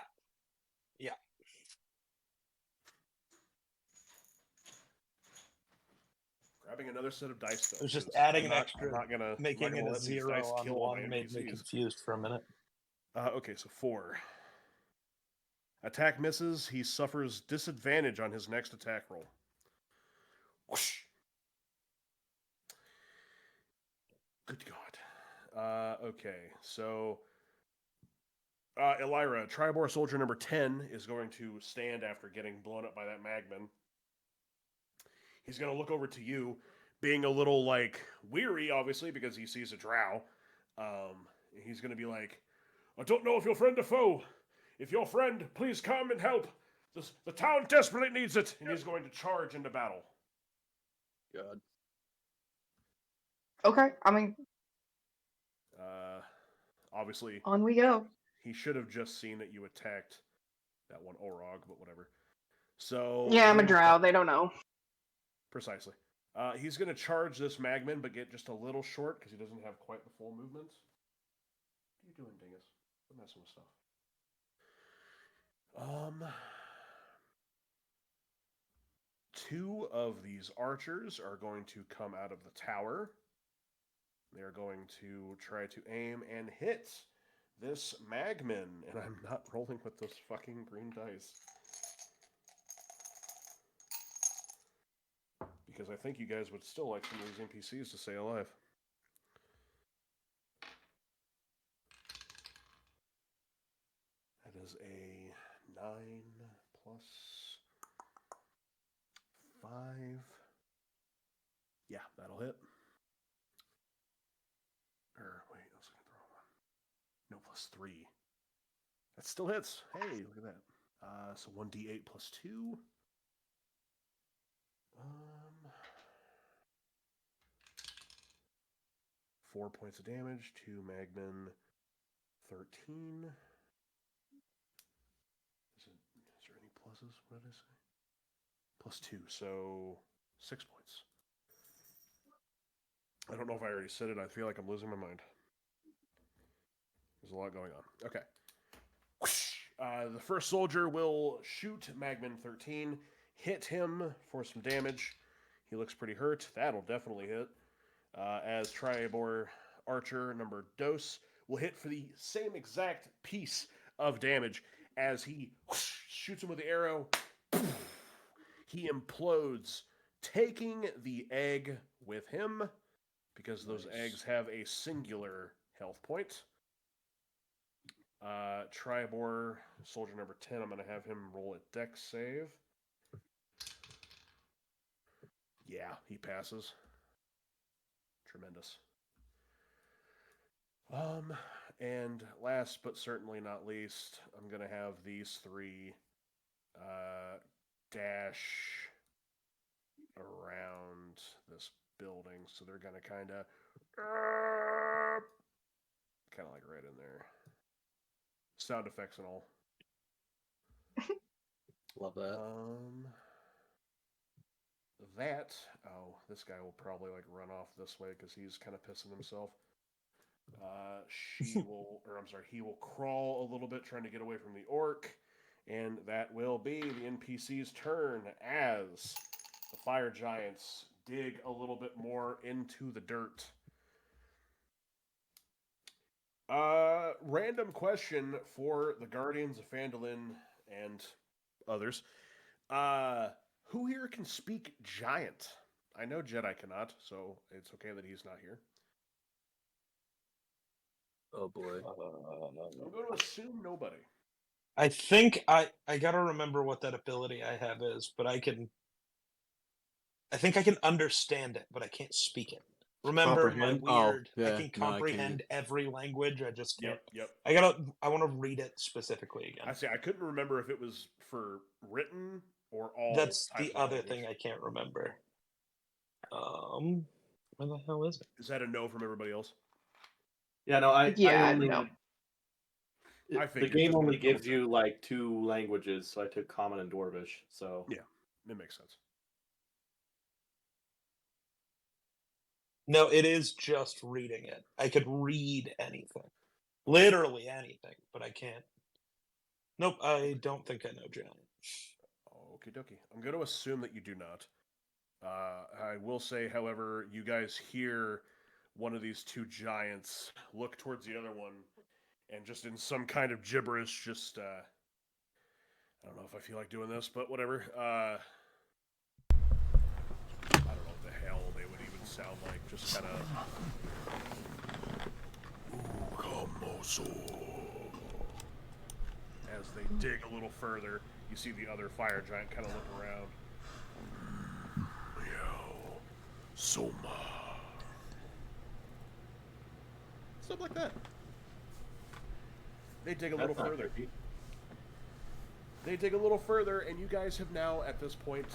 Grabbing another set of dice, though. It was just 'cause adding I'm an not, extra, I'm not gonna making it a let these zero dice on kill all my one made me NPCs. confused for a minute. Okay, so 4. Attack misses. He suffers disadvantage on his next attack roll. Whoosh. Good God. Okay, so Elira, Triboar soldier number 10 is going to stand after getting blown up by that magman. He's going to look over to you, being a little, weary, obviously, because he sees a drow. He's going to be like, I don't know if you're friend or foe. If you're friend, please come and help. The town desperately needs it. And he's going to charge into battle. God. Okay, I mean, Obviously, on we go. he should have just seen that you attacked that one Orog, but whatever. So Yeah, I'm a drow. They don't know. Precisely. He's going to charge this magman, but get just a little short because he doesn't have quite the full movement. What are you doing, Dingus? Quit messing with stuff. 2 of these archers are going to come out of the tower. They're going to try to aim and hit this magman, and I'm not rolling with those fucking green dice. Because I think you guys would still like some of these NPCs to stay alive. That is a 9 plus 5. Yeah, that'll hit. Or, wait, I was looking at the wrong one. No, plus 3. That still hits. Hey, look at that. So 1d8 plus 2. 4 points of damage to Magman. 13. Is there any pluses? What did I say? Plus 2, so 6 points. I don't know if I already said it. I feel like I'm losing my mind. There's a lot going on. Okay. The first soldier will shoot Magman 13, hit him for some damage. He looks pretty hurt. That'll definitely hit. As Triboar archer number Dos will hit for the same exact piece of damage as he shoots him with the arrow. He implodes, taking the egg with him because those eggs have a singular health point. Triboar, soldier number 10, I'm going to have him roll a dex save. Yeah, he passes. Tremendous. And last but certainly not least, I'm going to have these 3 dash around this building. So they're going to kind of like right in there. Sound effects and all. Love that. This guy will probably run off this way because he's kind of pissing himself. He will crawl a little bit trying to get away from the orc, and that will be the NPC's turn as the fire giants dig a little bit more into the dirt. Random question for the Guardians of Phandalin and others. Who here can speak giant? I know Jedi cannot, so it's okay that he's not here. Oh boy. I'm going to assume nobody. I think I gotta remember what that ability I have is, but I think I can understand it, but I can't speak it. Remember my Comprehend? weird? Oh, yeah. I can No, I comprehend can't. every language. I just can't. Yep. I want to read it specifically again. I couldn't remember if it was for written or all. That's types the of other language. thing I can't remember. Where the hell is it? Is that a no from everybody else? Yeah, no, I only. No. I The figured game just only to gives double you 2 languages, so I took Common and Dwarvish. So Yeah, it makes sense. No, it is just reading it. I could read anything, literally anything, but I can't. Nope, I don't think I know giant. Okie dokie. I'm going to assume that you do not. I will say, however, you guys hear one of these two giants look towards the other one, and just in some kind of gibberish, just I don't know if I feel like doing this, but whatever. I don't know what the hell they would even sound like. Just kind of. As they dig a little further, you see the other fire giant kind of look around. Soma. Stuff like that. They dig a little further. They dig a little further, and you guys have now, at this point,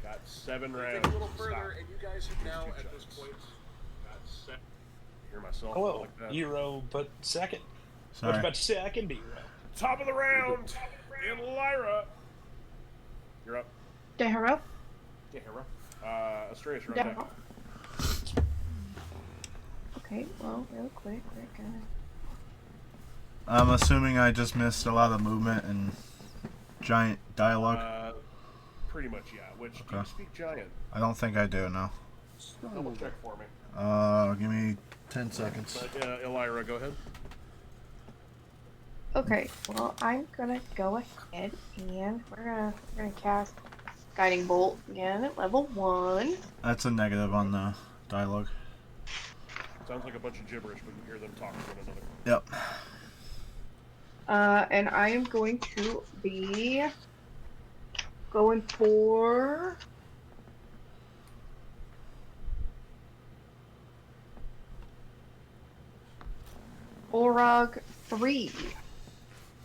got 7 rounds. They dig a little further, and you guys have now, at this point, got 7. Hear myself Hello, like that. Hero, but second. Sorry. I was about to say I can be Hero. Top of the round, and Lyra. You're up. Dehero. Yeah, hero. Asturias, you're up next. Okay, well, real quick, we're gonna... I'm assuming I just missed a lot of movement and giant dialogue. Pretty much, yeah. Which, do you speak giant? I don't think I do, no. Double check for me. Give me 10 seconds. But, Elira, go ahead. Okay, well, I'm gonna go ahead and we're gonna cast Guiding Bolt again at level 1. That's a negative on the dialogue. Sounds like a bunch of gibberish, but you hear them talking to one another. Yep. And I am going to be going for Orog 3.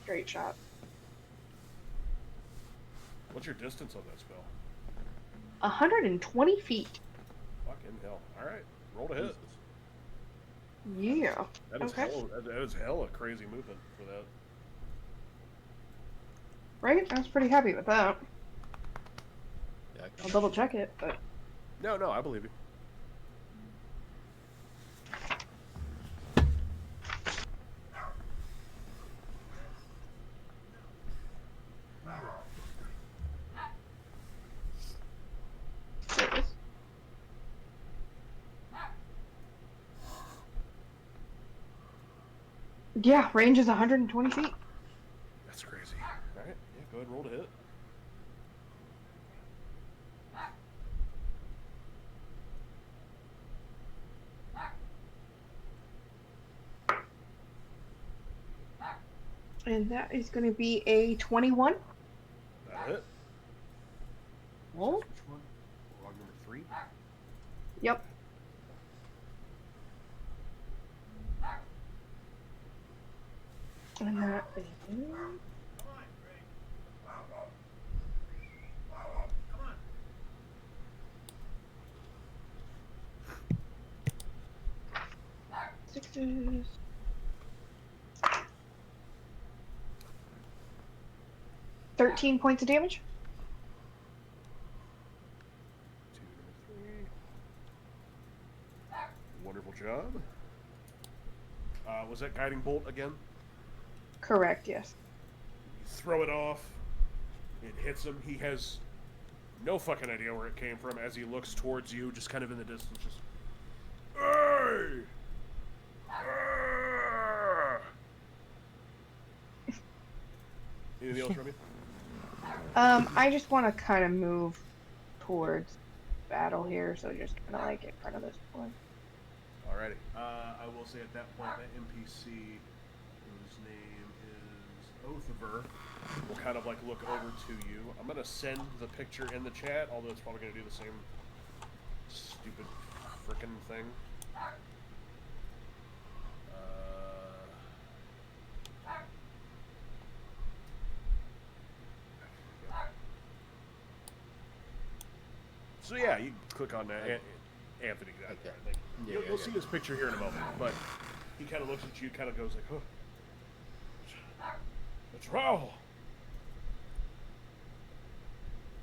Straight shot. What's your distance on that spell? 120 feet. Fucking hell. Alright, roll to hit. Yeah. That is Okay. that is hella crazy movement for that. Right? I was pretty happy with that. Yeah, I'll double check it, but... No, I believe you. There it is. Yeah, range is 120 feet. That's crazy. Alright, yeah, go ahead and roll to hit. And that is going to be a 21. That hit. Oh. Which one? Log number 3? Yep. And that is... Sixes. $13 points of damage. 2, number 3. Wonderful job. Was that guiding bolt again? Correct, yes. You throw it off. It hits him. He has no fucking idea where it came from as he looks towards you, just kind of in the distance, just... Hey! Anything else from you? I just want to kind of move towards battle here, so just kind of like in front of this one. Alrighty. I will say at that point, that NPC, whose name is Othiver, will kind of like look over to you. I'm gonna send the picture in the chat, although it's probably gonna do the same stupid frickin' thing. So yeah, you click on that. Anthony, I think. You'll see his picture here in a moment, but he kind of looks at you, kind of goes like, "Oh, it's Raoul."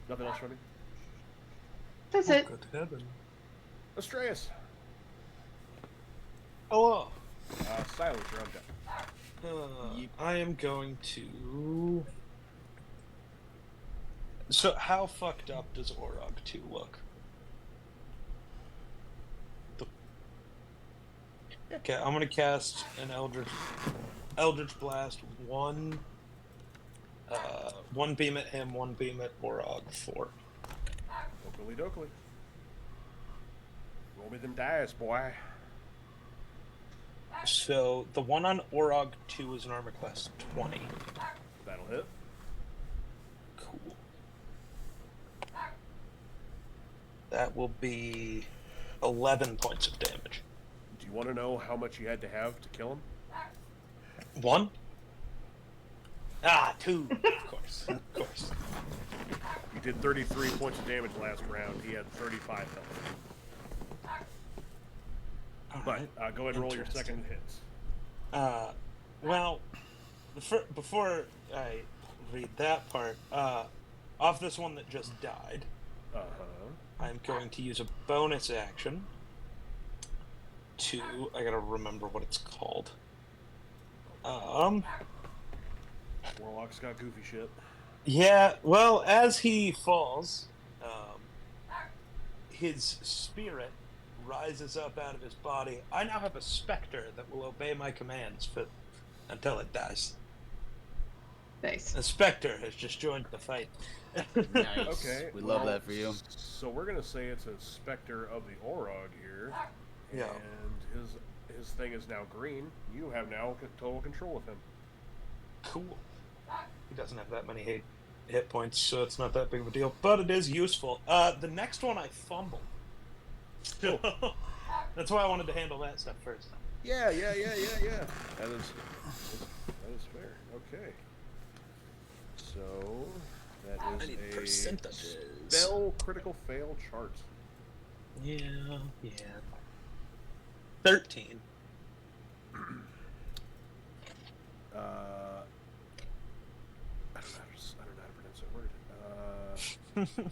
Nothing else from me? That's it. Good heaven. Asturias. Hello. Silence, you're on deck. I am going to... So how fucked up does Orog 2 look? Okay, I'm gonna cast an Eldritch Blast. One beam at him, one beam at Orog. 4. Dokily dokily. Roll me them dice, boy. So the one on Orog 2 is an armor class 20. That'll hit. Cool. That will be 11 points of damage. Do you want to know how much you had to have to kill him? 1? 2. Of course. Of course. You did 33 points of damage last round. He had 35 health. But go ahead and roll your second hits. Well, before I read that part, off this one that just died, I'm going to use a bonus action to... I gotta remember what it's called. Warlock's got goofy shit. Yeah, well, as he falls, his spirit rises up out of his body. I now have a specter that will obey my commands until it dies. Nice. The specter has just joined the fight. Nice. Okay. We love that for you. So we're gonna say it's a specter of the Orog here. Yeah. And his thing is now green. You have now total control of him. Cool. He doesn't have that many hit points, so it's not that big of a deal. But it is useful. The next one I fumbled. That's why I wanted to handle that stuff first. Yeah. That is fair. Okay. So that I is need a percentages. spell critical fail chart. Yeah. 13. I don't know how to pronounce that word.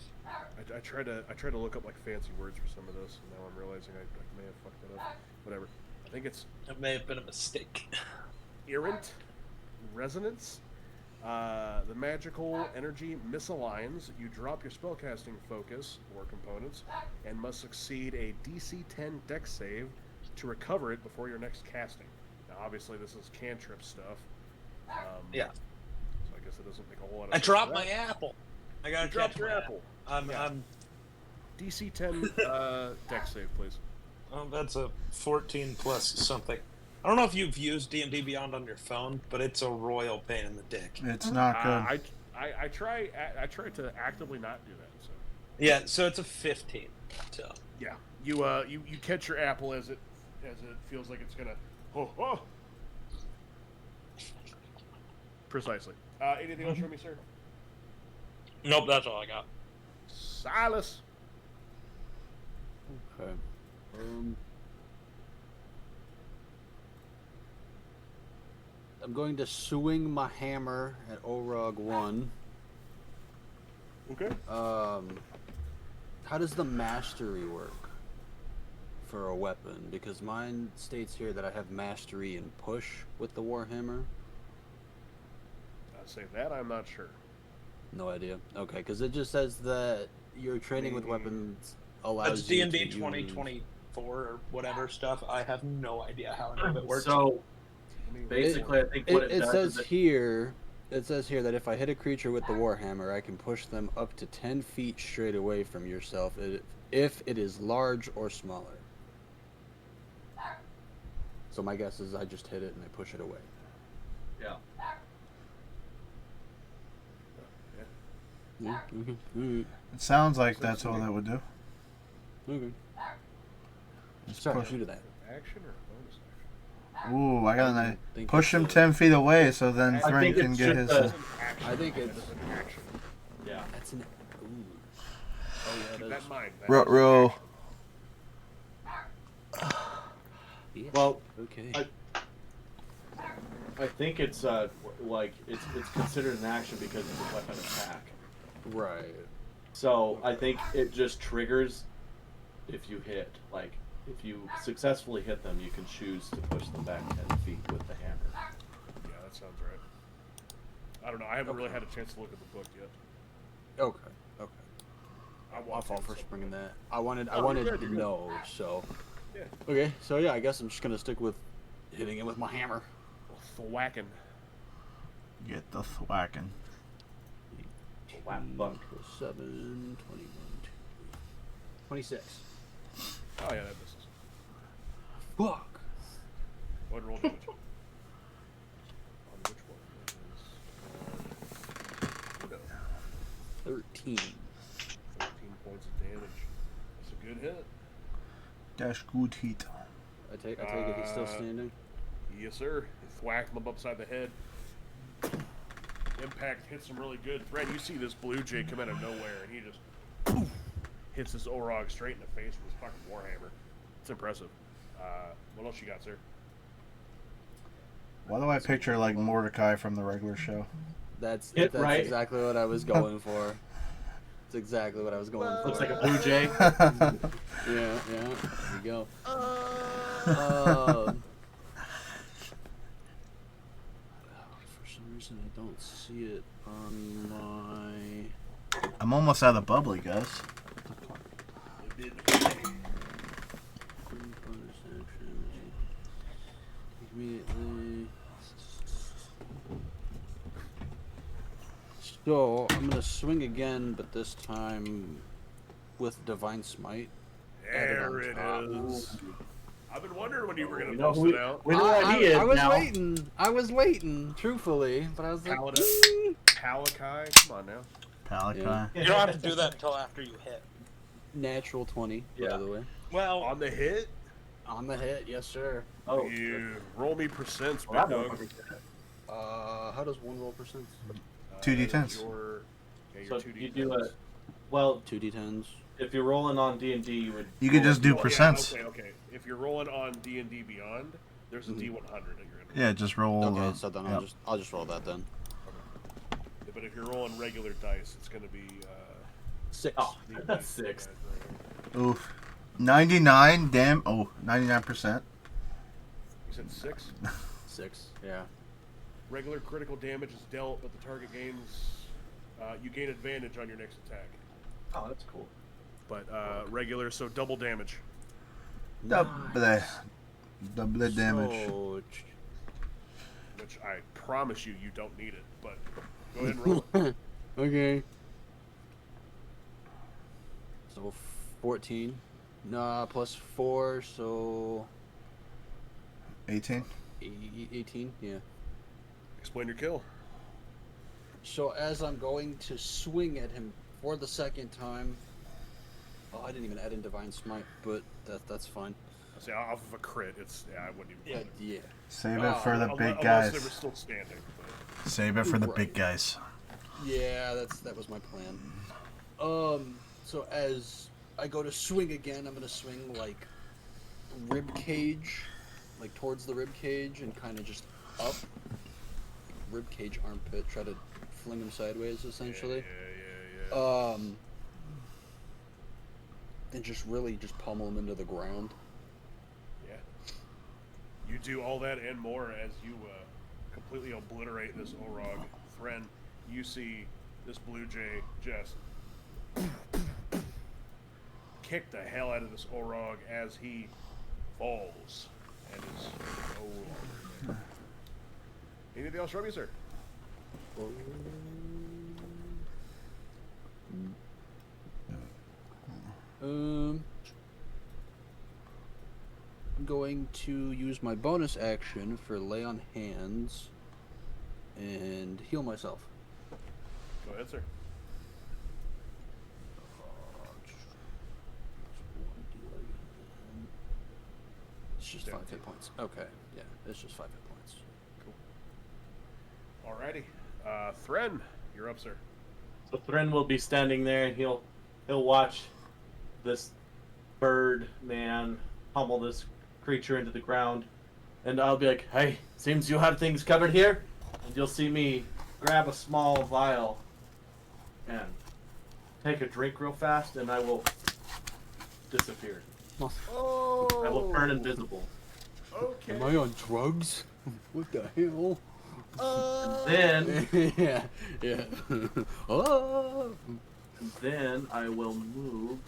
I try to look up like fancy words for some of this, and now I'm realizing I may have fucked that up. Whatever. I think it's That may have been a mistake. errant resonance. The magical energy misaligns. You drop your spellcasting focus or components, and must succeed a DC 10 Dex save to recover it before your next casting. Now, obviously, this is cantrip stuff. Yeah. So I guess it doesn't make a whole lot of I sense. dropped for my that. apple. I gotta You dropped catch your my apple. Yeah. I'm DC 10 Dex save, please. that's a 14 plus something. I don't know if you've used D&D Beyond on your phone, but it's a royal pain in the dick. It's not good. I try to actively not do that. So Yeah, so it's a 15. So yeah, you catch your apple as it feels like it's gonna. Oh. Precisely. Anything else from me, sir? nope, that's all I got. Silas. Okay. I'm going to swing my hammer at Orog 1. Okay. How does the mastery work for a weapon? Because mine states here that I have mastery and push with the warhammer. I'll say that I'm not sure. No idea. Okay, because it just says that your training with weapons allows That's you D&D to 2024 or whatever stuff. I have no idea how any of it works. So basically, I think what it does says is it, here. It says here that if I hit a creature with the warhammer, I can push them up to 10 feet straight away from yourself if it is large or smaller. So my guess is I just hit it and I push it away. yeah. Yeah. Okay. It sounds like that's all that would do. Okay. Just Sorry, push. shoot at that. Action or bonus action? Ooh, I got a Think push him it's 10 feet away, so then I Thrin think can it's get just his. a- It's an action. I think It it's- is an action. Yeah. That's an. Ooh. Oh yeah, Keep it that is. in mind. That Row, is row. Yeah. Well, Okay. I think it's like it's considered an action because it's a weapon attack. Right. So I think it just triggers if you hit. Like if you successfully hit them, you can choose to push them back 10 feet with the hammer. Yeah, that sounds right. I don't know. I haven't really had a chance to look at the book yet. Okay. I I'll watched fall it, for so- springing that. I wanted Oh, you're good, to you're good. know, so Yeah. Okay, so yeah, I guess I'm just gonna stick with hitting it with my hammer. Thwacking. Get the thwacking. Whack fuck. 7, 21, 26. Oh yeah, that misses. Fuck. Go ahead and roll damage. On which one? That is, 13. 13 points of damage. That's a good hit. Dash good heat. I take it he's still standing. Yes, sir. You thwack him upside the head. Impact hits him really good. Thread, you see this blue jay come out of nowhere, and he just poof, hits this Orog straight in the face with his fucking warhammer. It's impressive. What else you got, sir? Why do I picture like Mordecai from the regular show? That's right. exactly what I was going for. That's exactly what I was going for. Looks like a blue jay. Yeah, there you go. For some reason, I don't see it on my. I'm almost out of bubbly, guys. Immediately. So I'm gonna swing again, but this time with Divine Smite. There it is. I've been wondering when you were going We to know post who it out. we know what he is I was now. waiting. I was waiting, truthfully, but I was like, Paladin. "Mm." Palakai. Come on now. Palakai. Yeah. You don't have to do that until after you hit. Natural 20, Yeah. by the way. Well, On the hit, On the hit, yes, sir. Oh, you roll me percents, well, big that dog. motherfucker. How does one roll percent? 2d10s. Your, yeah, So your 2d10s. you do a well. 2d10s. If you're rolling on D&D, you would. You could roll just do a- percents. Okay. If you're rolling on D&D Beyond, there's a D100 that you're going to Yeah, just roll. Okay, so then yep. I'll just roll that then. But if you're rolling regular dice, it's going to be 6. Oh, that's 6. Oof. 99, damn. Oh, 99%. You said 6? 6. Yeah. Regular critical damage is dealt, but the target gains. You gain advantage on your next attack. Oh, that's cool. But regular, so double damage. Double damage. So, Which I promise you don't need it. But go ahead and roll it. okay. So 14. Nah, plus 4, so 18. 18. Yeah. Explain your kill. So as I'm going to swing at him for the second time, oh, I didn't even add in Divine Smite, but that's fine. I say off of a crit, I wouldn't even. Yeah. Save it for the big Unless they were guys. still standing. But. Save it for the Right. big guys. Yeah, that was my plan. So as I go to swing again, I'm gonna swing like rib cage, like towards the rib cage, and kind of just up, rib cage armpit, try to fling him sideways, essentially. Yeah. And just really just pummel him into the ground. Yeah. You do all that and more as you completely obliterate this Orog. Thren, you see this blue jay just kick the hell out of this Orog as he falls and is no longer there. Anything else from you, sir? I'm going to use my bonus action for lay on hands and heal myself. Go ahead, sir. It's just 5 hit points. Okay, yeah, it's just 5 hit points. Cool. Alrighty. Thren, you're up, sir. So Thren will be standing there, and he'll watch this bird man pummel this creature into the ground, and I'll be like, "Hey, seems you have things covered here." And you'll see me grab a small vial and take a drink real fast, and I will disappear. Oh. I will turn invisible. Okay. Am I on drugs? What the hell? And then, yeah. Oh. then I will move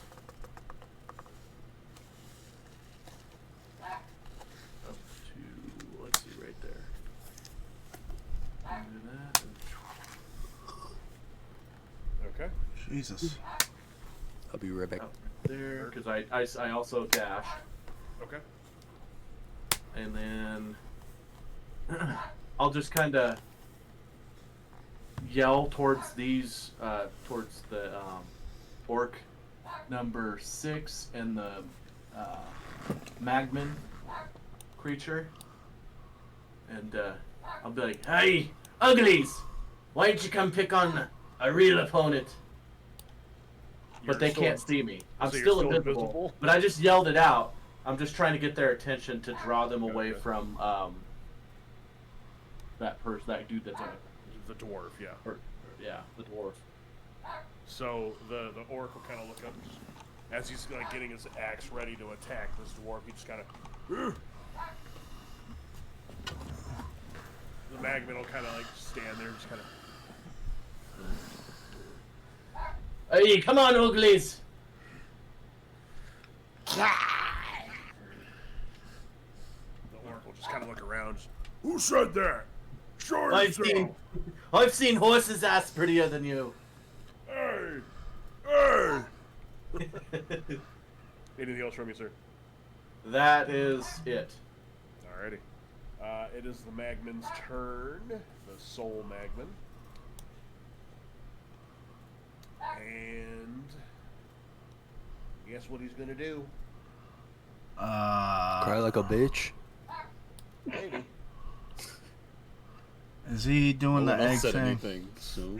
Jesus. I'll be right back. There, because I also dashed. Okay. And then I'll just kind of yell towards these, towards the orc number 6 and the magman creature. And I'll be like, "Hey, uglies! Why don't you come pick on a real opponent?" But they can't see me. I'm so you're still still invisible, invisible? but I just yelled it out. I'm just trying to get their attention to draw them away Okay. from that dude that's in it. The dwarf, yeah. Or, yeah, the dwarf. So the orc will kind of look up as he's like getting his axe ready to attack this dwarf. He just kind of. The magman will kind of like stand there, just kind of. Hey, come on, uglies! The orc will just kind of look around. Who said that? Sure. I've seen horses ass prettier than you. Hey! Hey! Anything else from you, sir? That is it. Alrighty. It is the Magman's turn. The Soul Magman. And guess what he's gonna do? Cry like a bitch. Maybe. Is he doing the egg thing? anything, so.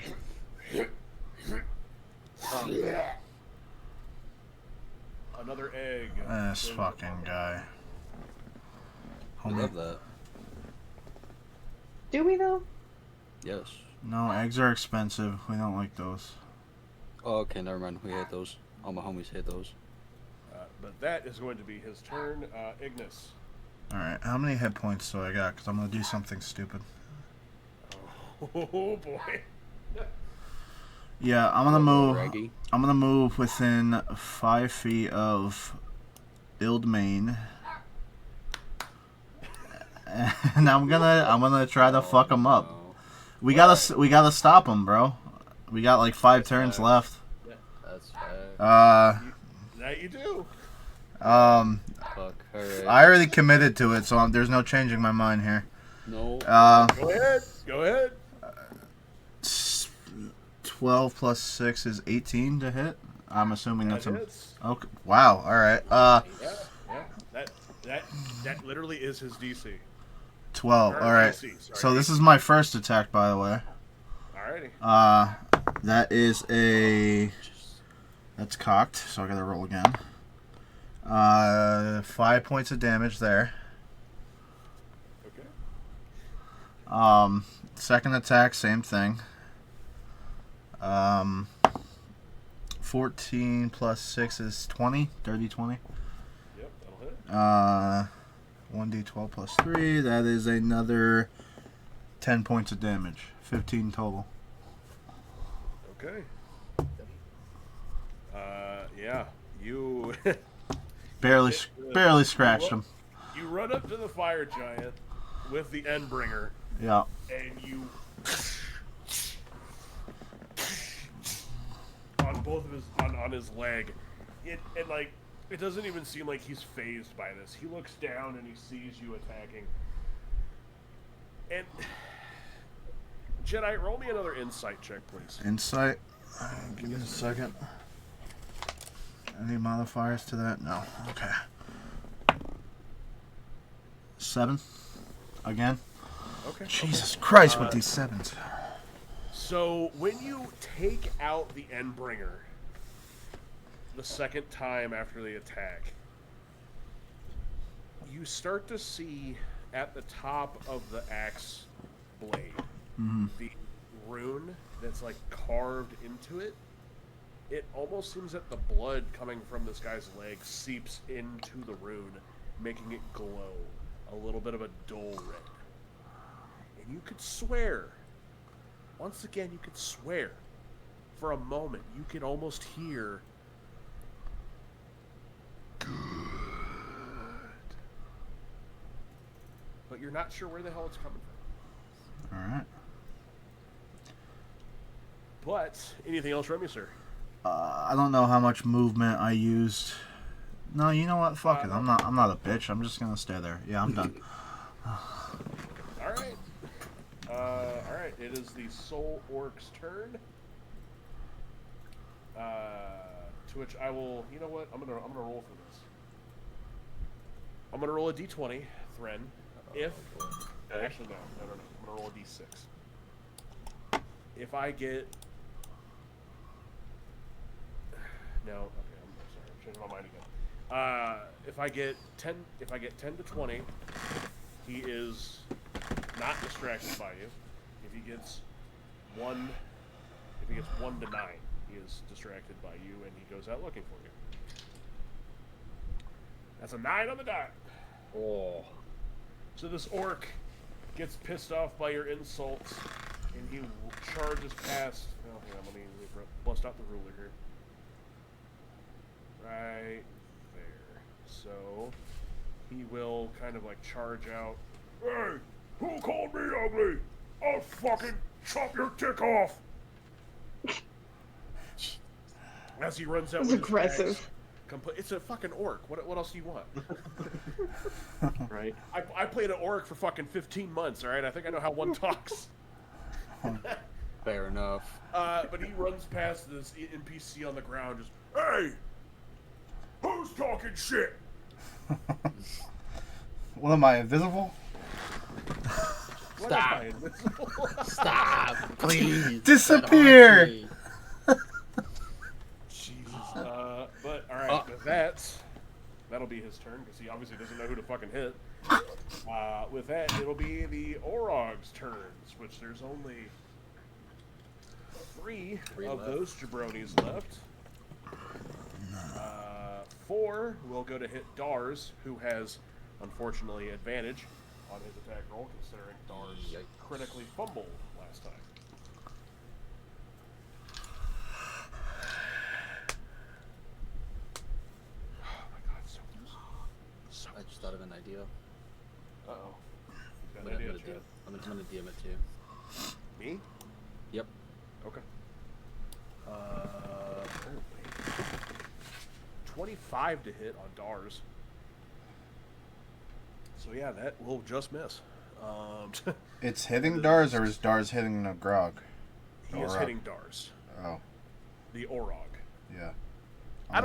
Another egg. This fucking guy. I love that. Do we though? Yes. No, eggs are expensive. We don't like those. Oh, okay, never mind. We hate those. All my homies hate those. But that is going to be his turn. Ignis. Alright, how many hit points do I got? Because I'm going to do something stupid. Oh boy. Yeah, I'm going to move. Raggy. I'm going to move within 5 feet of Ildmane. And I'm gonna try to fuck him up. No. We gotta stop him, bro. We got like 5 turns left. That's fair. That you do. Fuck. Alright. I already committed to it, so there's no changing my mind here. No. Go ahead. Go ahead. 12 plus 6 is 18 to hit. I'm assuming that's That a. hits. Okay. Wow. All right. Yeah. That literally is his DC. 12. Or All right. AC, sorry. So this is my first attack, by the way. Alrighty. That is a. That's cocked, so I gotta roll again. 5 points of damage there. Okay. Second attack, same thing. 14 plus 6 is 20. Dirty 20. Yep, that'll hit. 1d12 plus 3. That is another 10 points of damage. 15 total. Okay. Yeah. You Barely scratched him. you run up to the fire giant with the Endbringer, Yeah. and you on both of his on his leg. And like it doesn't even seem like he's phased by this. He looks down and he sees you attacking. And Jedi, roll me another insight check, please. Insight. Give me a second. Any modifiers to that? No. Okay. 7. Again. Okay. Jesus Christ with these 7s. So when you take out the Endbringer the second time after the attack, you start to see at the top of the axe blade the rune that's like carved into it. It almost seems that the blood coming from this guy's leg seeps into the rune, making it glow a little bit of a dull red. And you could swear, once again, you could swear, for a moment, you could almost hear good. But you're not sure where the hell it's coming from. Alright. But, anything else from you, sir? I don't know how much movement I used. No, you know what? Fuck it. I'm not a bitch. I'm just gonna stay there. Yeah, I'm done. All right. All right. It is the Soul Orc's turn. To which I will. You know what? I'm gonna roll for this. I'm gonna roll a d20, Thren. If actually no. I'm gonna roll a d6. If I get no, okay. I'm sorry. I'm changing my mind again. If I get 10 to 20, he is not distracted by you. If he gets 1 to 9, he is distracted by you, and he goes out looking for you. That's a 9 on the dot. Oh. So this orc gets pissed off by your insults, and he charges past. Oh, hang on, let me bust out the ruler here. Right there. So he will kind of like charge out. Hey, who called me ugly? I'll fucking chop your dick off. As he runs out That's with his aggressive. axe, it's a fucking orc. What else do you want? Right. I played an orc for fucking 15 months, alright? I think I know how one talks. Fair enough. But he runs past this NPC on the ground, just, hey! Who's talking shit? What am I, invisible? What Stop. am I, invisible? Stop, please. Disappear. Jesus. But, alright, with that, that'll be his turn, because he obviously doesn't know who to fucking hit. With that, it'll be the Orog's turns, which there's only three of left. those jabronis left. 4 will go to hit Dars, who has, unfortunately, advantage on his attack roll, considering Dars Yikes. critically fumbled last time. Oh my god, so close. I just thought of an idea. Uh-oh. He's got I'm an idea, gonna Chad. DM it too. Me? Yep. Okay. 25 to hit on Dars. So yeah, that will just miss. It's hitting Dars, or is Dars hitting the Grog? He is Orog. hitting Dars. Oh, The Orog. yeah. I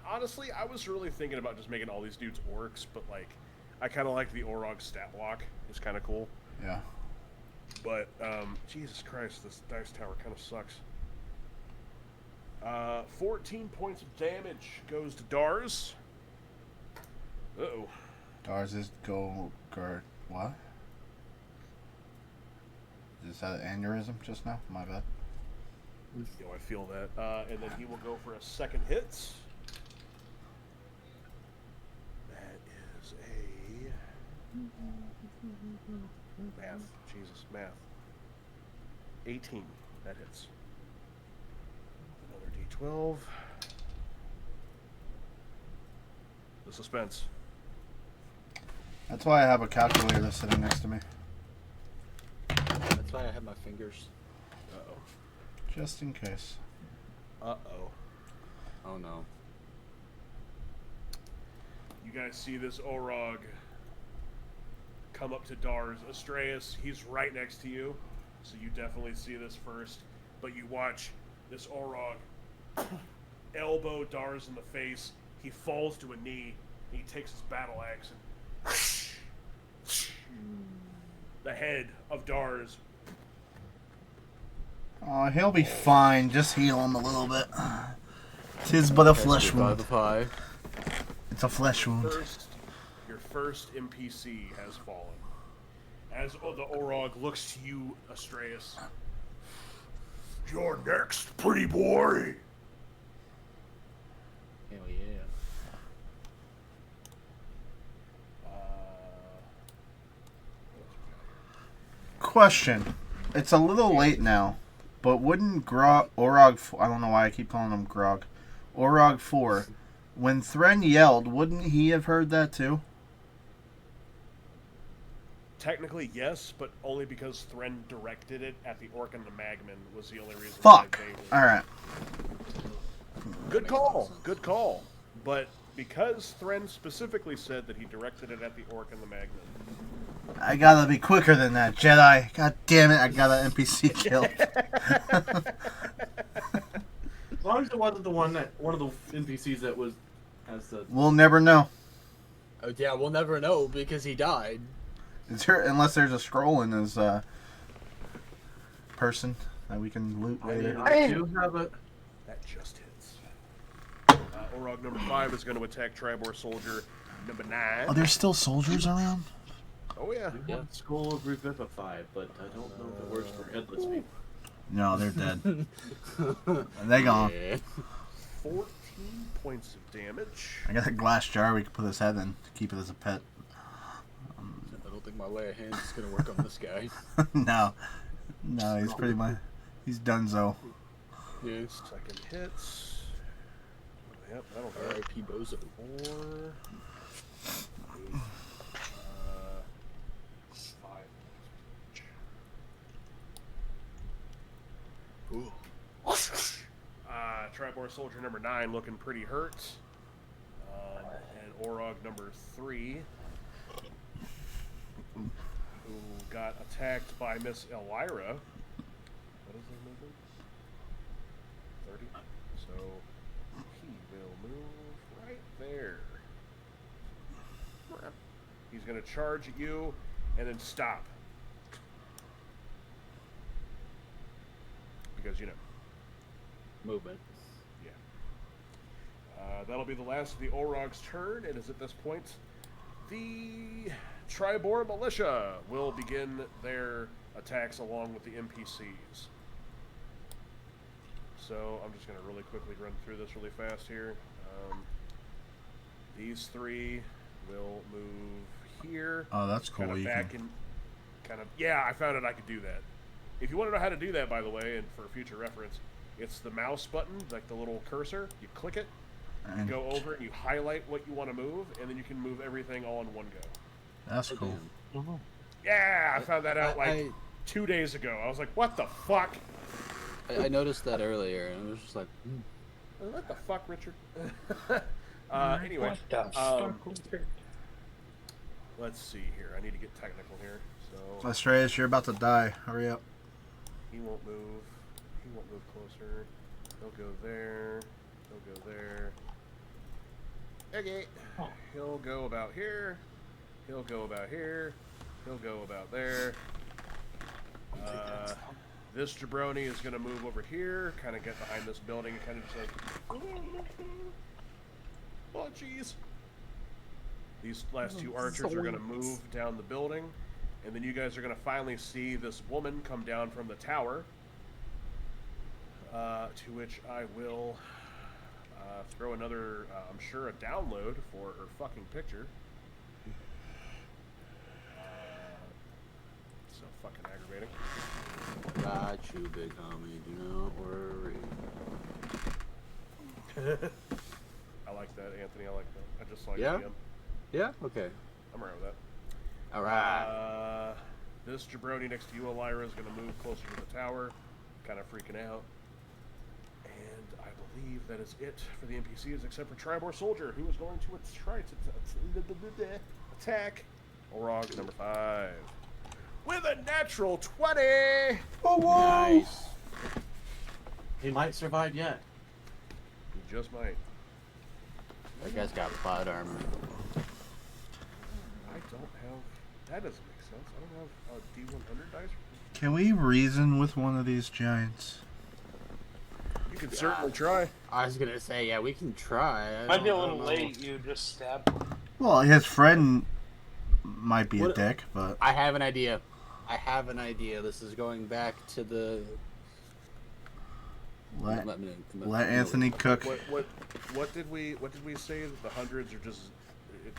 honestly, I was really thinking about just making all these dudes orcs, but like, I kind of like the Orog stat block. It's kind of cool. Yeah. But, Jesus Christ, this dice tower kind of sucks. 14 points of damage goes to Dars. Uh-oh. Dars is go guard. What? Is that an aneurysm just now? My bad. Yo, I feel that. And then he will go for a second hit. That is a... Math. Jesus, math. 18. That hits. Another D12. The suspense. That's why I have a calculator sitting next to me. That's why I have my fingers. Uh-oh. Just in case. Uh-oh. Oh no. You guys see this Orog come up to Dars. Astraeus, he's right next to you, so you definitely see this first. But you watch this Orog elbow Dars in the face. He falls to a knee, and he takes his battle axe and the head of Dars. Oh, he'll be fine. Just heal him a little bit. 'Tis but a flesh wound. It's a flesh wound. Your first NPC has fallen. As the Orog looks to you, Astraeus. You're next, pretty boy. Hell yeah. Question. It's a little late now, but wouldn't Orog... I don't know why I keep calling him Grog. Orog 4. When Thren yelled, wouldn't he have heard that too? Technically, yes, but only because Thren directed it at the Orc and the Magman was the only reason. Fuck! Why they were... Alright. Good makes a lot of call. sense. Good call. But because Thren specifically said that he directed it at the orc and the magnet. I gotta be quicker than that, Jedi. God damn it, I got an NPC killed. As long as it wasn't one of the NPCs that was has the. We'll never know. Oh yeah, we'll never know because he died. Unless there's a scroll in his person that we can loot later. I do have a. That just hits. Orog number 5 is going to attack Triboar soldier number 9. Oh, there's still soldiers around? Oh yeah. Yeah. Skull of Revivify, but I don't know if it works for headless people. No, they're dead. They gone. Yeah. 14 points of damage. I got a glass jar we can put his head in to keep it as a pet. I don't think my lay of hands is gonna work on this guy. No, he's pretty much he's donezo. Yes. Second hits. Yep, that'll hit. R.I.P. Bozo. 4. 8, 5. Ooh. Triboar soldier number 9 looking pretty hurt. And Orog number 3, who got attacked by Miss Elvira. What is his movement? 30. So he will move right there. He's going to charge at you and then stop. Because, you know. Movement. That'll be the last of the Orog's turn. It is at this point the Triboar militia will begin their attacks along with the NPCs. So I'm just going to really quickly run through this really fast here. These 3 will move here. Oh, that's cool. Kind of You back can... in. Yeah, I found out I could do that. If you want to know how to do that, by the way, and for future reference, it's the mouse button, like the little cursor. You click it. You And go over and you highlight what you want to move, and then you can move everything all in one go. that's cool. Yeah, I found that out like 2 days ago. I was like, what the fuck? I noticed that earlier, and I was just like, What the fuck, Richard? Anyway, let's see here. I need to get technical here. So Lestrade, you're about to die. Hurry up. he won't move. He won't move closer. He'll go there. He'll go there. Okay. He'll go about here. He'll go about here. He'll go about there. This jabroni is going to move over here, kind of get behind this building, and kind of just like, oh jeez. These last 2 archers are going to move down the building, and then you guys are going to finally see this woman come down from the tower, to which I will throw another, I'm sure, a download for her fucking picture. So fucking aggravating. got you, big homie. Do not worry. I like that, Anthony. I like that. I just saw you Yeah? again. Yeah? Okay. I'm around with that. Alright. This jabroni next to you, Elvira, is going to move closer to the tower, kind of freaking out. And I believe that is it for the NPCs, except for Triboar Soldier, who is going to try to attack Orog number 5 with a natural 20. Nice. He might survive yet. He just might. That guy's got plot armor. I don't have. That doesn't make sense. I don't have a D100 dice. Can we reason with one of these giants? You can certainly try. I was gonna say, yeah, we can try. I Might be a don't little know. late. You just stabbed him. Well, his friend might be a What- dick, but I have an idea. This is going back to the. let, Let me- let Anthony cook. What did we say that the hundreds are just?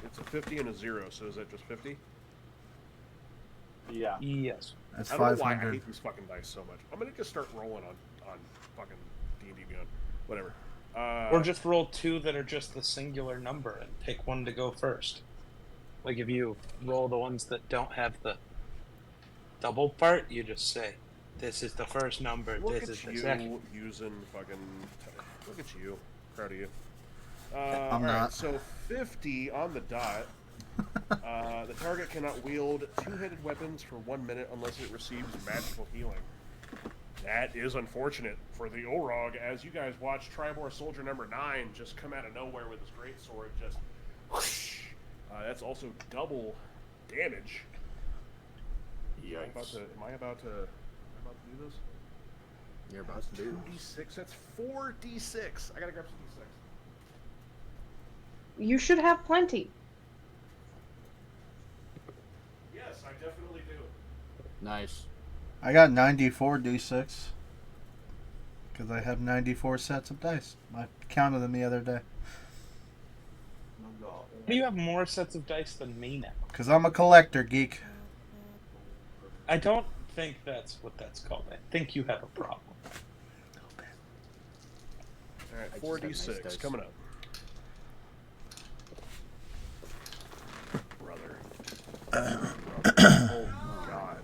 It's a 50 and a 0. So is that just 50? Yeah. Yes. That's I don't know why I 500. hate these fucking dice so much. I'm gonna just start rolling on fucking D&D Beyond. Whatever. Or just roll 2 that are just the singular number and pick one to go first. Like if you roll the ones that don't have the double part, you just say, "This is the first number. Look this at is the you second." using fucking. Look at you. Proud of you. I'm all right, not. so 50 on the dot. The target cannot wield two-handed weapons for 1 minute unless it receives magical healing. That is unfortunate for the Orog, as you guys watch Triboar Soldier number 9 just come out of nowhere with his greatsword, just whoosh. That's also double damage. Yikes. Am I about to do this? You're about to do. 2d6. That's 4d6. I gotta grab some d6. You should have plenty. Yes, I definitely do. Nice. I got 94 d6 because I have 94 sets of dice. I counted them the other day. Oh, Do you have more sets of dice than me now? Because I'm a collector, geek. I don't think that's what that's called. I think you have a problem. All right, I just 4d6 have nice dice. coming up. Brother. Oh God.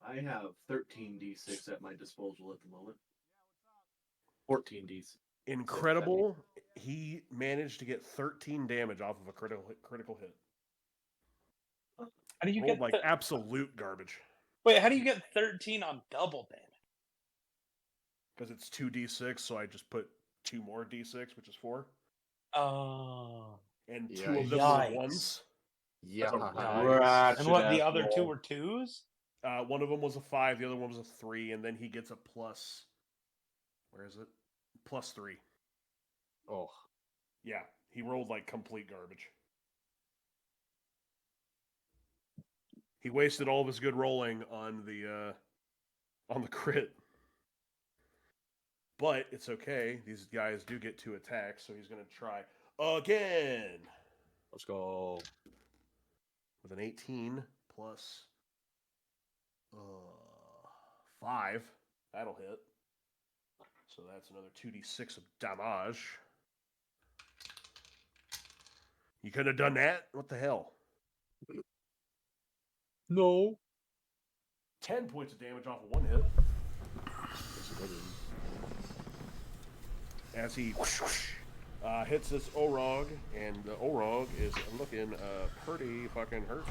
I have 13d6 at my disposal at the moment. 14d6. Incredible. He managed to get 13 damage off of a critical hit. How do you Rolled get like absolute garbage. Wait, how do you get 13 on double damage? Because it's 2d6, so I just put 2 more d6, which is 4. Oh. And Yeah. 2 of them Yikes. were 1s. Yeah. Right. And what, the other 2 were 2s? One of them was a 5, the other one was a 3, and then he gets a plus. Where is it? Plus 3. Oh. Yeah, he rolled like complete garbage. He wasted all of his good rolling on the crit. But it's okay. These guys do get 2 attacks, so he's going to try again. Let's go. With an 18 plus 5. That'll hit. So that's another 2d6 of damage. You could have done that? What the hell? No. 10 points of damage off of 1 hit. As he hits this Orog, and the Orog is looking pretty fucking hurt.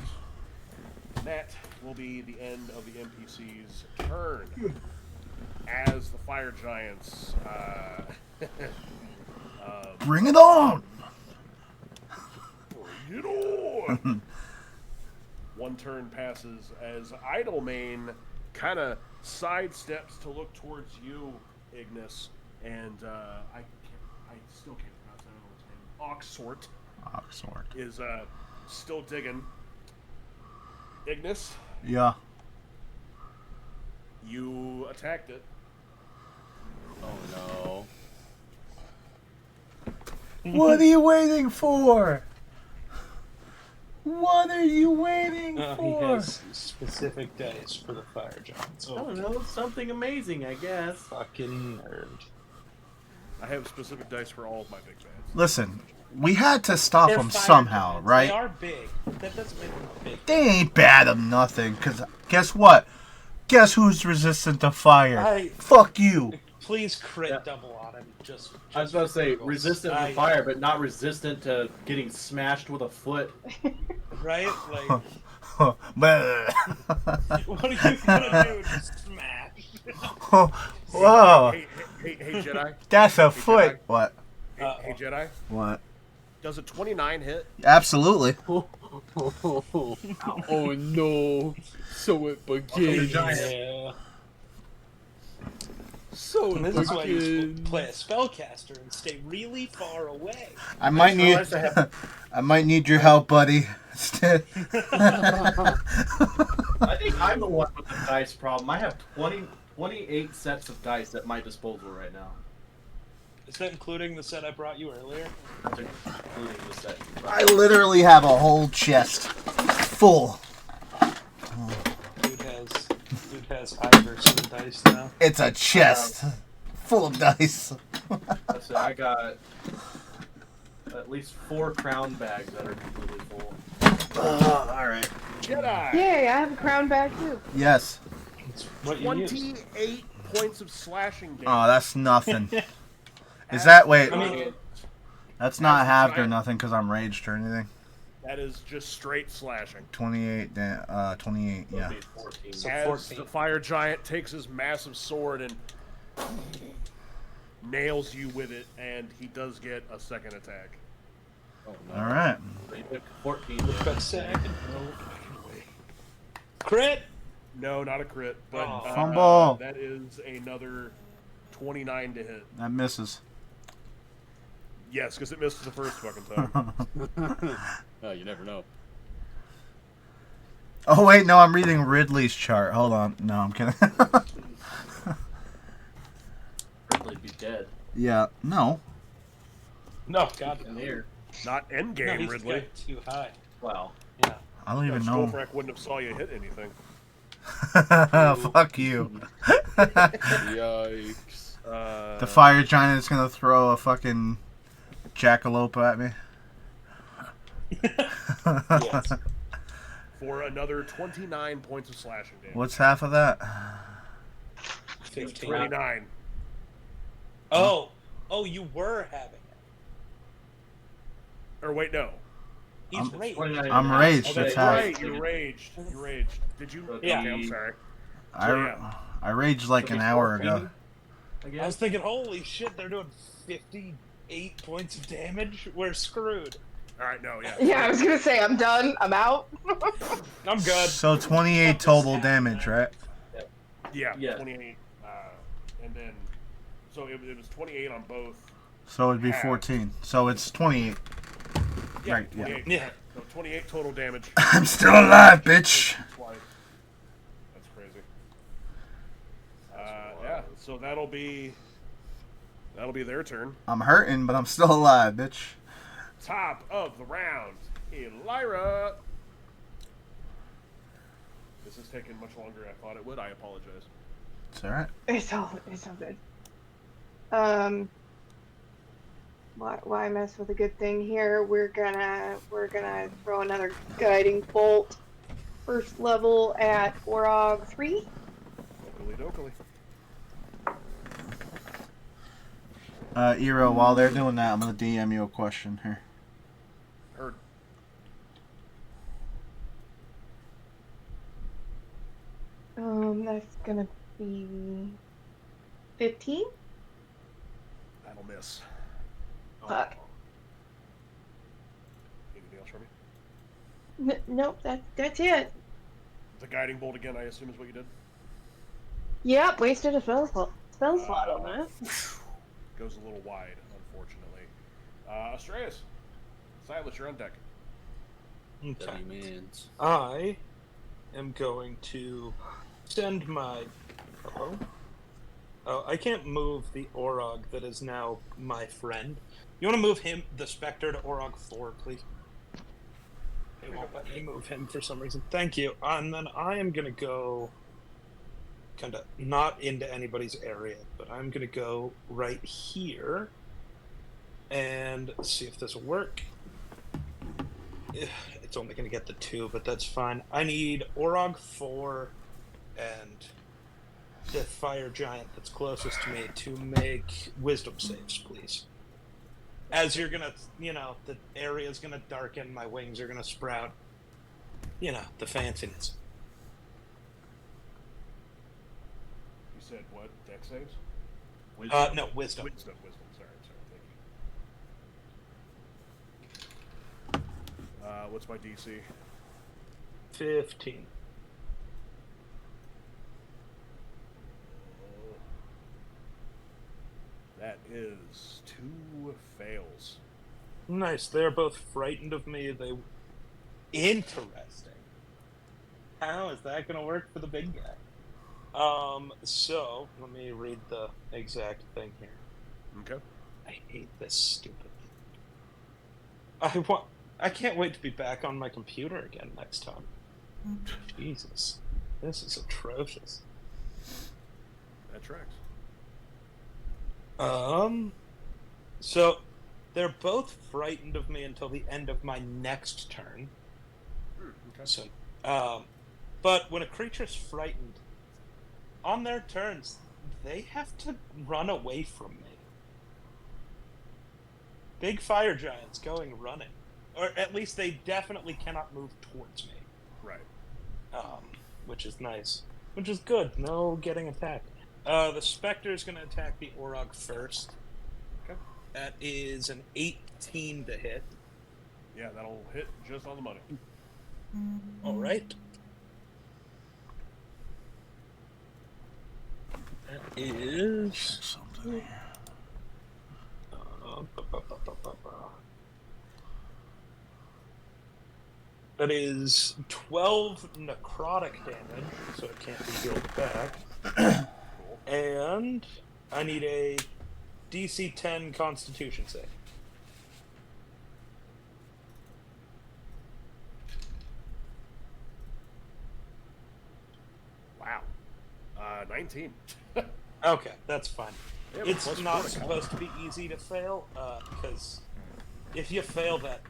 That will be the end of the NPC's turn. As the fire giants Bring it on! bring it on! One turn passes as Idlemane kind of sidesteps to look towards you, Ignis, and I still can't pronounce that other one's name. Oxort Oxford. is still digging. Ignis, Yeah. you attacked it. Oh no. What are you waiting for? What are you waiting He for? has specific dice for the fire giants. I don't know, something amazing, I guess. Fucking nerd. I have specific dice for all of my big bads. Listen, we had to stop They're them fire somehow, giants. right? They are big. That doesn't make them big. They ain't bad of nothing, because guess what? Guess who's resistant to fire? Fuck you. Please crit Yeah. double on him. Just I was about to say, for resistant giggles. to fire, but not resistant to getting smashed with a foot. Right? Like, Bleh. what are you gonna do? Just smash. Whoa, Hey, Jedi. that's a Hey, foot. Jedi. What? Hey, Jedi. What? Does a 29 hit? Absolutely. Oh no. So it begins. Yeah. So And it this is why you begins. play a spellcaster and stay really far away. I might need. realized I have- I might need your help, buddy. I think I'm the one with the dice problem. I have 28 sets of dice at my disposal right now. Is that including the set I brought you earlier? That's including the set. I literally have a whole chest full. Dude has Iverson dice now. It's a chest full of dice. Let's see, I got at least 4 crown bags that are completely full. All right. Jedi. Yay, I have a crown bag too. Yes. It's what you use. 28 points of slashing damage. Oh, that's nothing. Is that wait? I mean, That's not as the halved or giant- nothing because I'm raged or anything. That is just straight slashing. 28. 28. Yeah. 14. So As 14. the fire giant takes his massive sword and nails you with it, and he does get a second attack. Oh, no. All right. He took 14 But damage. second. Crit. No, not a crit, but Oh. Fumble. that is another 29 to hit. That misses. Yes, because it missed the first fucking time. Oh, you never know. Oh wait, no, I'm reading Ridley's chart. Hold on. No, I'm kidding. Ridley'd be dead. Yeah. No. No, God, In no. here. Not No, endgame, he's Ridley. got too high. Wow. Yeah. I don't even No, know. Skullfrack wouldn't have saw you hit anything. Fuck you. Yikes. The fire giant is gonna throw a fucking jackalope at me. Yes. For another 29 points of slashing damage. What's half of that? 15. 29. Oh, you were having it. Or wait, no. He's I'm- raged. 29 I'm and a half. raged, Okay, that's That's how- right, you raged. You raged. Did you? Yeah. Okay, I'm sorry. I raged like an hour ago. I I was guess. thinking, holy shit, they're doing 58 points of damage. We're screwed. Alright, no, yeah. Yeah, I was gonna say I'm done. I'm out. I'm good. So 28 total damage, right? Yeah, Yeah. 28. And then, so it was 28 on both. So it'd be Half. 14. So it's 28. Yeah, Right, yeah. 28. Yeah. So 28 total damage. I'm still alive, bitch. Twice. That's crazy. Yeah, so that'll be their turn. I'm hurting, but I'm still alive, bitch. Top of the round, Elira. This is taking much longer than I thought it would. I apologize. It's alright. It's all good. Why mess with a good thing here? We're gonna throw another guiding bolt, first level at Orog 3. Dokily. Eero, while they're doing that, I'm gonna DM you a question here. Heard. That's gonna be 15. That'll miss. Fuck. Anything else from me? Nope, that's it. The guiding bolt again, I assume, is what you did. Yep, wasted a spell slot on that. Goes a little wide, unfortunately. Astraeus. Silas, you're on deck. Okay. Dirty mans. I am going to send my. Hello? Oh, I can't move the Orog that is now my friend. You want to move him, the Spectre, to Orog 4, please? It won't let me move him for some reason. Thank you. And then I am going to go kind of not into anybody's area, but I'm going to go right here and see if this will work. It's only going to get the 2, but that's fine. I need Orog 4 and the fire giant that's closest to me to make wisdom saves, please. As you're gonna, the area's gonna darken, my wings are gonna sprout. The fanciness. You said what? Deck saves? No, wisdom. Wisdom. Sorry, thank you. What's my DC? 15. That is 2 fails. Nice. They're both frightened of me. Interesting. How is that gonna work for the big guy? So let me read the exact thing here. Okay. I hate this stupid thing. I can't wait to be back on my computer again next time. Jesus. This is atrocious. That tracks. So they're both frightened of me until the end of my next turn. Okay. So, but when a creature's frightened, on their turns, They have to run away from me. Big fire giants going running. Or at least they definitely cannot move towards me. Right. Which is nice. Which is good. No getting attacked. The Spectre is going to attack the Orog first. Okay. That is an 18 to hit. Yeah, that'll hit just on the money. All right. That is... Something. That is 12 necrotic damage, so it can't be healed back. And I need a DC 10 Constitution save. Wow. 19. Okay, that's fine. Yeah, but It's plus not 4 to supposed to be easy to fail, because if you fail that,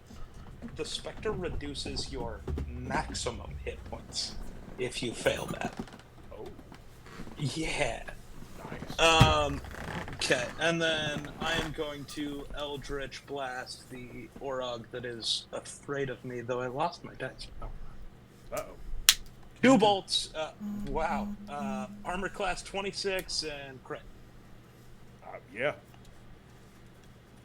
the Spectre reduces your maximum hit points if you fail that. Oh, Yeah. nice. Okay, and then I am going to Eldritch Blast the Orog that is afraid of me, though I lost my dice. Oh. Uh-oh. 2 bolts. Wow. Armor class 26 and crit. Yeah.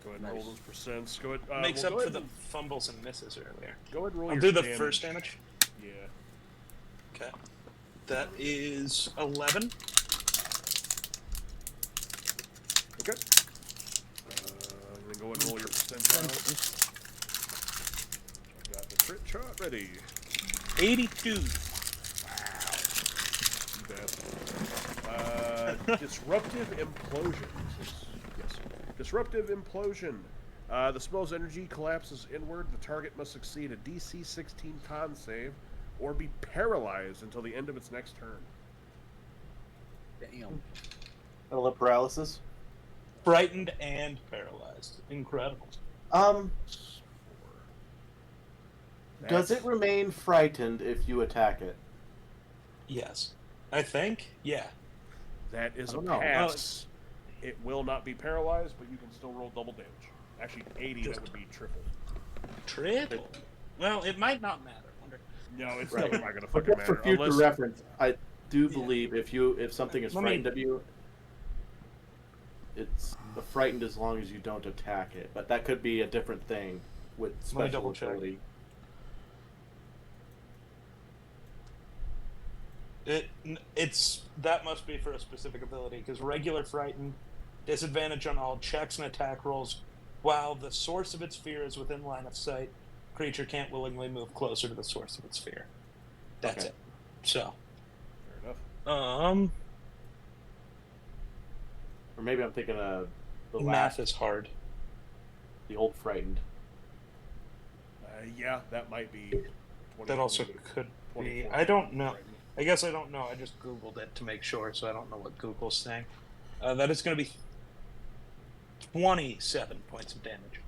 Go ahead and roll Nice. those percents. Go ahead. Makes well, up go for ahead the fumbles and misses earlier. Go ahead and roll I'll your do the damage. first damage. Yeah. Okay. That is 11. Okay. Then go ahead and roll your percentile. I've got the crit chart ready. 82. You bastard. Disruptive implosion. Yes. Disruptive implosion. The spell's energy collapses inward. The target must succeed a DC 16 con save or be paralyzed until the end of its next turn. Damn. Little paralysis. Frightened and paralyzed. Incredible. Does it remain frightened if you attack it? Yes. I think? Yeah. That is I a don't know. pass. It will not be paralyzed, but you can still roll double damage. Actually, 80, that would be triple. Triple. Well, it might not matter. Wonder. No, it's Right. still not going to But fucking just for matter. future Unless, reference, I do believe if something is Let me- frightened of you, it's frightened as long as you don't attack it. But that could be a different thing with Let me special double check. ability. It's that must be for a specific ability because regular frightened, disadvantage on all checks and attack rolls, while the source of its fear is within line of sight. Creature can't willingly move closer to the source of its fear. That's Okay. it. So, fair enough. Or maybe I'm thinking of the math last, is hard. the old frightened. Yeah, that might be. 20, That also 20, could be. 24. I don't know. I guess I don't know. I just Googled it to make sure, so I don't know what Google's saying. That is going to be 27 points of damage.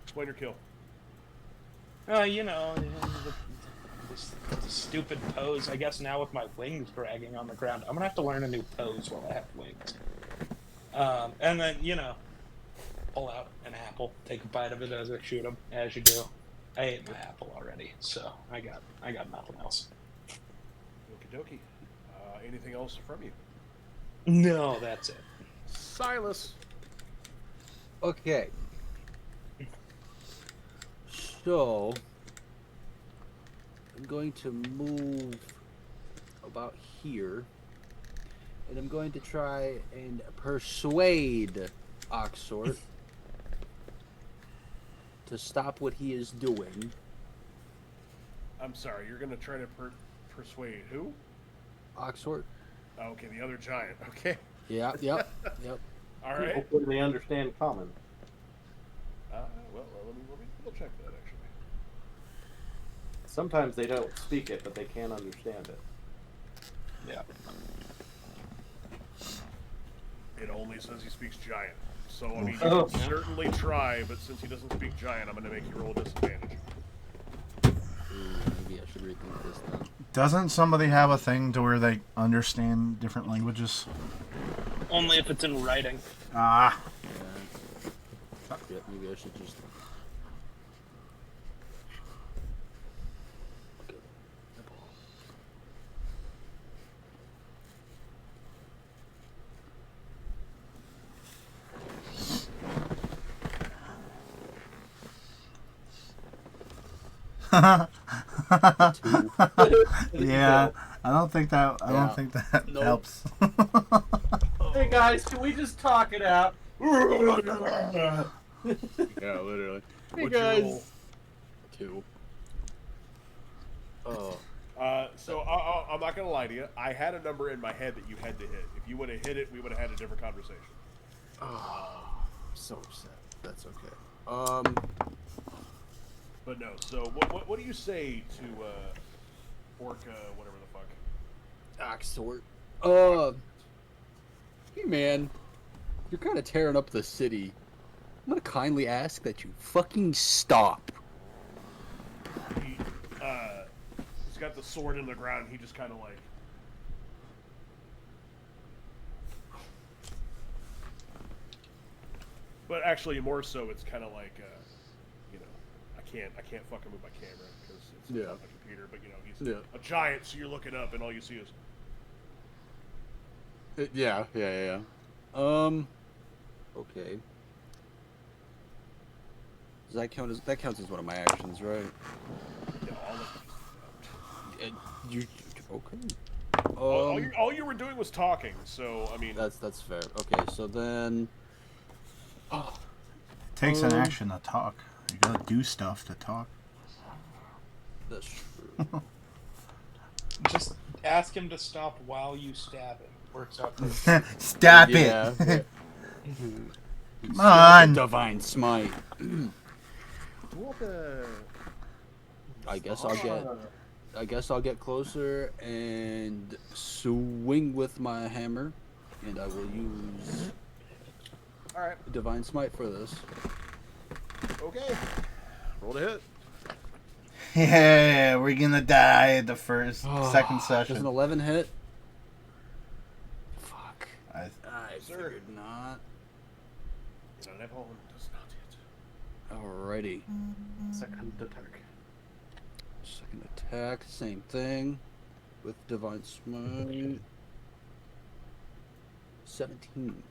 Explain your kill. You know, the stupid pose. I guess now with my wings dragging on the ground, I'm going to have to learn a new pose while I have wings. And then, pull out an apple, take a bite of it as I shoot him, as you do. I ate my apple already, so I got nothing else. Okie dokie. Anything else from you? No, that's it. Silas. Okay. So, I'm going to move about here, and I'm going to try and persuade Oxort to stop what he is doing. I'm sorry, you're going to try to persuade who? Oxort. Oh, okay, the other giant. Okay. Yeah, yep. All right. Hopefully they understand common. Well, let me double check that, actually. Sometimes they don't speak it, but they can understand it. Yeah. It only says he speaks giant. So, I mean, you Oh. can certainly try, but since he doesn't speak giant, I'm going to make you roll a disadvantage. Maybe I should rethink this then. Doesn't somebody have a thing to where they understand different languages? Only if it's in writing. Ah. Yeah, maybe I should just. Yeah, I don't think that. I Yeah. don't think that Nope. helps. Hey guys, can we just talk it out? Yeah, literally. Hey What'd you guys. roll? 2. Oh. So I'm not gonna lie to you. I had a number in my head that you had to hit. If you would have hit it, we would have had a different conversation. Oh, so upset. That's okay. But no. So what do you say to Orca, whatever the fuck? Oxort. Hey man, you're kind of tearing up the city. I'm gonna kindly ask that you fucking stop. He's got the sword in the ground. He just kind of like. But actually, more so, it's kind of like, you know, I can't fucking move my camera because it's Yeah. on my computer. But you know, he's Yeah. a giant, so you're looking up and all you see is. Yeah. Okay. Does that count as one of my actions, right? Yeah, all of it. You okay? All you were doing was talking. So I mean, That's fair. Okay, so then. Takes an action to talk. You gotta do stuff to talk. That's true. Just ask him to stop while you stab him. Works out. Stop Yeah. it! Come on! Divine smite. what the? I guess I'll get closer and swing with my hammer, and I will use All right. divine smite for this. Okay. Roll to hit. Yeah, we're gonna die at the second Does session. an 11 hit? Fuck. I Sir. Figured not. You know, that one does not hit. Alrighty. Second attack. Second attack, same thing. With divine smite. 17.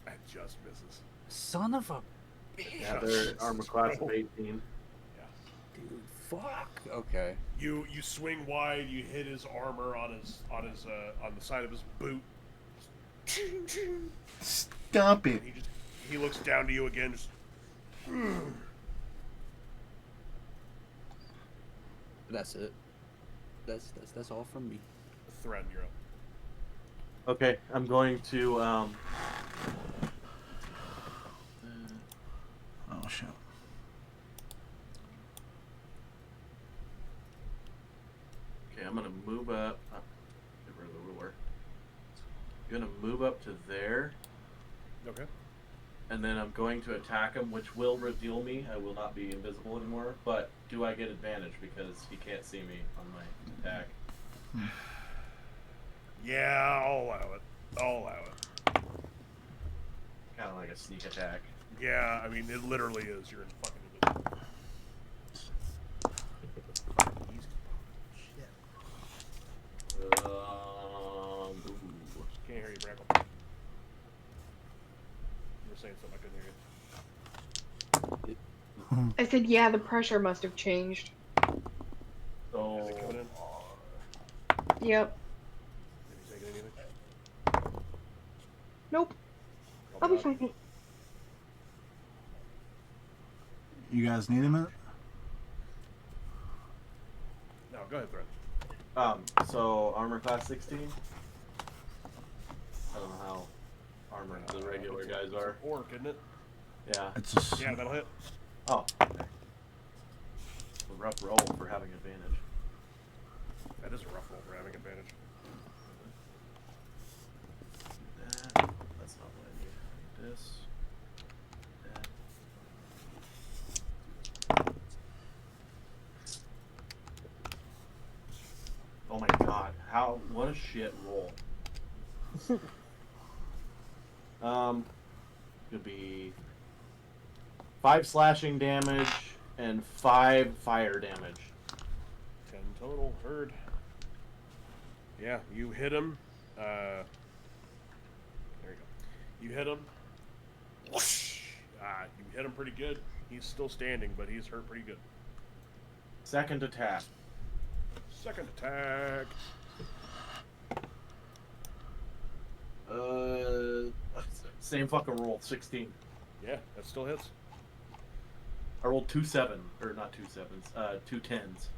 That just misses. Son of a bitch. Yeah, they're armor class of 18. Dude, fuck. Okay. You swing wide. You hit his armor on the side of his boot. Stop it! And he looks down to you again. Just, That's it. That's all from me. Thread, you're up. Okay, I'm going to Oh shit! okay, I'm gonna move up. Get rid of the ruler. I'm gonna move up to there, Okay. and then I'm going to attack him, which will reveal me. I will not be invisible anymore. But do I get advantage because he can't see me on my attack? Yeah, I'll allow it. Kind of like a sneak attack. Yeah, I mean, it literally is. You're in fucking invisible. Ooh. Can't hear you, Brackle. You were saying something, I couldn't hear you. I said, yeah, the pressure must have changed. So Is it coming in? Yep. Have you taken anything? Nope. Call I'll be me out. fine. You guys need a minute? No, go ahead, Thread. So armor class 16. I don't know how armored the regular guys are. Orc, isn't it? Yeah. It's a Yeah, that'll hit. Oh. Okay. A rough roll for having advantage. That is a rough roll for having advantage. That's not what I need. I need this. That. Oh my god. What a shit roll. Could be 5 slashing damage and 5 fire damage. 10 total. Heard. Yeah, you hit him. There you go. You hit him. Whoosh! You hit him pretty good. He's still standing, but he's hurt pretty good. Second attack. Second attack. Same fucking roll. 16. Yeah, that still hits. I rolled 2 7, or not 2 7s, 2 10s.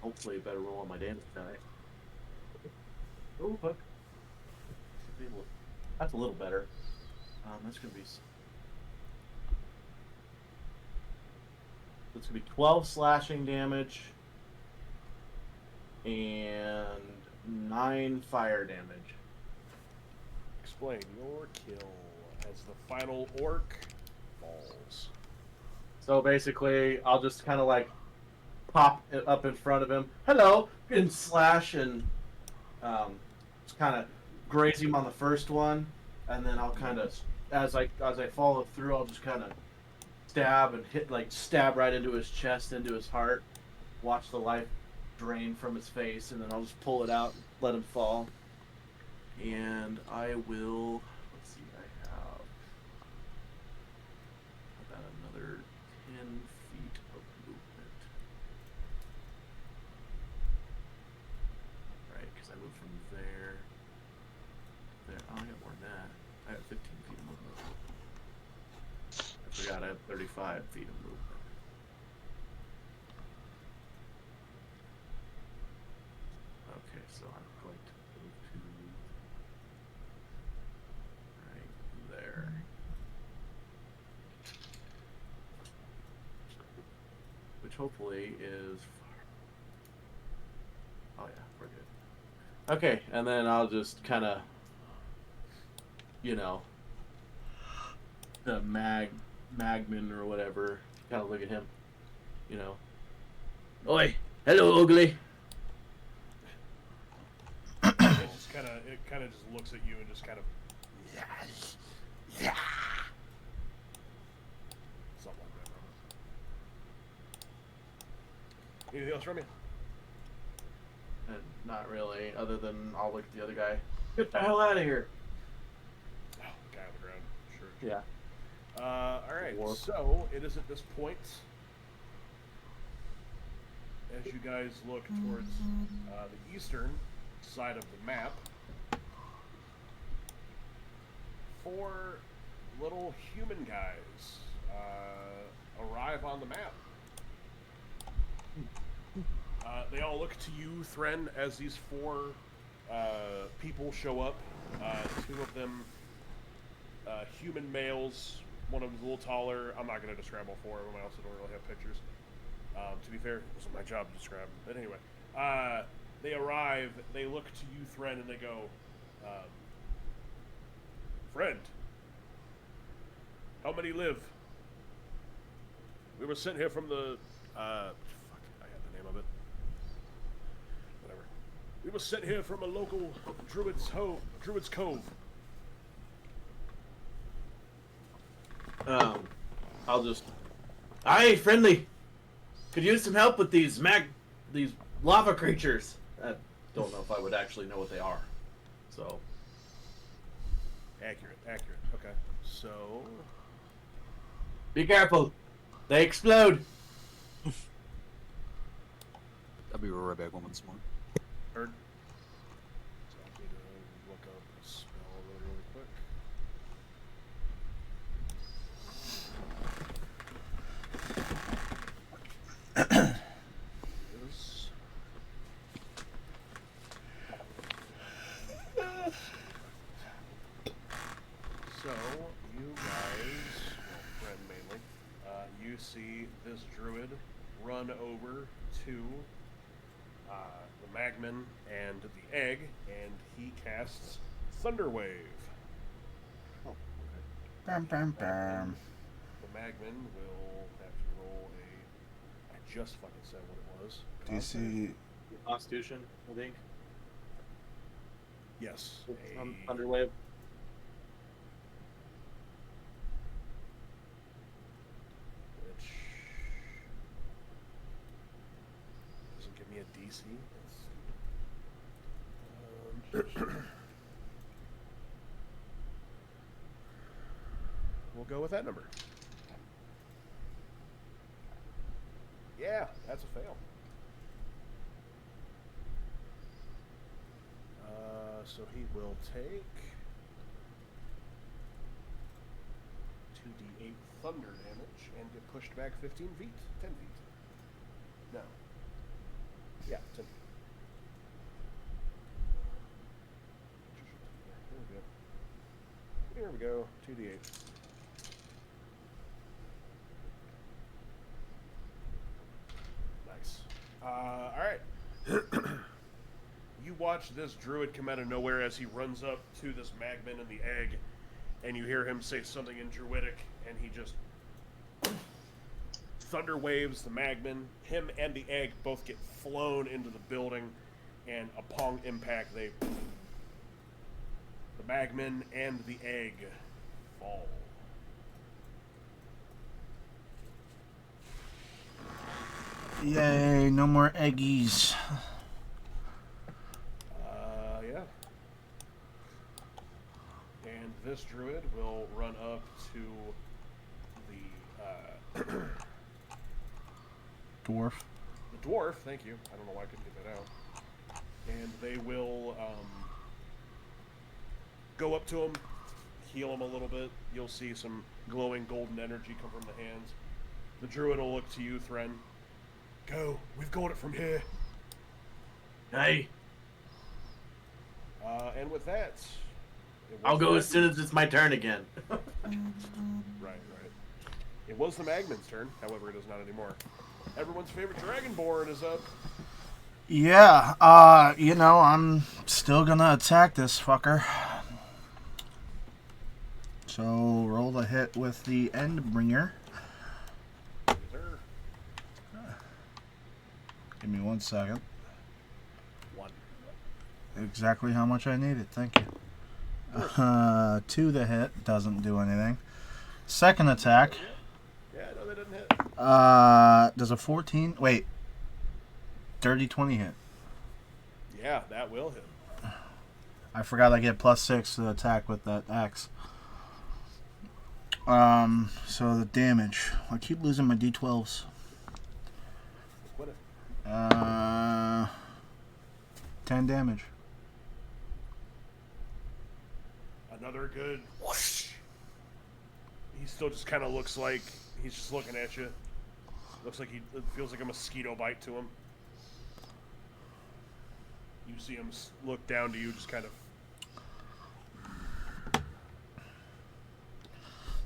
Hopefully a better roll on my damage die. Oh fuck. That's a little better. That's gonna be. That's gonna be 12 slashing damage and 9 fire damage. Explain your kill as the final orc falls. So basically, I'll just kind of like pop it up in front of him. Hello, and slash and just kind of graze him on the first one, and then I'll kind of, as I follow through, I'll just kind of stab and hit, like stab right into his chest, into his heart. Watch the life drain from his face, and then I'll just pull it out, let him fall, and I will. Let's see, I have about another 10 feet of movement. Right, because I moved from there. Oh, I got more than that. I have 15 feet of movement. I forgot I have 35 feet of movement. Okay, so I'm going to move to right there. Which hopefully is far. Oh yeah, we're good. Okay, and then I'll just kind of, you know, the Magman or whatever, kind of look at him, you know. Oi, hello, ugly. It kind of just looks at you and just kind of something like that. Anything else from you? And not really, other than I'll look at the other guy. Get the hell out of here. Oh, the guy on the ground. Sure. Yeah. Alright, Dwarf. so it is at this point, as you guys look towards the eastern side of the map, 4 little human guys arrive on the map. They all look to you, Thren, as these 4 people show up. 2 of them human males. One of them's a little taller. I'm not going to describe all 4 of them. I also don't really have pictures. To be fair, it wasn't my job to describe them. But anyway, they arrive. They look to you, Thren, and they go, "Friend, how many live? We were sent here from the fuck, I had the name of it. Whatever. We were sent here from a local Druid's Cove." I'll just. Aye, friendly. Could use some help with these lava creatures. I don't know if I would actually know what they are. So. Accurate. Okay. So. Be careful. They explode. I'll be right back once more. Heard. So I need to look up a spell really quick. This. So, you guys, well, Friend mainly, you see this druid run over to the Magman and the egg, and he casts Thunderwave. Oh, Bam, bam, bam. The Magman will have to roll a. I just fucking said what it was. DC. Constitution, I think. Yes. Thunderwave. Which doesn't give me a DC. We'll go with that number. Yeah, that's a fail. So he will take 2d8 thunder damage and get pushed back 15 feet. 10 feet. No. Yeah, 10 feet. Here we go. 2d8. Nice. Alright. You watch this druid come out of nowhere as he runs up to this magman and the egg, and you hear him say something in druidic, and he just thunder waves the magman. Him and the egg both get flown into the building, and upon impact, the magman and the egg fall. Yay, no more eggies. Yeah. And this druid will run up to the Dwarf. the dwarf. Thank you. I don't know why I couldn't get that out. And they will go up to him, heal him a little bit. You'll see some glowing golden energy come from the hands. The druid will look to you, Thren. Go. We've got it from here. Hey, And with that, I'll go as soon as it's my turn again. Right. It was the Magman's turn. However, it is not anymore. Everyone's favorite dragonborn is up. Yeah, I'm still gonna attack this fucker. So roll the hit with the Endbringer. Yes, sir. Give me 1 second. 1. Exactly how much I needed. Thank you. 2 the hit doesn't do anything. Second attack. Yeah, no, that didn't hit. Does a 14? Wait. Dirty 20 hit. Yeah, that will hit. I forgot I get +6 to the attack with that axe. So the damage. I keep losing my D12s. Quit it. 10 damage. Another good whoosh. He still just kind of looks like he's just looking at you. Looks like it feels like a mosquito bite to him. You see him look down to you, just kind of.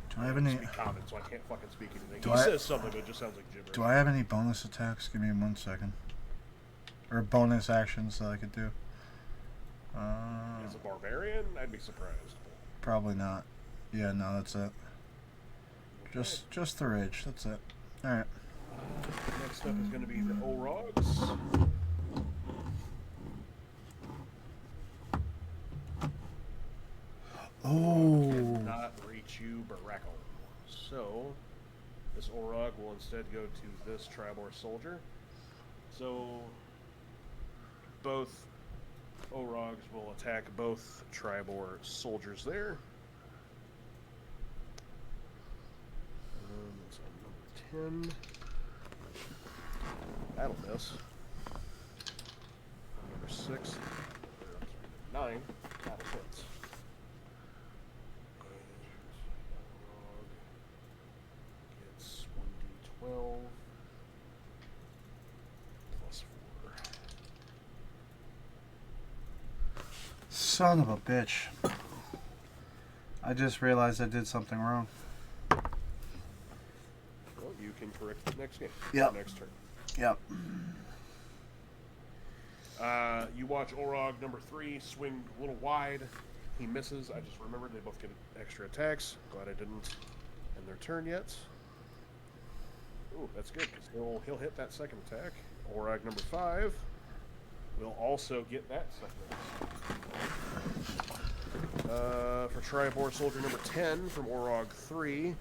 Do I have any? Speak common, so I can't fucking speak anything. Do He I- says something, but it just sounds like gibberish. Do I have any bonus attacks? Give me 1 second. Or bonus actions that I could do. As a barbarian, I'd be surprised. Probably not. Yeah, no, that's it. Just the rage. That's it. All right. Next up is going to be the Orogs. Oh. Not reach you, Barackle. So, this Orog will instead go to this Triboar soldier. So, both Orogs will attack both Triboar soldiers there. That's on number 10. That'll miss. Number 6. 9. That'll hit. Gets 1d12 plus 4. Son of a bitch. I just realized I did something wrong. Well, you can correct it next game. Yep. Next turn. Yep. You watch Orog number 3 swing a little wide. He misses. I just remembered they both get extra attacks. Glad I didn't end their turn yet. Ooh, that's good, because he'll hit that second attack. Orog number 5 will also get that second attack. For Triboar Soldier number 10 from Orog 3,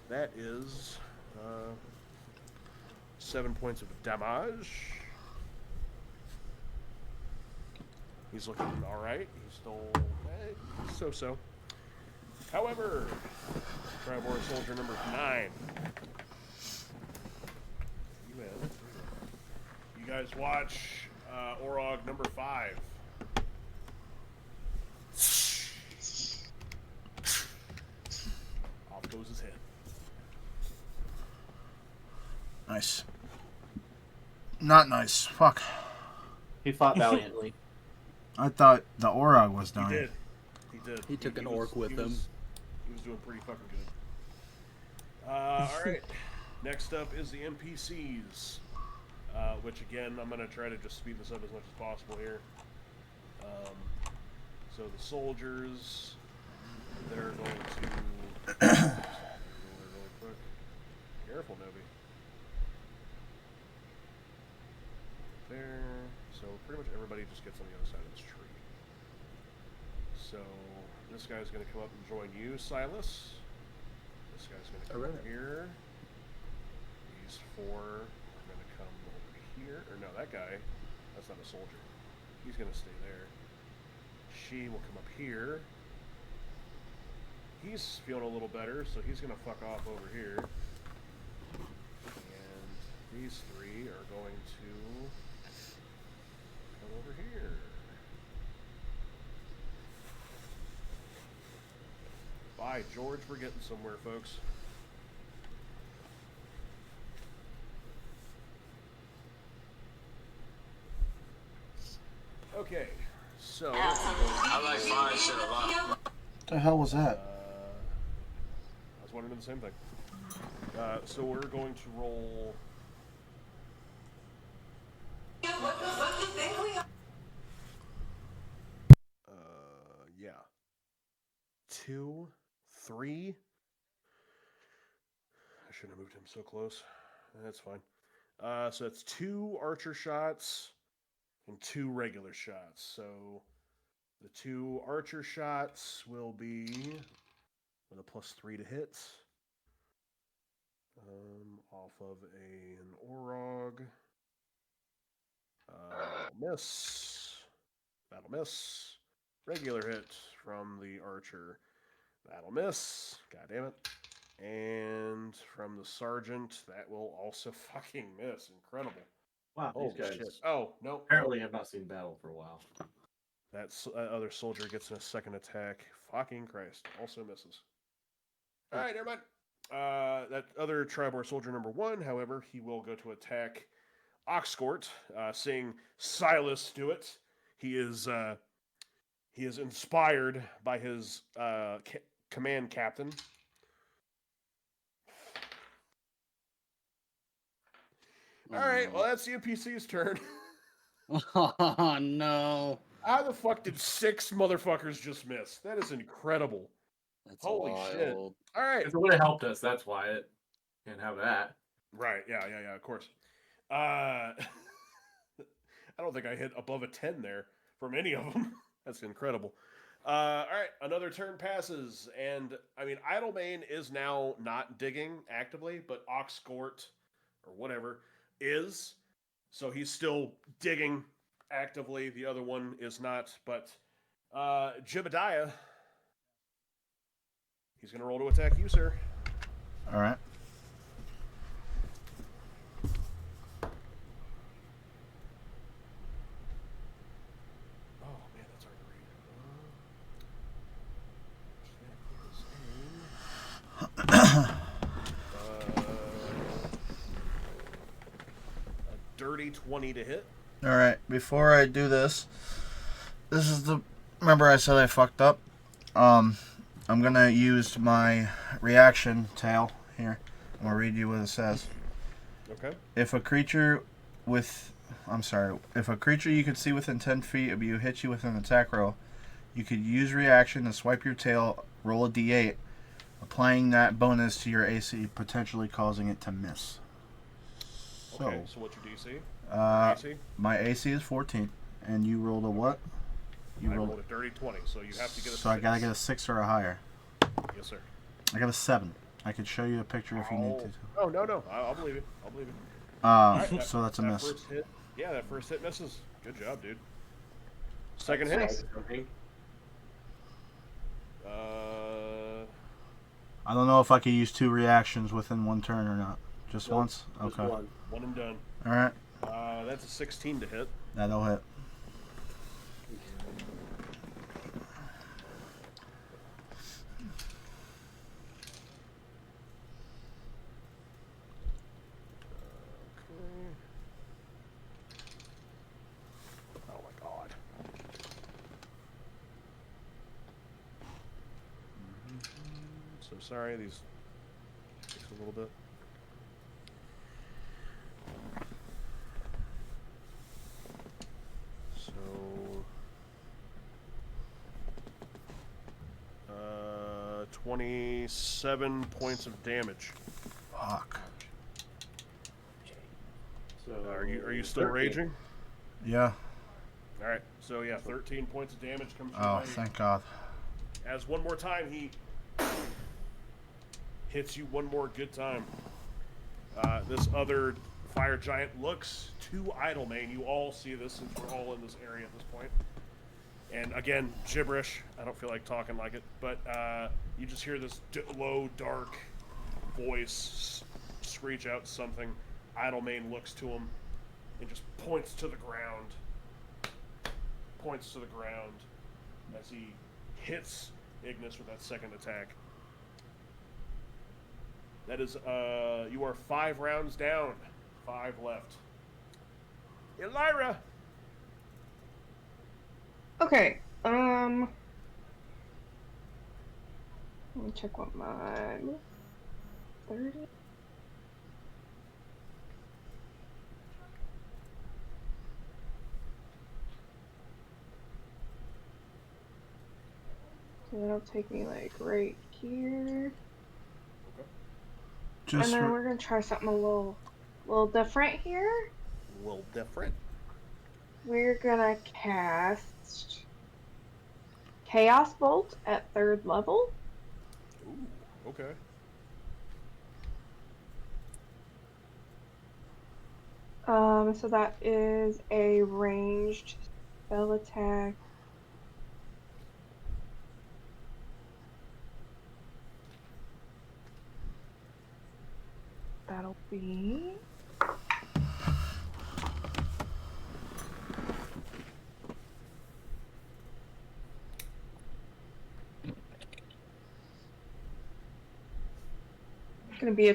that is 7 points of damage. He's looking alright. He's still so-so. However, Triboar Soldier number 9. You guys watch Orog number 5. Off goes his head. Nice. Not nice. Fuck. He fought valiantly. I thought the Orog was dying. He did. He did. He took an orc with him. He was doing pretty fucking good. Alright. Next up is the NPCs. Which, again, I'm going to try to just speed this up as much as possible here. So the soldiers, they're going to... really quick. Careful, Nobi. There. So pretty much everybody just gets on the other side of this tree. So this guy's going to come up and join you, Silas. This guy's going to come over here. These 4 are going to come over here. Or no, that guy, that's not a soldier. He's going to stay there. She will come up here. He's feeling a little better, so he's going to fuck off over here. And these 3 are going to come over here. By George, we're getting somewhere, folks. Okay, so... I like mine shit a lot. What the hell was that? I was wondering the same thing. So we're going to roll... yeah. 2, 3. I shouldn't have moved him so close. That's fine. So that's 2 archer shots and 2 regular shots. So the 2 archer shots will be with a +3 to hit. Off of an Orog. Miss. That'll miss. Regular hit from the archer. That'll miss. God damn it. And from the sergeant, that will also fucking miss. Incredible. Wow, Holy these guys shit. Oh, no. apparently have not seen battle for a while. That other soldier gets a second attack. Fucking Christ. Also misses. Alright, never mind. That other Triboar soldier number 1, however, he will go to attack Oxcort, seeing Silas do it. He is inspired by his command captain. Alright, well, that's the NPC's turn. Oh, no. How the fuck did 6 motherfuckers just miss? That is incredible. That's Holy wild. shit. Alright. If it would have helped us, that's why it can't have that. Right, yeah, of course. I don't think I hit above a 10 there from any of them. That's incredible. Alright, another turn passes, and, I mean, Idlemane is now not digging actively, but Oxcort, or whatever, is. So he's still digging actively. The other one is not, but Jebediah, he's going to roll to attack you, sir. All right. Oh, man, that's hard to read. A dirty 20 to hit. All right. Before I do this, this is the. Remember, I said I fucked up. I'm gonna use my reaction tail here. I'm gonna read you what it says. Okay. If a creature you could see within 10 feet of you hits you with an attack roll, you could use reaction to swipe your tail, roll a d8, applying that bonus to your AC, potentially causing it to miss. Okay, so what's your DC? Uh, AC? my AC is 14, and you rolled a what? You I rolled. rolled a dirty 20, so you have to get a So 6. I gotta get a 6 or a higher. Yes, sir. I got a 7. I could show you a picture if you need to. Oh, no. I'll believe it. I'll believe it. So that's a miss. First hit, yeah, that first hit misses. Good job, dude. Second hit. I don't know if I could use 2 reactions within 1 turn or not. Just Nope, once? just Okay. one. One and done. Alright. That's a 16 to hit. That'll hit. Oh my god. So sorry, these takes a little bit. So 27 points of damage. Fuck. So Are you still 13. raging? Yeah. All right. So yeah, 13 points of damage comes your Oh, way. thank God. As one more time he hits you one more good time. This other fire giant looks to Idlemane. You all see this since we're all in this area at this point. And again, gibberish. I don't feel like talking like it, but you just hear this low, dark voice screech out something. Idlemane looks to him and just points to the ground. Points to the ground as he hits Ignis with that second attack. That is, you are 5 rounds down. 5 left. Elira! Okay. Let me check what my 30. So that'll take me like right here. Just And then we're gonna try something a little different here. A little different. We're gonna cast Chaos Bolt at 3rd level. Ooh, okay. So that is a ranged spell attack. That'll be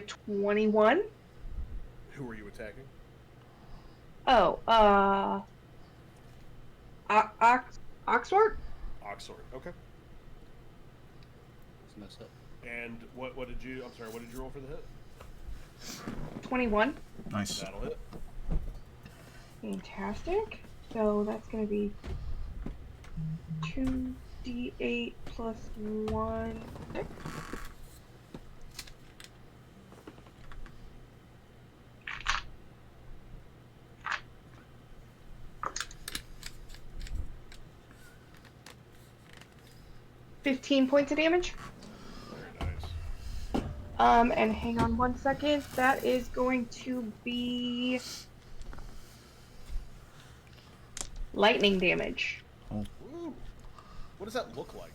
21. Who are you attacking? Oh, Oxford? Oxford. Okay. Let's mess up. And what did you? I'm sorry. What did you roll for the hit? 21. nice. That'll hit. Fantastic. So that's going to be 2d8 plus 1. 6. $15 points of damage. Very nice. And hang on 1 second. That is going to be lightning damage. Ooh. What does that look like?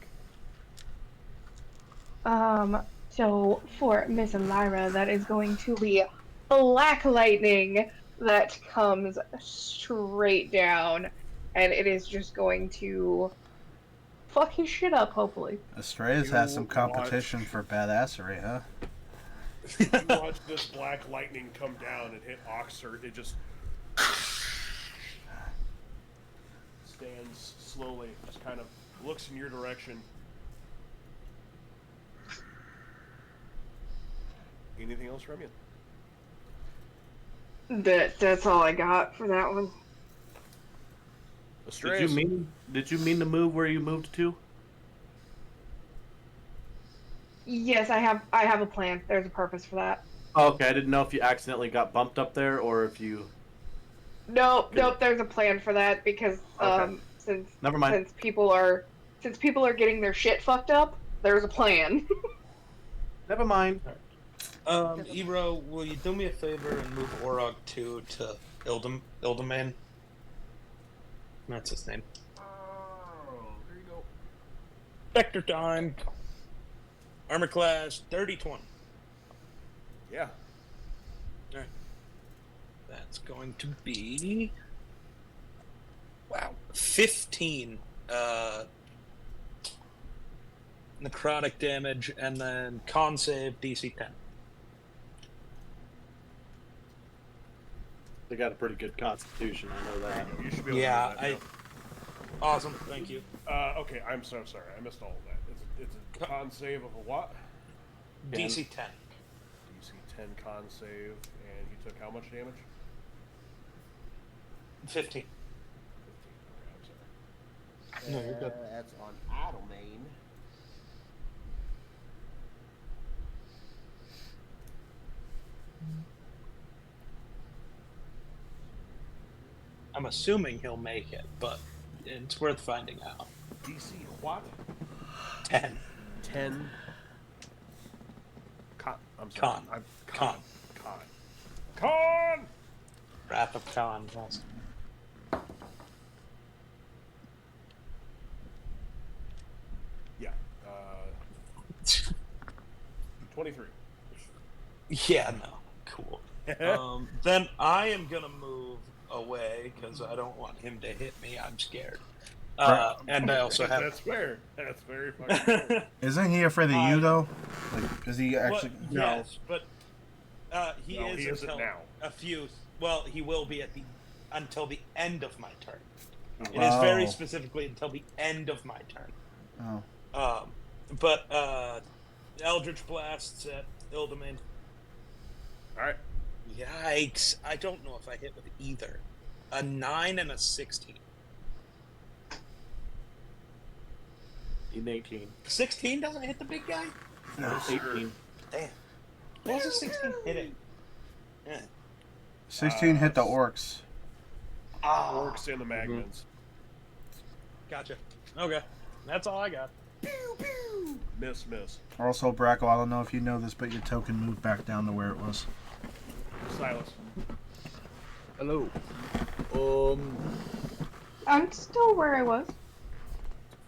So for Miss Elira, that is going to be black lightning that comes straight down, and it is just going to fuck his shit up, hopefully. Estrella's has some competition for badassery, huh? You watch this black lightning come down and hit Oxford. It just stands slowly, just kind of looks in your direction. Anything else from you? That's all I got for that one. Astray. Did you mean to move where you moved to? Yes, I have a plan. There's a purpose for that. Oh, okay, I didn't know if you accidentally got bumped up there or if you. Nope, there's a plan for that because Okay. Never mind. since people are getting their shit fucked up, there's a plan. Never mind. Ero, will you do me a favor and move Orog 2 to Ildamane? That's his name. Oh, there you go. Vector time. Armor class 30-20. Yeah. Alright. That's going to be... Wow. 15 necrotic damage, and then con save DC 10. They got a pretty good constitution, I know that. You should be able Yeah, to do that now. Awesome, thank you. Okay, I'm so sorry. I missed all of that. It's a con save of a what? DC 10. DC 10 con save, and he took how much damage? 15. 15. Okay, I'm sorry. No, you're good. That's on Idlemane. I'm assuming he'll make it, but it's worth finding out. DC what? 10. 10. I'm sorry. Con. Con. Con! Wrath of Khan. Yes. Yeah. 23. Yeah, no. Cool. Then I am going to move away because I don't want him to hit me. I'm scared. And I also have... That's fair. That's very fucking fair. Isn't he afraid of you though? Like, is he actually? Well, yes, but he No, is he isn't until now. a few... Well, he will be until the end of my turn. It Oh. is very specifically until the end of my turn. Oh. But Eldritch Blasts at Ildamane. Alright. Yikes. I don't know if I hit with either. A 9 and a 16. 18. 16 doesn't hit the big guy? 18. Damn. What was a 16 hitting? Yeah. 16 hit the orcs. Orcs and the magnets. Gotcha. Okay. That's all I got. Miss. Also, Brackle, I don't know if you know this, but your token moved back down to where it was. Silas. Hello. I'm still where I was.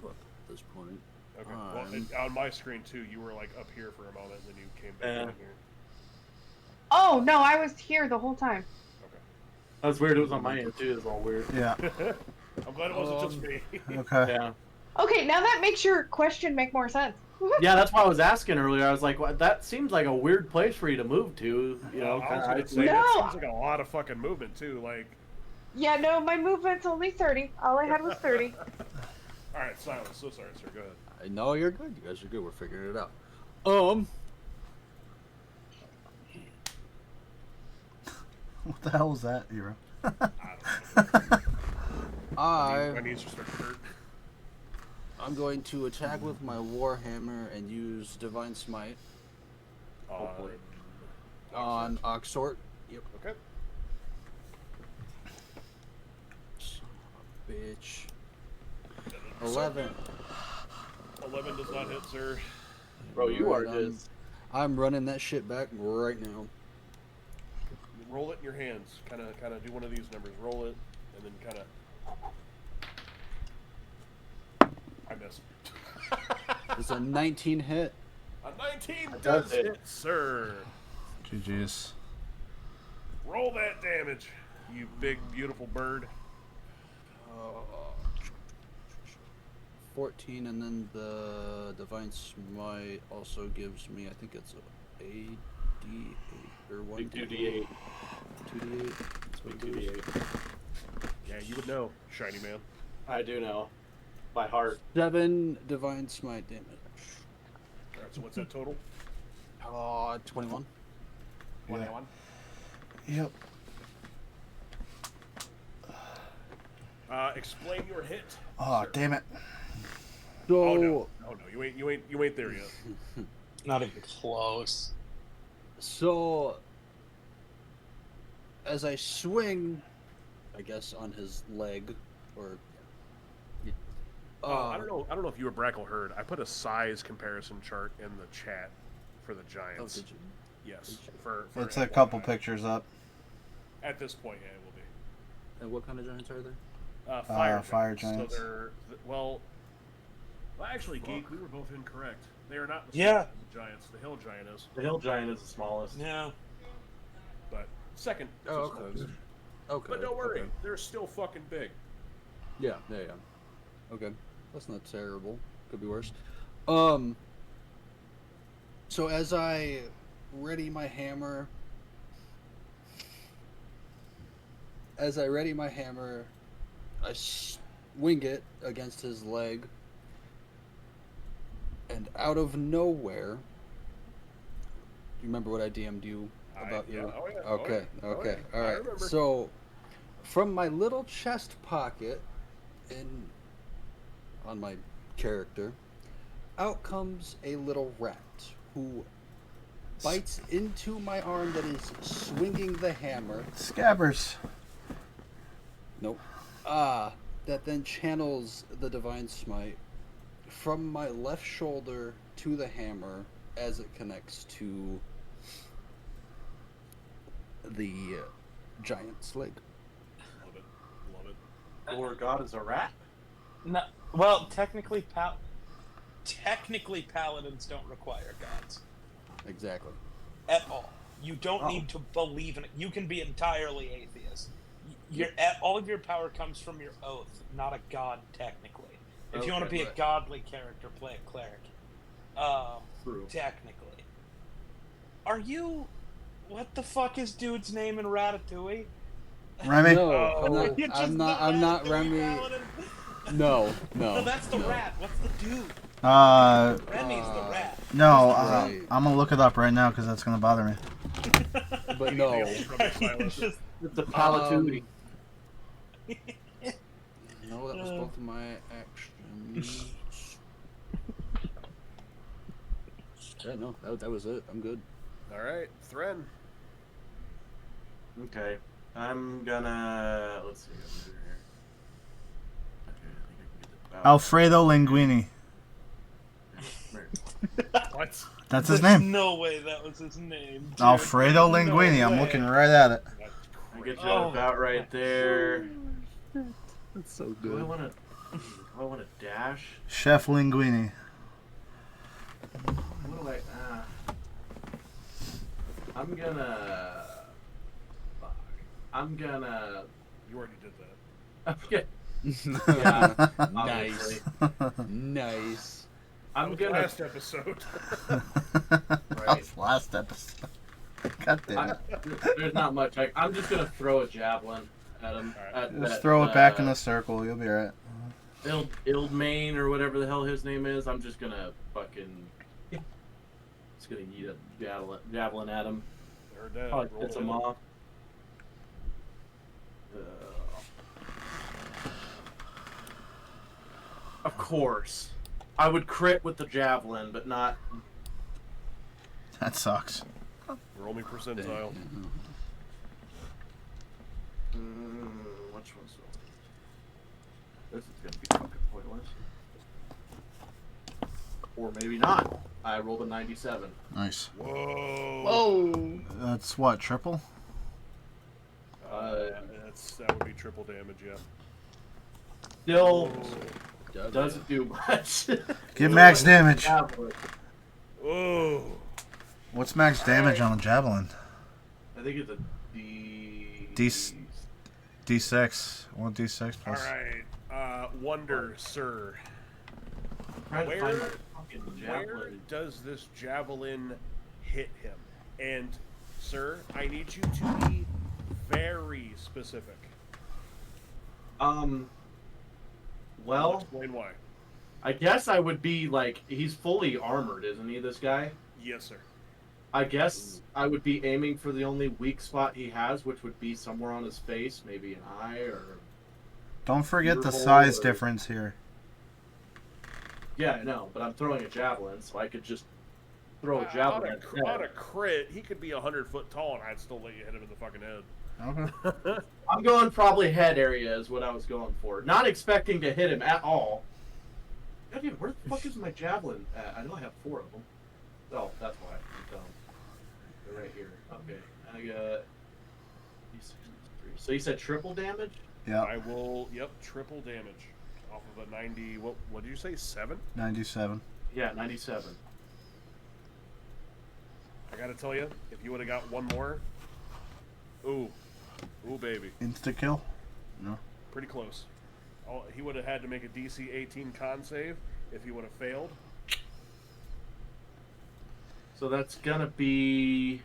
Fuck at this point. Okay. Well, and on my screen too, you were like up here for a moment, and then you came back in here. Oh no, I was here the whole time. Okay. That's weird. It was on my end too. It's all weird. Yeah. I'm glad it wasn't just me. Okay. Yeah. Okay, now that makes your question make more sense. Yeah, that's why I was asking earlier. I was like, well, that seems like a weird place for you to move to. You know, I was kinda gonna say isolated. No. that seems like a lot of fucking movement too. Like, Yeah, no, my movement's only 30. All I had was 30. all right, Silas. So sorry, sir. Go ahead. No, you're good. You guys are good. We're figuring it out. What the hell was that, Hero? I don't know. My I knees just started to hurt. I'm going to attack with my Warhammer and use Divine Smite Hopefully. on Oxort. Yep. Okay. Son of a bitch. 11. 11 does not hit, sir. Bro, you are Right, just. I'm running that shit back right now. Roll it in your hands. Kind of do one of these numbers. Roll it, and then kind of. I miss. It's a 19 hit. A 19 That does does hit. hit, sir. GG's. Roll that damage, you big beautiful bird. 14, and then the Divine Smite also gives me, I think it's a D8 or 1 Big 2d8. 2d8. Big 2d8. Yeah, you would know, shiny man. I do know. By heart. 7 Divine Smite damage. All right, so what's that total? 21. 21. Yep. Explain your hit. Oh, sir. damn it. So, Oh no, you ain't there yet. Not even close. So, as I swing, I guess, on his leg, or I don't know if you or Brackle heard. I put a size comparison chart in the chat for the Giants. did you? Yes, for It's FYI. a couple pictures up. At this point, yeah, it will be. And what kind of giants are there? Fire giants. So they're well, actually, Geek, we were both incorrect. They are not the Yeah. giants. The hill giant is, The hill giant is the smallest. Yeah. but second. Oh, is the okay. smallest. Okay. But don't worry, okay. they're still fucking big. Yeah. Okay, that's not terrible. Could be worse. So as I ready my hammer, I swing it against his leg, and out of nowhere, do you remember what I DM'd you about yeah. your? Oh, yeah. Okay, Oh, yeah. Oh, okay, yeah. all I right. remember. So, from my little chest pocket, on my character, out comes a little rat who bites into my arm that is swinging the hammer. Scabbers. Nope. That then channels the divine smite from my left shoulder to the hammer as it connects to the giant's leg. Love it. Lord God is a rat. No. Well, technically paladins don't require gods Exactly. at all. You don't Oh. need to believe in it. You can be entirely atheist. All of your power comes from your oath, not a god technically. If you want to Okay, be a right. godly character, play a cleric. True. Technically. Are you? What the fuck is dude's name in Ratatouille? Remy? No, Oh, you're just I'm the not Ratatouille Remy. paladin? No. No, that's the no. rat. What's the dude? Remy's the rat. No, Right. I'm gonna look it up right now because that's gonna bother me. But no. It's just- It's a palatootie. No, that was both of my actions. Yeah, no, that was it. I'm good. All right, Thren. Okay. I'm gonna. Let's see. What I'm doing here. Okay, I think I can get the Alfredo Linguini. What? That's his There's name. no way that was his name. dude. Alfredo There's no Linguini. I'm way. looking right at it. That's I crazy. get you Oh. about right there. That's so Do I want to dash? Chef Linguini. What do I? I'm gonna. Fuck. I'm gonna. You already did that. I'm gonna. Yeah. Nice. obviously. Nice. I'm That was gonna. last episode. Right. Last episode. God damn it. There's not much. I'm just gonna throw a javelin at him. Alright. At Just that, throw it back in the circle. You'll be alright. Ildmain or whatever the hell his name is. I'm just gonna fucking. Just gonna yeet a javelin at him. Heard that. Probably Roll piss it him in. off. Of course. I would crit with the javelin, but not. That sucks. Roll me percentile. Which one's this is gonna be fucking pointless. Or maybe not. I rolled a 97. Nice. Whoa. Whoa. That's what, triple? That would be triple damage, yeah. Still doesn't do much. Give max damage. Javelin. Whoa. What's max damage on a javelin? I think it's a D. D6. 1d6 All plus. right. Wonder, sir. Trying to find my Where, fucking where javelin. does this javelin hit him? And, sir, I need you to be very specific. I'll Well, explain why. I guess I would be like, he's fully armored, isn't he, this guy? Yes, sir. I guess I would be aiming for the only weak spot he has, which would be somewhere on his face, maybe an eye or. Don't forget the Earhole size or- difference here. Yeah, I know, but I'm throwing a javelin, so I could just throw a On javelin a, at cr- on a crit, he could be 100 foot tall, and I'd still let you hit him in the fucking head. I'm going probably head area is what I was going for. Not expecting to hit him at all. God damn, where the fuck is my javelin at? I know I have 4 of them. Oh, that's why. I'm dumb. They're right here. Okay. I got... So you said triple damage? Yeah. I will, triple damage off of a 90, what did you say, 7? 97. Yeah, 97. I gotta tell you, if you would have got one more, ooh, baby. Insta-kill? No. Pretty close. He would have had to make a DC 18 con save if he would have failed. So that's gonna be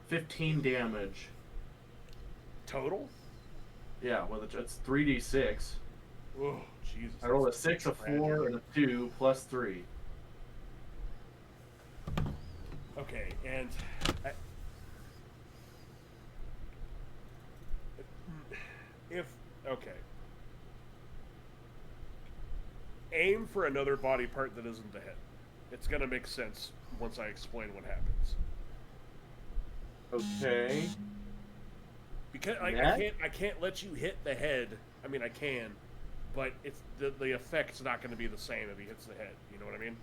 15 damage. Total? Yeah, well, it's 3d6. Oh, Jesus. I rolled a that's 6, a 4, tragic. and a 2, plus 3. Okay, and okay. Aim for another body part that isn't the head. It's gonna make sense once I explain what happens. Okay. Because Neck? I can't let you hit the head. I mean, I can, but it's the effect's not going to be the same if he hits the head. You know what I mean?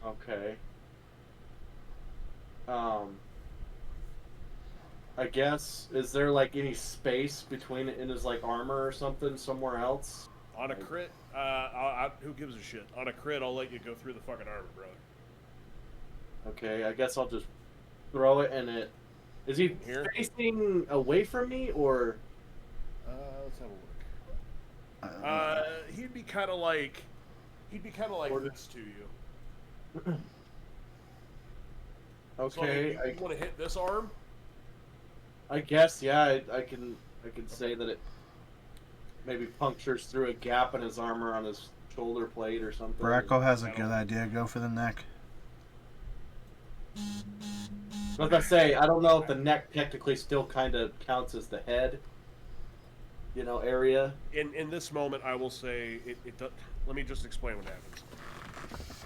Okay. I guess, is there like any space between it and his like armor or something somewhere else? On a crit, who gives a shit? On a crit, I'll let you go through the fucking armor, brother. Okay, I guess I'll just throw it and it... Is he Here? facing away from me or... Let's have a look. He'd be kind of like this to you. Okay, So, you want to hit this arm? I guess, yeah, I can say that it maybe punctures through a gap in his armor on his shoulder plate or something. Bracco has a good idea. Go for the neck. Like I say, I don't know if the neck technically still kind of counts as the head, area. In this moment, I will say it does. Let me just explain what happens.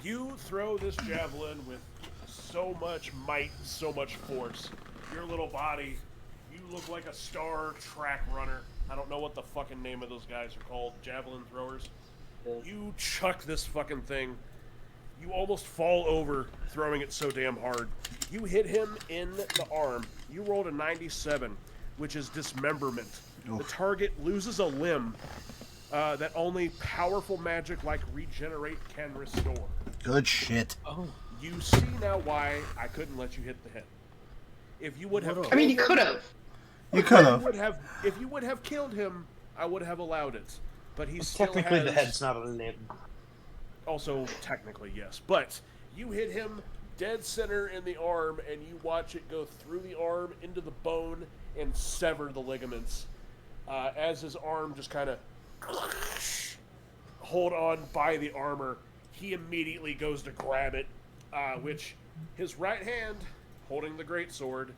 You throw this javelin with so much might, so much force. Your little body, you look like a star track runner. I don't know what the fucking name of those guys are called, javelin throwers. Yeah. You chuck this fucking thing. You almost fall over throwing it so damn hard. You hit him in the arm. You rolled a 97, which is dismemberment. Oof. The target loses a limb that only powerful magic like regenerate can restore. Good shit. Oh. You see now why I couldn't let you hit the head. If you would have, I mean, you could have. You could have. If you would have killed him, I would have allowed it. But he still Technically, has... the head's not a limb. Also, technically, yes. But you hit him dead center in the arm, and you watch it go through the arm into the bone and sever the ligaments. As his arm just kind of hold on by the armor, he immediately goes to grab it, which his right hand, holding the greatsword,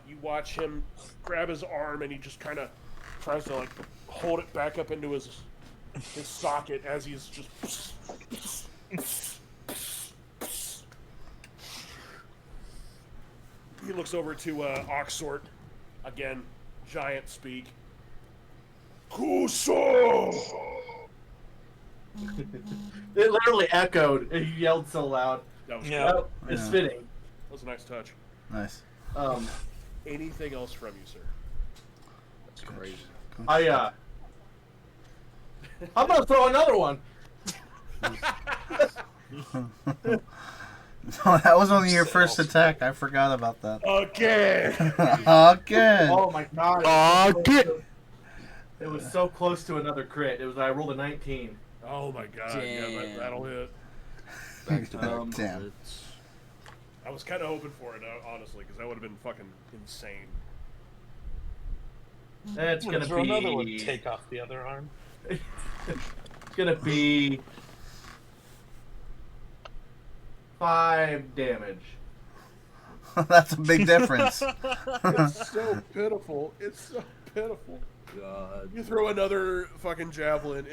you watch him grab his arm, and he just kind of tries to like hold it back up into his socket as he's just... He looks over to Oxort, again, giant speak. Kuso! It literally echoed. He yelled so loud. That was, Yeah. Oh, it's Yeah. fitting. that was a nice touch. Nice. Anything else from you, sir? That's crazy. I'm gonna throw another one. That was only your first attack. I forgot about that. Okay! Okay. Oh my god. Okay. It was so close to another crit. I rolled a 19. Oh my god, yeah, Damn. that'll hit. Back to back Damn. bullets. I was kind of hoping for it, honestly, because that would have been fucking insane. That's I'm gonna throw be. another one. Take off the other arm. It's gonna be 5 damage. That's a big difference. It's so pitiful. It's so pitiful. God. You throw another fucking javelin,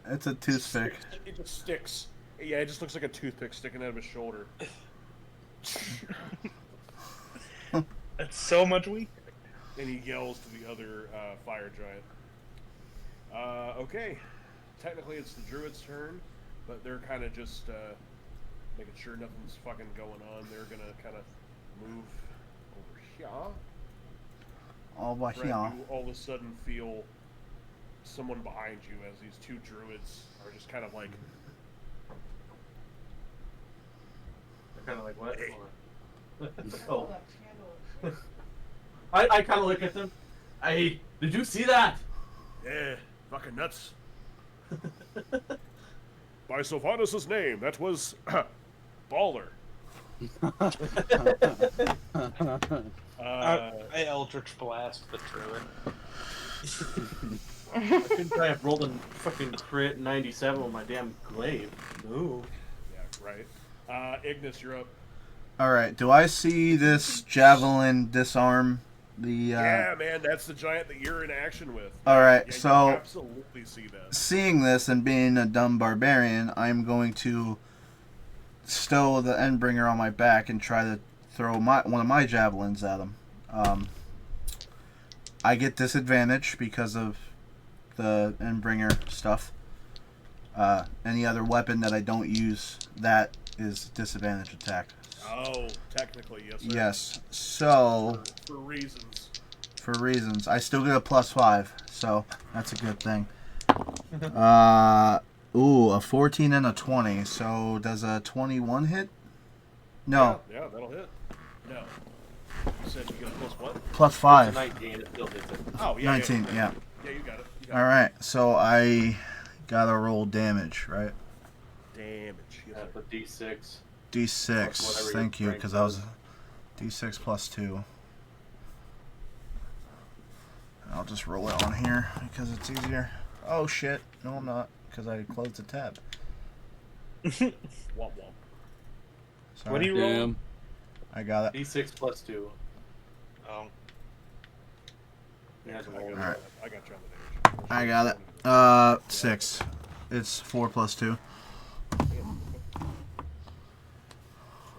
It's a toothpick. it just sticks. Yeah, it just looks like a toothpick sticking out of his shoulder. That's so much weaker. And he yells to the other fire giant. Okay. technically it's the druid's turn, but they're kind of just making sure nothing's fucking going on. They're gonna kind of move over here. Over Fred, here. you all of a sudden feel someone behind you as these two druids are just kind of like, Kind of like what? Oh. I kind of look at them. Did you see that? yeah, fucking nuts. By Sylvanus' name, that was baller. I Eldritch Blast the druid. I couldn't try have rolled a fucking crit 97 with my damn glaive. Ooh. Yeah, right. Ignis, you're up. All right. Do I see this javelin disarm the? Yeah, man, that's the giant that you're in action with. All right. Yeah, So you absolutely see that. seeing this and being a dumb barbarian, I'm going to stow the Endbringer on my back and try to throw one of my javelins at him. I get disadvantage because of the Endbringer stuff. Any other weapon that I don't use, that is disadvantage attack. Oh, technically, yes. Sir. Yes. So For reasons. for reasons, I still get a +5, so that's a good thing. Ooh, a 14 and a 20. So does a 21 hit? No, Yeah, that'll hit. No. You said you get a plus what? +5. 19, it still hits it. Oh, yeah. 19. Yeah. Yeah, you got it. You got All right. So I gotta roll damage, right? Damage. Yes, That's sir. a D6. D6. Plus whatever Thank you, your because strength I was D6 +2. I'll just roll it on here because it's easier. Oh shit! No, I'm not, because I closed the tab. Womp womp. Sorry. What do you roll? Damn. I got it. D6 +2. Oh, You have to I roll got, it. Alright. I got you on the damage. I got it. 6. It's 4 + 2.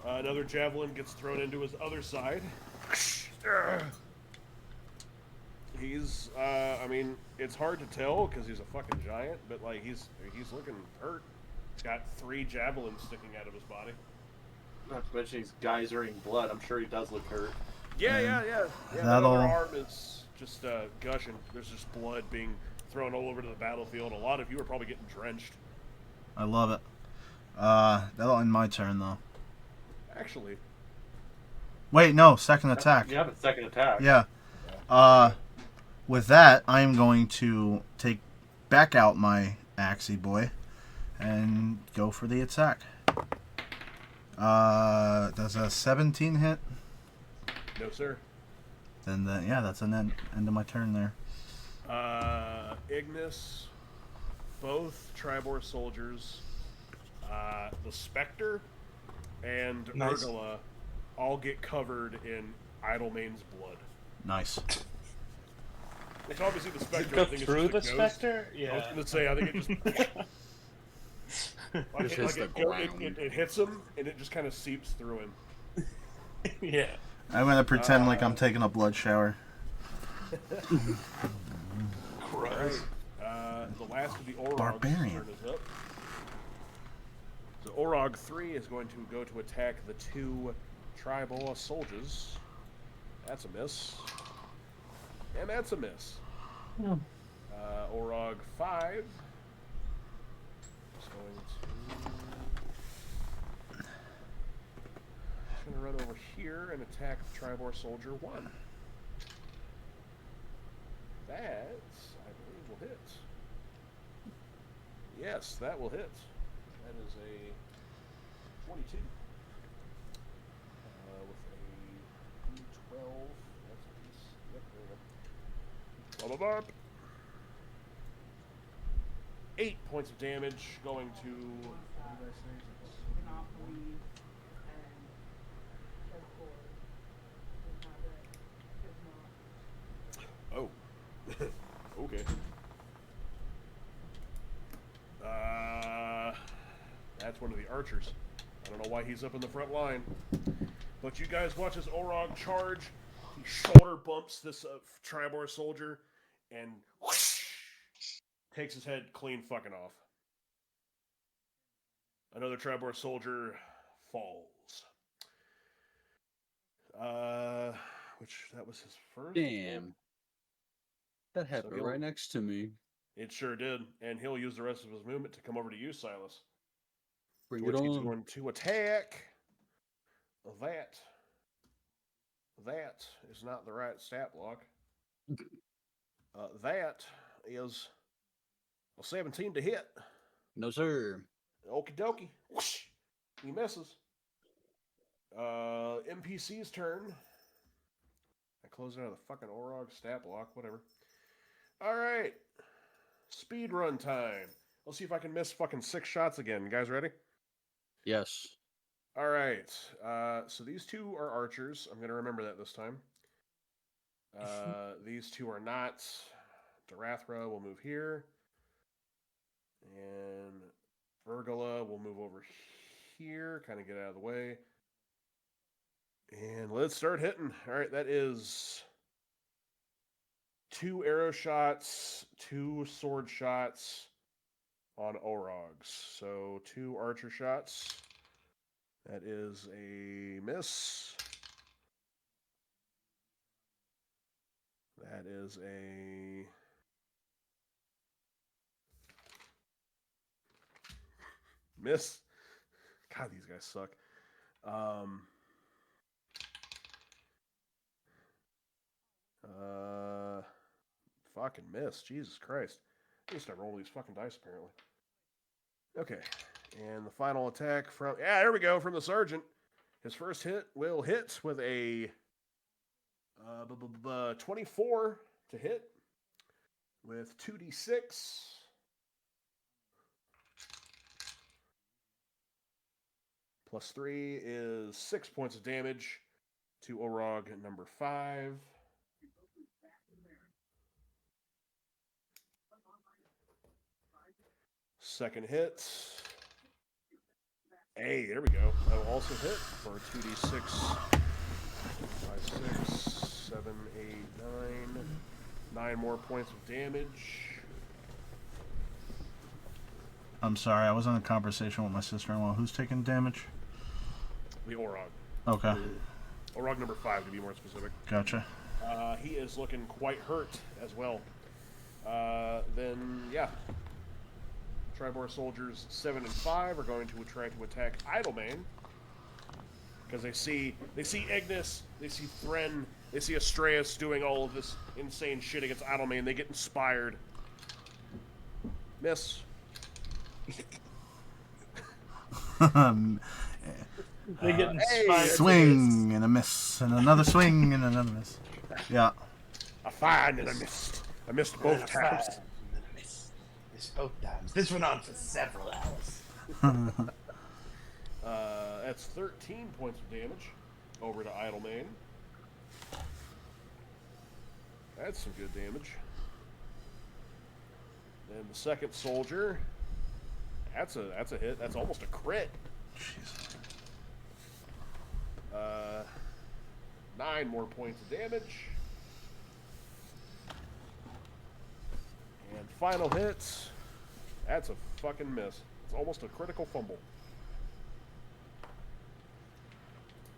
Another javelin gets thrown into his other side. He's, I mean, it's hard to tell because he's a fucking giant, but like he's looking hurt. He's got 3 javelins sticking out of his body. Not to mention he's geysering blood. I'm sure he does look hurt. Yeah. That That'll- other arm is just gushing. There's just blood being thrown all over to the battlefield. A lot of you are probably getting drenched. I love it. That'll end my turn though. Actually, Wait, no, second attack. You have a second attack. Yeah. With that, I am going to take back out my Axie boy and go for the attack. Does a 17 hit? no sir. Then yeah, that's an end of my turn there. Ignis, both Triboar soldiers, the Spectre, and Nice. Urgula all get covered in Idlemane's blood. Nice. Which obviously the Spectre, Go I think through the it's just a ghost. specter? I was Yeah. gonna say, I think it just Just hits the ground. it hits him and it just kind of seeps through him. Yeah. I'm gonna pretend like I'm taking a blood shower. Gross. The last of the Orog's Barbarian. turn is up. So Orog 3 is going to go to attack the 2 Triboar soldiers. That's a miss. And that's a miss. Orog 5 is going to run over here and attack Triboar soldier 1. That, I believe, will hit. Yes, that will hit. That is a 22. With a D12. That's a piece. Yep, there we go. Blah, blah, blah. 8 points of damage going to. What did I say? Oh. Okay. That's one of the archers. I don't know why he's up in the front line. But you guys watch as Orog charge. He shoulder bumps this Triboar soldier and whoosh, takes his head clean fucking off. Another Triboar soldier falls. Which that was his first. Damn. That happened he'll- right next to me. It sure did, and he'll use the rest of his movement to come over to you, Silas. Bring To it which he's on. going to attack. That is not the right stat block. That is a 17 to hit. No, sir. Okie dokie. Whoosh. He misses. NPC's turn. I closed out of the fucking Orog stat block, whatever. Alright. Speed run time. Let's see if I can miss fucking 6 shots again. You guys ready? Yes. Alright. So these two are archers. I'm going to remember that this time. These two are not. Darathra will move here. And Virgula will move over here. Kind of get out of the way. And let's start hitting. Alright, that is 2 arrow shots, 2 sword shots on Orogs. So 2 archer shots. That is a miss. That is a miss. God, these guys suck. Fucking miss. Jesus Christ. I need to start rolling these fucking dice, apparently. Okay. And the final attack from... Yeah, there we go, from the sergeant. His first hit will hit with a 24 to hit with 2d6. Plus 3 is 6 points of damage to Orog number 5. Second hit. Hey, there we go. I will also hit for 2d6. 5, 6, 7, 8, 9. 9 more points of damage. I'm sorry, I was in a conversation with my sister-in-law. Who's taking damage? The Orog. Okay, Orog number 5, to be more specific. gotcha. He is looking quite hurt as well. Then, yeah. Triboar soldiers 7 and 5 are going to try to attack Idlemane. Because they see Ignis, they see Thren, they see Astraeus doing all of this insane shit against Idlemane. They get inspired. Miss. They get inspired. Swing and a miss, and another swing and another miss. Yeah. A fine and I missed. I missed both times. Missed both times. This went on for several hours. That's 13 points of damage over to Idlemane. That's some good damage. Then the second soldier. That's a hit. That's almost a crit. Jeez. 9 more points of damage. And final hits. That's a fucking miss. It's almost a critical fumble.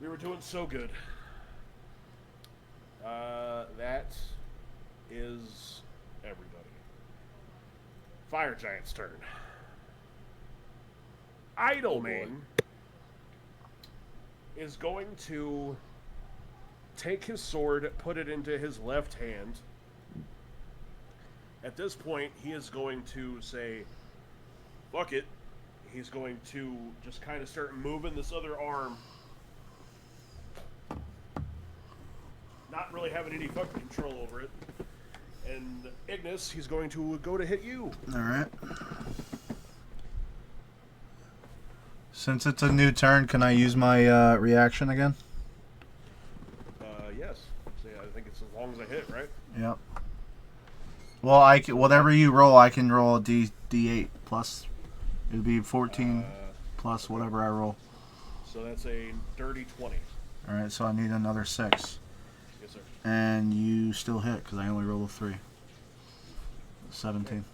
We were doing so good. That is everybody. Fire Giant's turn. Idlemane is going to take his sword, put it into his left hand. At this point, he is going to say, fuck it. He's going to just kind of start moving this other arm. Not really having any fucking control over it. And Ignis, he's going to go to hit you. Alright. Since it's a new turn, can I use my reaction again? Yes. So yeah, I think it's as long as I hit, right? Yep. Well, whatever you roll, I can roll a D8 plus. It would be 14 plus whatever I roll. So that's a dirty 20. Alright, so I need another 6. Yes, sir. And you still hit, because I only rolled a 3. 17.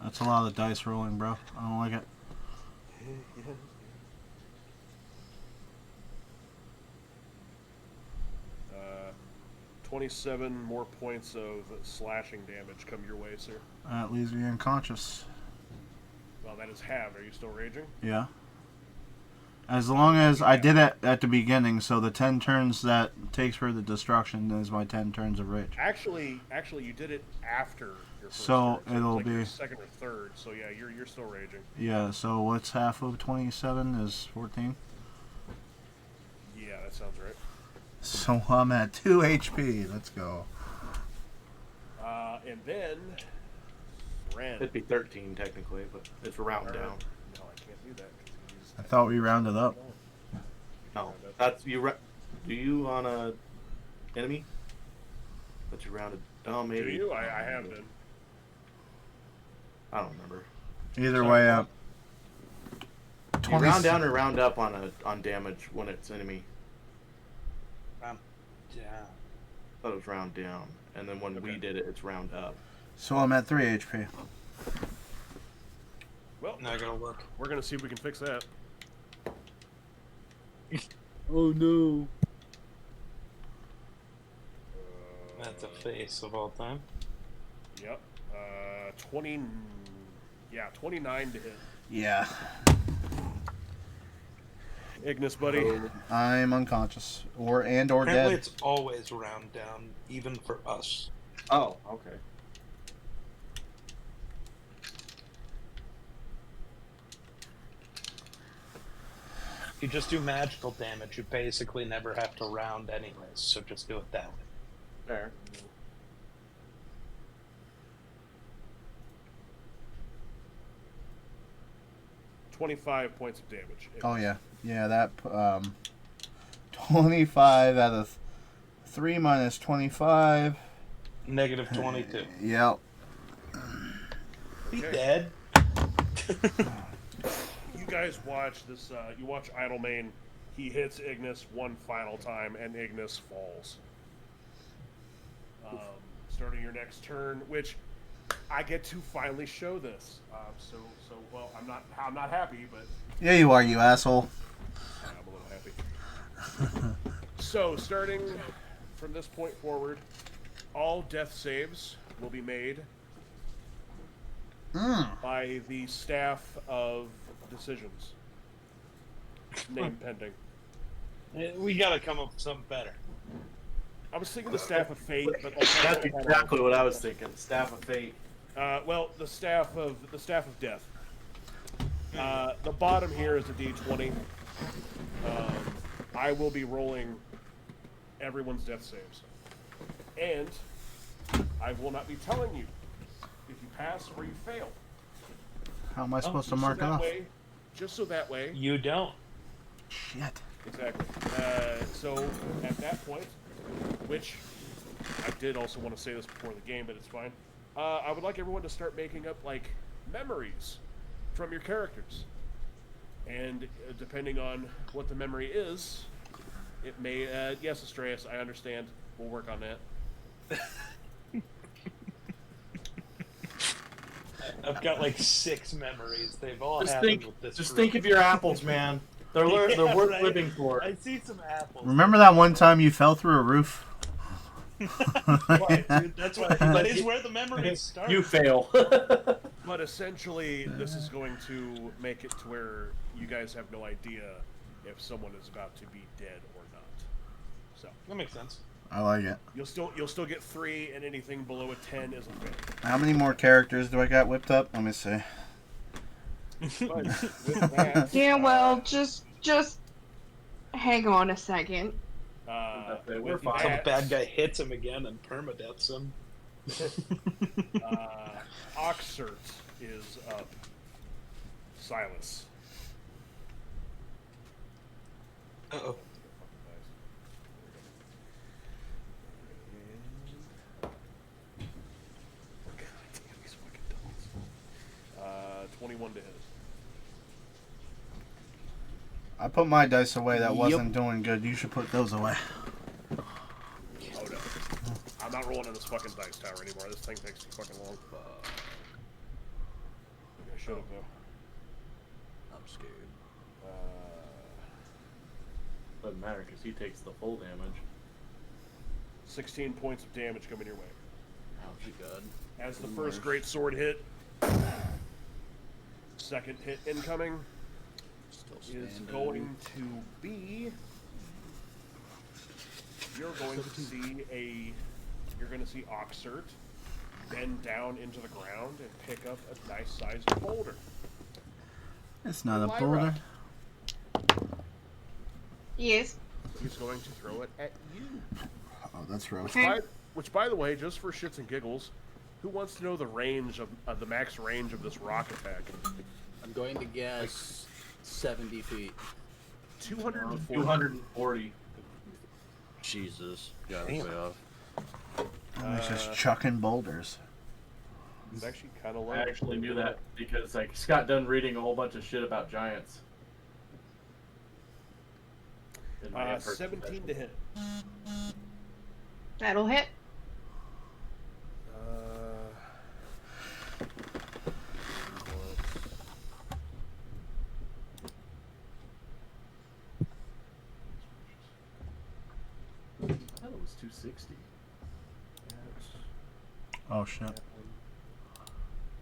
That's a lot of dice rolling, bro. I don't like it. 27 more points of slashing damage come your way, sir. That leaves me unconscious. Well, that is halved. Are you still raging? Yeah. As long as I did it at the beginning, so the 10 turns that takes for the destruction is my 10 turns of rage. Actually, you did it after your first So turn, it'll it's like be your second or third. So yeah, you're still raging. Yeah. So what's half of 27 is 14. Yeah, that sounds right. So I'm at 2 HP. Let's go. And then Ren. It'd be 13 technically, but it's round down. No, I can't do that. I thought we rounded up. No, that's you. Do you on a enemy? But you rounded down, maybe. Do you? I have been. I don't remember. Either way, You round down or round up on damage when it's enemy. Yeah. I thought it was round down, and then when we did it, it's round up. So I'm at 3 HP. Well, Not gonna work. we're gonna see if we can fix that. Oh no. That's a face of all time. Yep. 20. Yeah, 29 to hit. Yeah. Ignis, buddy. I'm unconscious. Or Apparently dead. it's always round down, even for us. Oh, okay. If you just do magical damage, you basically never have to round anyways, so just do it that way. Fair. $25 points of damage. Oh yeah. Yeah, that 25 out of 3 minus 25. Negative 22. Yep. He Okay. dead? You guys watch this. You watch Idlemane. He hits Ignis one final time, and Ignis falls. Starting your next turn, which I get to finally show this. So well, I'm not happy, but Yeah, you are, you asshole. I'm a little happy. So starting from this point forward, all death saves will be made by the staff of decisions. Name pending. We gotta come up with something better. I was thinking the staff of fate, but That's exactly what I was thinking. Staff of Fate. well, the staff of death. The bottom here is a D20. I will be rolling everyone's death saves, and I will not be telling you if you pass or you fail. How am I supposed to mark it off? Just so that way. You don't. Shit. Exactly. So at that point, which I did also want to say this before the game, but it's fine. I would like everyone to start making up like memories from your characters, and depending on what the memory is, it may. Yes, Astraeus, I understand. We'll work on that. I've got like 6 memories. They've all Just happened think, with this just group. think of your apples, man. They're worth right. living for. I see some apples. Remember that one time you fell through a roof? Why, dude? That's what. That is where the memories start. You fail. But essentially, this is going to make it to where you guys have no idea if someone is about to be dead or not. So That makes sense. I like it. you'll still get 3, and anything below a 10 is a fail. How many more characters do I got whipped up? Let me see. But with that, Yeah, well, just hang on a second. We're with fine. Some that, bad guy hits him again and permadeaths him. Oxert is up. Silas. Uh-oh. God damn these fucking doubles. 21 to hit. I put my dice away that wasn't doing good. You should put those away. Oh no. I'm not rolling on this fucking dice tower anymore. This thing takes too fucking long. should have though. I'm scared. Doesn't matter because he takes the full damage. 16 points of damage coming your way. Oh god. As the first great sword hit, second hit incoming Still is standing. going to be. You're going to see Oxert bend down into the ground and pick up a nice sized boulder. It's not a Lyra. boulder. Yes. He's going to throw it at you. Oh, that's rough. Which, by the way, just for shits and giggles, who wants to know the range of the max range of this rock attack? I'm going to guess 70 feet. 240. 240. Jesus. Yeah, Damn. way off. It's just chucking boulders. It's actually kind of low. I actually knew that because I just got done reading a whole bunch of shit about giants. In my in-person 17 session. to hit. That'll hit. I thought it was 260. Oh shit.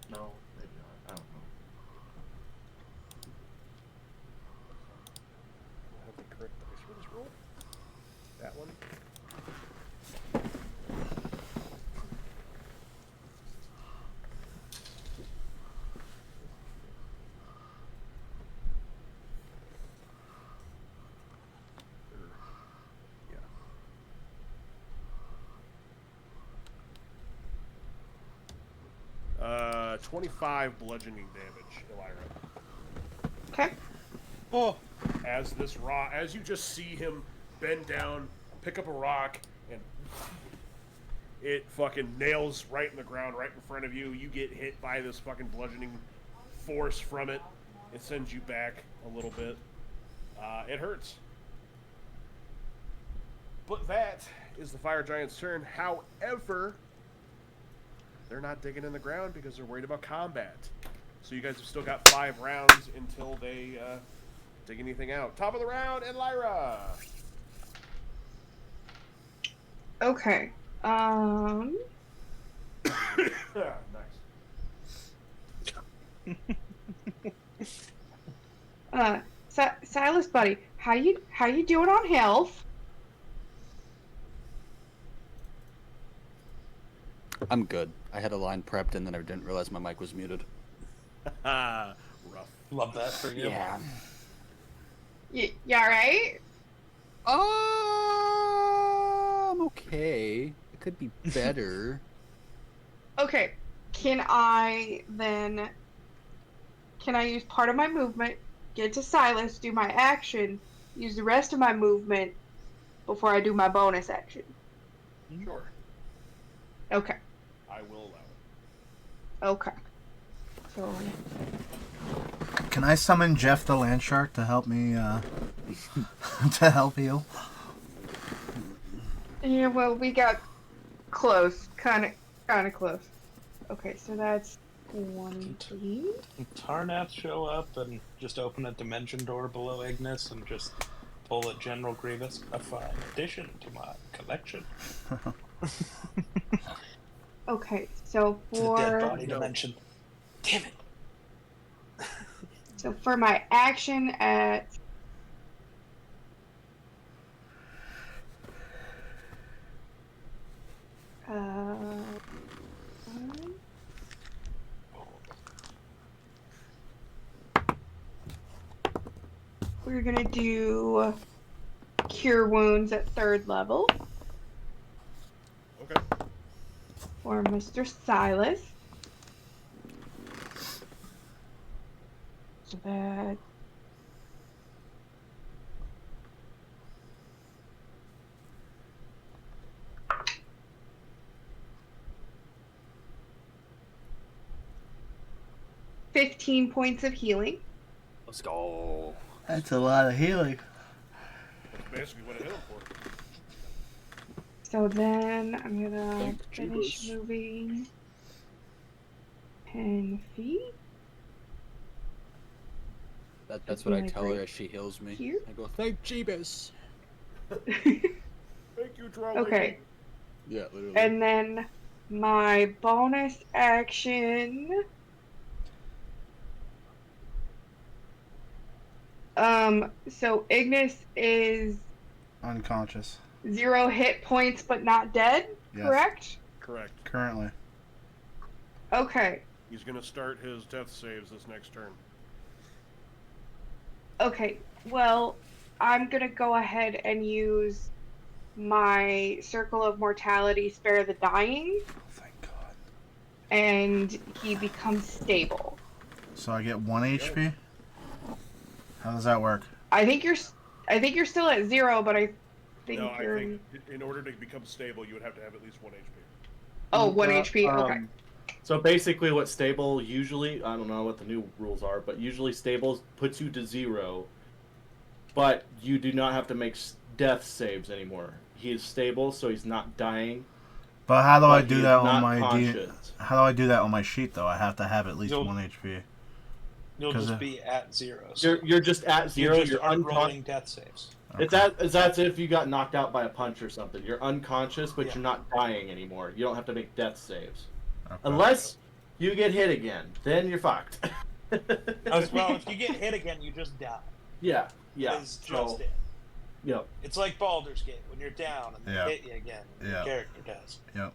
No, maybe not. I don't know. Have the correct dice for this roll. That one. Yeah. 25 bludgeoning damage, Elira. Okay. Oh, As you just see him bend down, pick up a rock, and it fucking nails right in the ground, right in front of you. You get hit by this fucking bludgeoning force from it. It sends you back a little bit. It hurts. But that is the fire giant's turn. However, they're not digging in the ground because they're worried about combat. So you guys have still got 5 rounds until they dig anything out. Top of the round, and Lyra. Okay. Nice. Silas, buddy, how you doing on health? I'm good. I had a line prepped and then I didn't realize my mic was muted. Rough. love that for you. Yeah. You alright? I'm okay. It could be better. Okay. Can I use part of my movement, get to Silas, do my action, use the rest of my movement before I do my bonus action? Sure. Okay. I will allow it. Okay. So Can I summon Jeff the Land Shark to help me to help heal? yeah, well, we got close, kind of close. Okay, so that's 20. Can Tarnath show up and just open a dimension door below Ignis and just pull a General Grievous, a fine addition to my collection? Okay, so To the dead for body dimension. Damn it! so for my action at we're gonna do cure wounds at 3rd level Okay. for Mr. Silas. So that $15 points of healing. Let's go. That's a lot of healing. That's basically what it hit him for. So then I'm gonna Thank finish Jeebus. moving 10 feet. That's what I tell her as she heals me. Here? I go, thank Jeebus. Thank you, Troll. Okay. Yeah, literally. And then my bonus action. So Ignis is Unconscious. 0 hit points but not dead, Yes. correct? Correct. Currently. Okay. He's gonna start his death saves this next turn. Okay. Well, I'm gonna go ahead and use my Circle of Mortality, Spare the Dying, Oh, thank God. and he becomes stable. So I get 1 HP? How does that work? I think you're still at 0, but I think No, I you're. think in order to become stable, you would have to have at least 1 HP. Oh, 1 HP. Okay. So basically, what stable usually, I don't know what the new rules are, but usually stable puts you to 0, but you do not have to make death saves anymore. He is stable, so he's not dying. But how do I but do he that is on not my conscious. How do I do that on my sheet though? I have to have at least You'll- 1 HP. You'll 'Cause, just be at 0. So You're just at 0. you just You're aren't unconscious. rolling death saves. It's as if you got knocked out by a punch or something. You're unconscious, but Yeah. you're not dying anymore. You don't have to make death saves. Okay. Unless you get hit again. Then you're fucked. Well, if you get hit again, you just die. Yeah. It's just So, it. yep. It's like Baldur's Gate. When you're down and they Yeah. hit you again, and Yeah. your character does. Yep.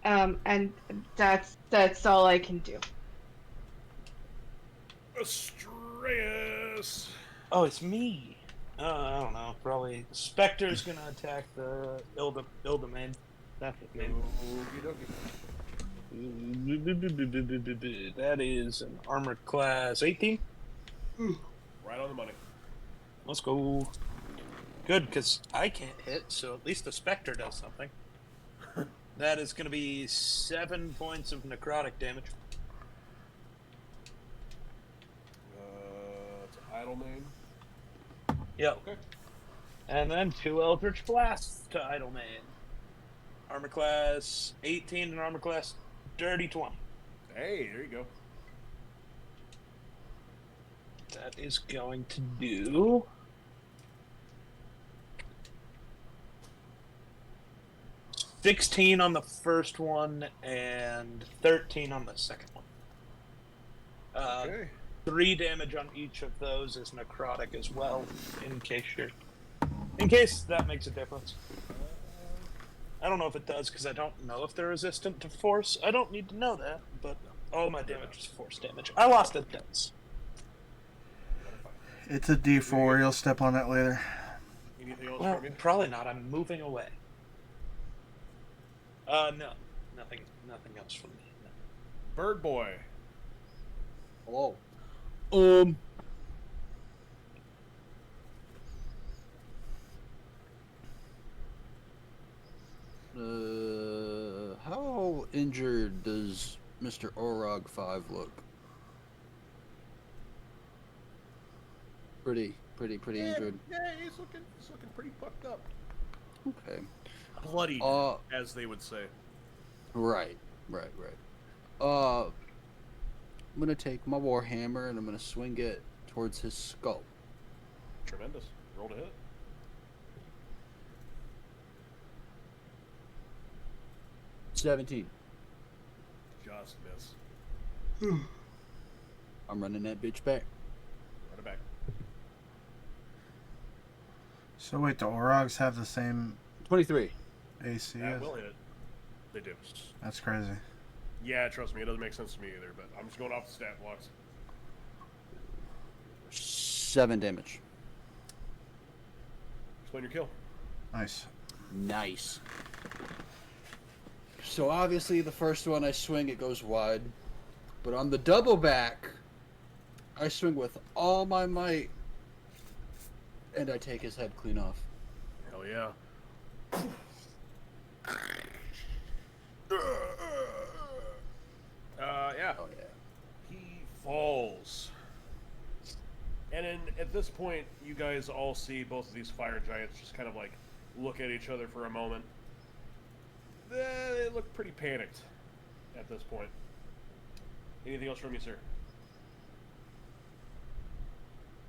And that's all I can do. Astraeus! Oh, it's me. I don't know. Probably Spectre's gonna attack the Ildamane. That's his name. That is an armor class 18. Right on the money. Let's go. Good, because I can't hit, so at least the Spectre does something. That is going to be 7 points of necrotic damage. It's Idlemane. Yep. Okay. And then 2 Eldritch Blasts to Idlemane. Armor class 18 and armor class dirty 20. Hey, there you go. That is going to do... 16 on the first one and 13 on the second one. Okay. 3 damage on each of those is necrotic as well, in case that makes a difference. I don't know if it does because I don't know if they're resistant to force. I don't need to know that, but all my damage is force damage. I lost a dice. It's a D4. You'll step on that later. Anything else Well, from you? probably not. I'm moving away. No, nothing else from me. No. Bird Boy. Hello. How injured does Mr. Orog 5 look? Pretty injured. Yeah, he's looking pretty fucked up. Okay. Bloodied, as they would say. Right. I'm gonna take my warhammer and I'm gonna swing it towards his skull. Tremendous. Roll to hit. $17. Just miss. I'm running that bitch back. Run it back. So wait, the Orogs have the same 23. AC That as? will hit. They do. That's crazy. Yeah, trust me, it doesn't make sense to me either, but I'm just going off the stat blocks. 7 damage. Explain your kill. Nice. Nice. So obviously the first one I swing, it goes wide. But on the double back, I swing with all my might. And I take his head clean off. Hell yeah. Yeah. Oh yeah. He falls. And at this point, you guys all see both of these fire giants just kind of like look at each other for a moment. They look pretty panicked at this point. Anything else from you, sir?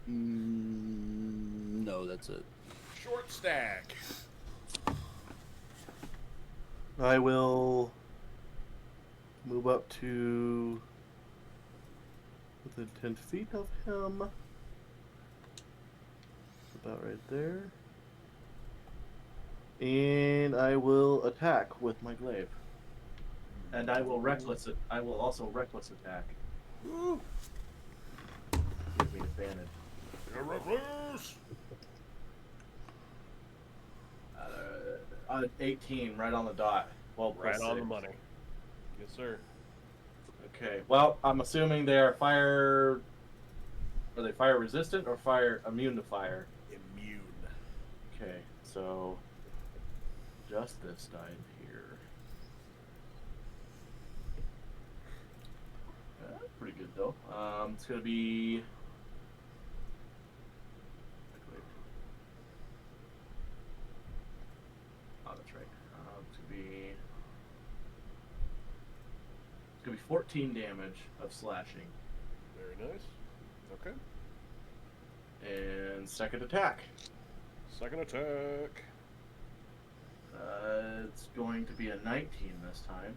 No, that's it. Short stack. I will move up to within 10 feet of him. About right there. And I will attack with my glaive. And I will reckless it. I will also reckless attack. Woo! Give me advantage. You're reckless. 18, right on the dot. Well, Right on the money. Yes, sir. Okay. Well, I'm assuming they are fire. Are they fire resistant or fire immune to fire? Immune. Okay, so just this died here. Pretty good though. It's gonna be. Oh, that's right. It's gonna be 14 damage of slashing. Very nice. Okay. And second attack. Second attack. It's going to be a 19 this time.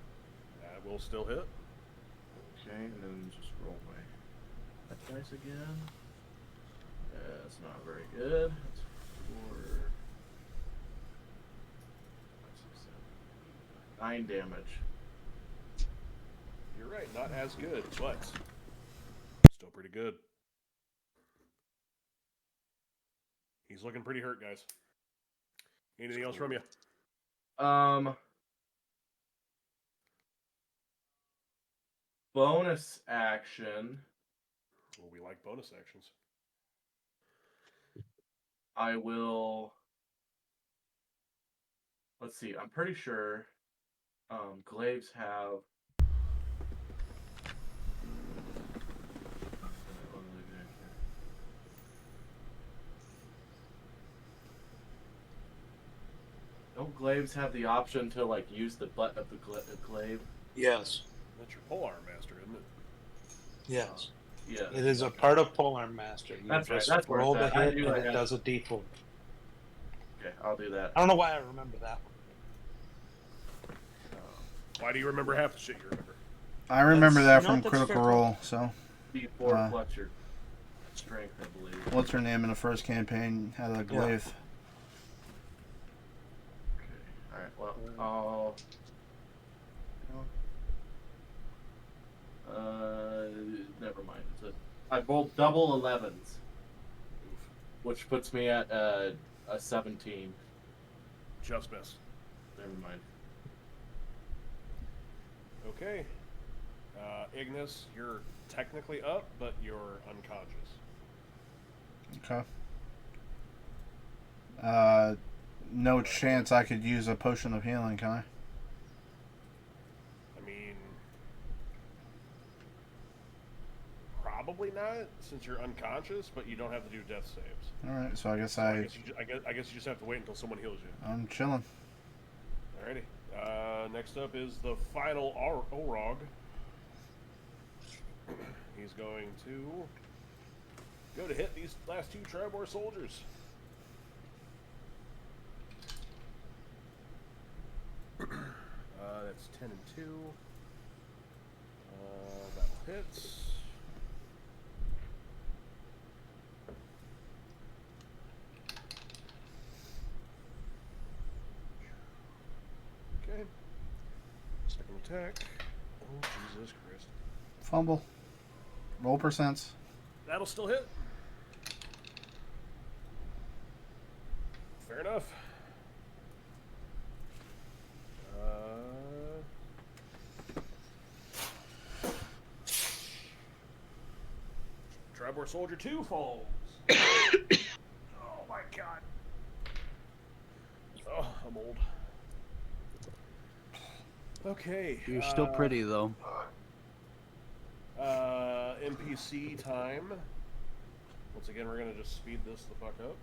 That will still hit. Okay, and then just roll my that dice again. It's not very good. It's 4, 5, 6, 7, 9 damage. You're right, not as good, but still pretty good. He's looking pretty hurt, guys. Anything else from you? Bonus action. Well, we like bonus actions. I will. Let's see. I'm pretty sure glaives have. Don't glaives have the option to like use the butt of the glaive? Yes. That's your polearm master, isn't it? Yes. Yeah. It is a part of Polearm Master. You That's right, just that's where roll it's the at. I hit knew and I it had- does a d4. Okay, I'll do that. I don't know why I remember that one. Why do you remember half the shit you remember? I remember That's- that no, from that's Critical fair. Role. So, D4 plus your strength, I believe. what's her name in the first campaign had a glaive. Okay, alright, well, I'll. Never mind. I rolled double 11s, which puts me at a 17. Just missed. Never mind. Okay. Ignis, you're technically up, but you're unconscious. Okay. No chance I could use a potion of healing, can I? I mean, probably not, since you're unconscious, but you don't have to do death saves. Alright, so I guess So I guess you just have to wait until someone heals you. I'm chilling. Alrighty. Next up is the final Orog. He's going to go to hit these last two Triboar soldiers. That's 10 and 2. That hits. Okay. Second attack. Oh, Jesus Christ. Fumble. Roll percents. That'll still hit. Fair enough. Triboar Soldier 2 falls. Oh my god. Oh, I'm old. Okay. You're still pretty though. NPC time. Once again, we're gonna just speed this the fuck up.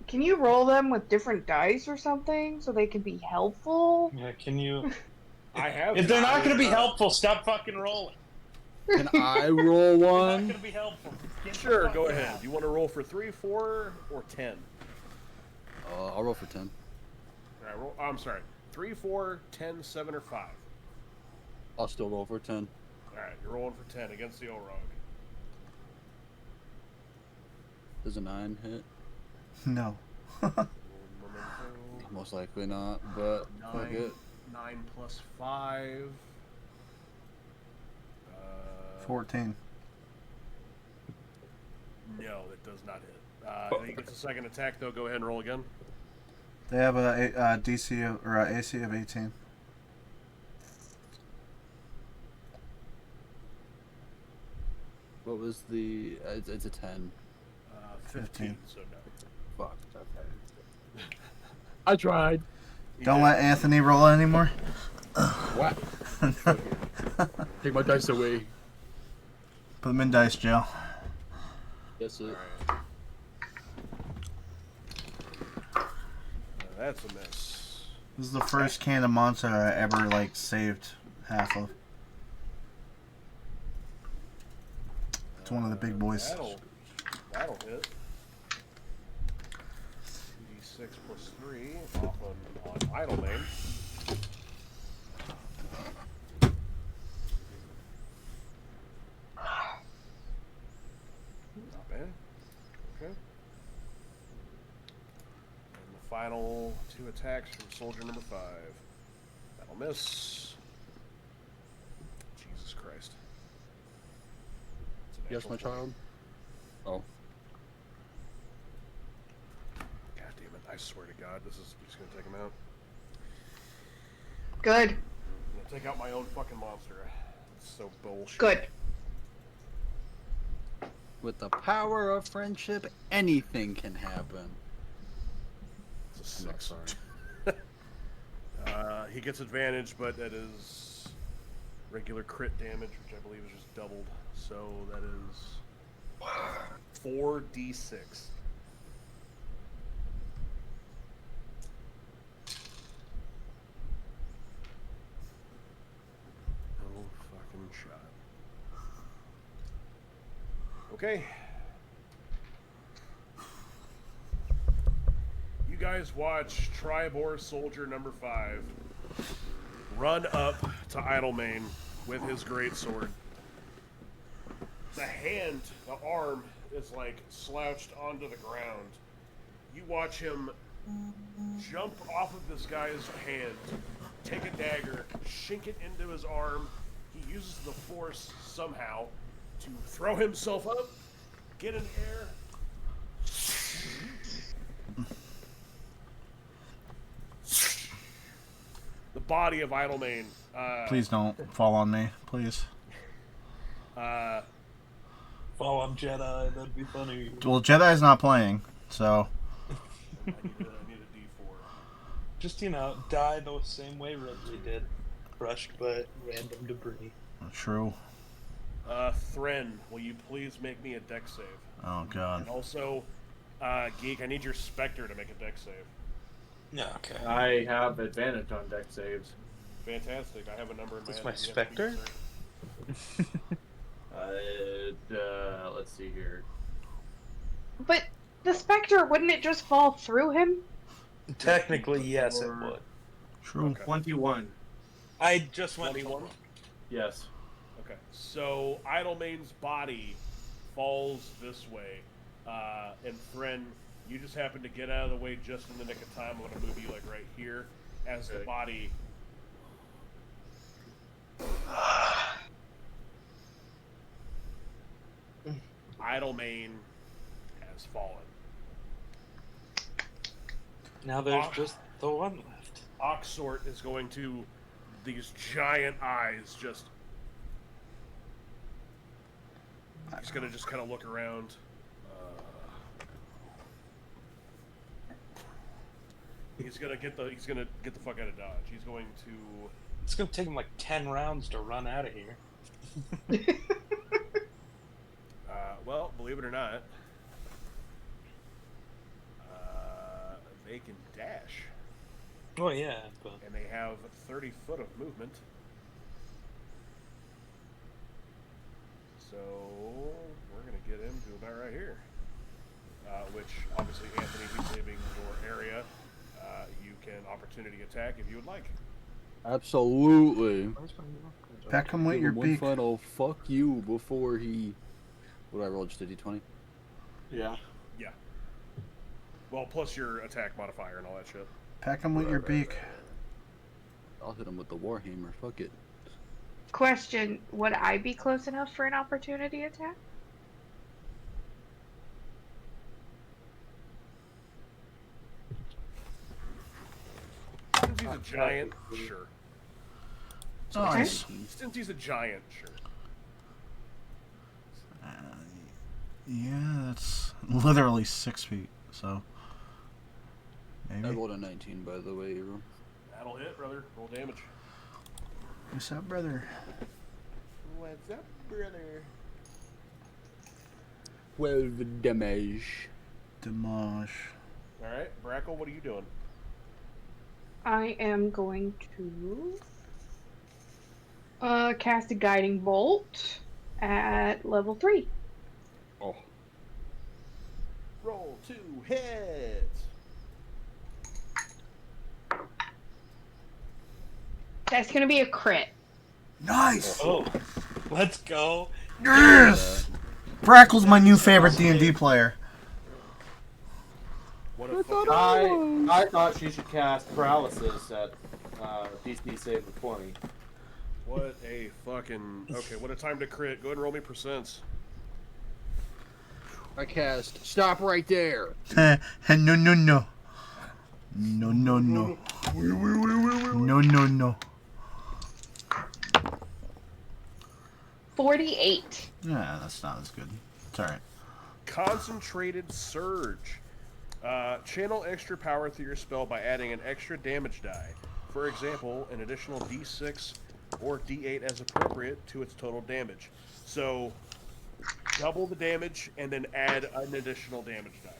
Can you roll them with different dice or something so they can be helpful? Yeah, can you? I have. If they're not going to be helpful, stop fucking rolling. Can I roll Not one? gonna be helpful. Get the Sure, fuck go out. ahead. You want to roll for 3, 4, or 10? I'll roll for 10. All right, roll. I'm sorry. 3, 4, 10, 7, or 5. I'll still roll for 10. All right, you're rolling for 10 against the Orog. Does a 9 hit? No. Memento. Most likely not, but fuck 9, it. 9 plus 5. 14. No, that does not hit. He gets a second attack, though. Go ahead and roll again. They have a DC or a AC of 18. What was the... it's a 10. 15, so no. Fuck. Okay. I tried. Don't let Anthony roll anymore. What? Take my dice away. Put them in dice jail. That's it. That's a miss. This is the first can of monster I ever saved half of. It's one of the big boys. That'll hit. 2d6 plus 3 off on Idlemane. Not bad. Okay. And the final 2 attacks from soldier number 5. That'll miss. Jesus Christ. It's an Yes, actual my child. Oh. God damn it, I swear to God, this is just gonna take him out. Good. I'm gonna take out my own fucking monster. It's so bullshit. Good. With the power of friendship, anything can happen. It's a I'm not 6. sorry. He gets advantage, but that is regular crit damage, which I believe is just doubled. So that is 4d6. No fucking shot. Okay. You guys watch Triboar Soldier number 5 run up to Idlemane with his greatsword. The hand, the arm, is slouched onto the ground. You watch him jump off of this guy's hand, take a dagger, shink it into his arm. He uses the force somehow to throw himself up, get in the air. The body of Idlemane. Please don't fall on me, please. Fall on Jedi, that'd be funny. Well, Jedi's not playing, so I need a D4. Just, die the same way Ridley did. Crushed by random debris. true. Thren, will you please make me a dex save? Oh god. And also, Geek, I need your Spectre to make a dex save. Yeah, okay. I have advantage on deck saves. Fantastic. I have a number in my Is head. my that you have to Spectre? beat, sir. Let's see here. But the Spectre, wouldn't it just fall through him? Technically, yes, it would. True. Okay. 21. I just went 21? Yes. Okay. So, Idlemane's body falls this way. And Thren, you just happen to get out of the way just in the nick of time. I'm going to move you, right here. As the Okay. body... Idlemane has fallen. Now there's just the one left. Oxort is going to... These giant eyes just... He's going to just kind of look around. He's gonna get the fuck out of Dodge. He's going to... It's gonna take him 10 rounds to run out of here. Well, believe it or not, they can dash, Oh yeah, but and they have 30 foot of movement. So we're gonna get him to about right here. Which obviously, Anthony, he's leaving your area. You can opportunity attack if you would like. Absolutely. Peck him with Give your him one beak. final fuck you before he. What I rolled, just a d20. Yeah. Yeah. Well, plus your attack modifier and all that shit. Peck him with your beak. I'll hit him with the warhammer. Fuck it. Question: would I be close enough for an opportunity attack? Since he's a giant, sure. Nice. Since he's a giant, sure. Yeah, that's literally 6 feet. So I maybe. rolled a 19, by the way. That'll hit, brother. Roll damage. What's up, brother? What's up, brother? 12 damage. Damage. All right, Brackle, what are you doing? I am going to cast a guiding bolt at level 3. Oh. Roll 2 hits. That's gonna be a crit. Nice. Oh, let's go. Yes. Brackle's my new favorite D&D player. What a fucking... I thought she should cast paralysis at DC save of 20. What a fucking... Okay, what a time to crit. Go ahead and roll me percents. I cast. Stop right there. No, no, no. No, no, no. No, no, no. 48. Yeah, that's not as good. It's alright. Concentrated Surge. Channel extra power through your spell by adding an extra damage die. For example, an additional d6 or d8 as appropriate to its total damage. So, double the damage and then add an additional damage die.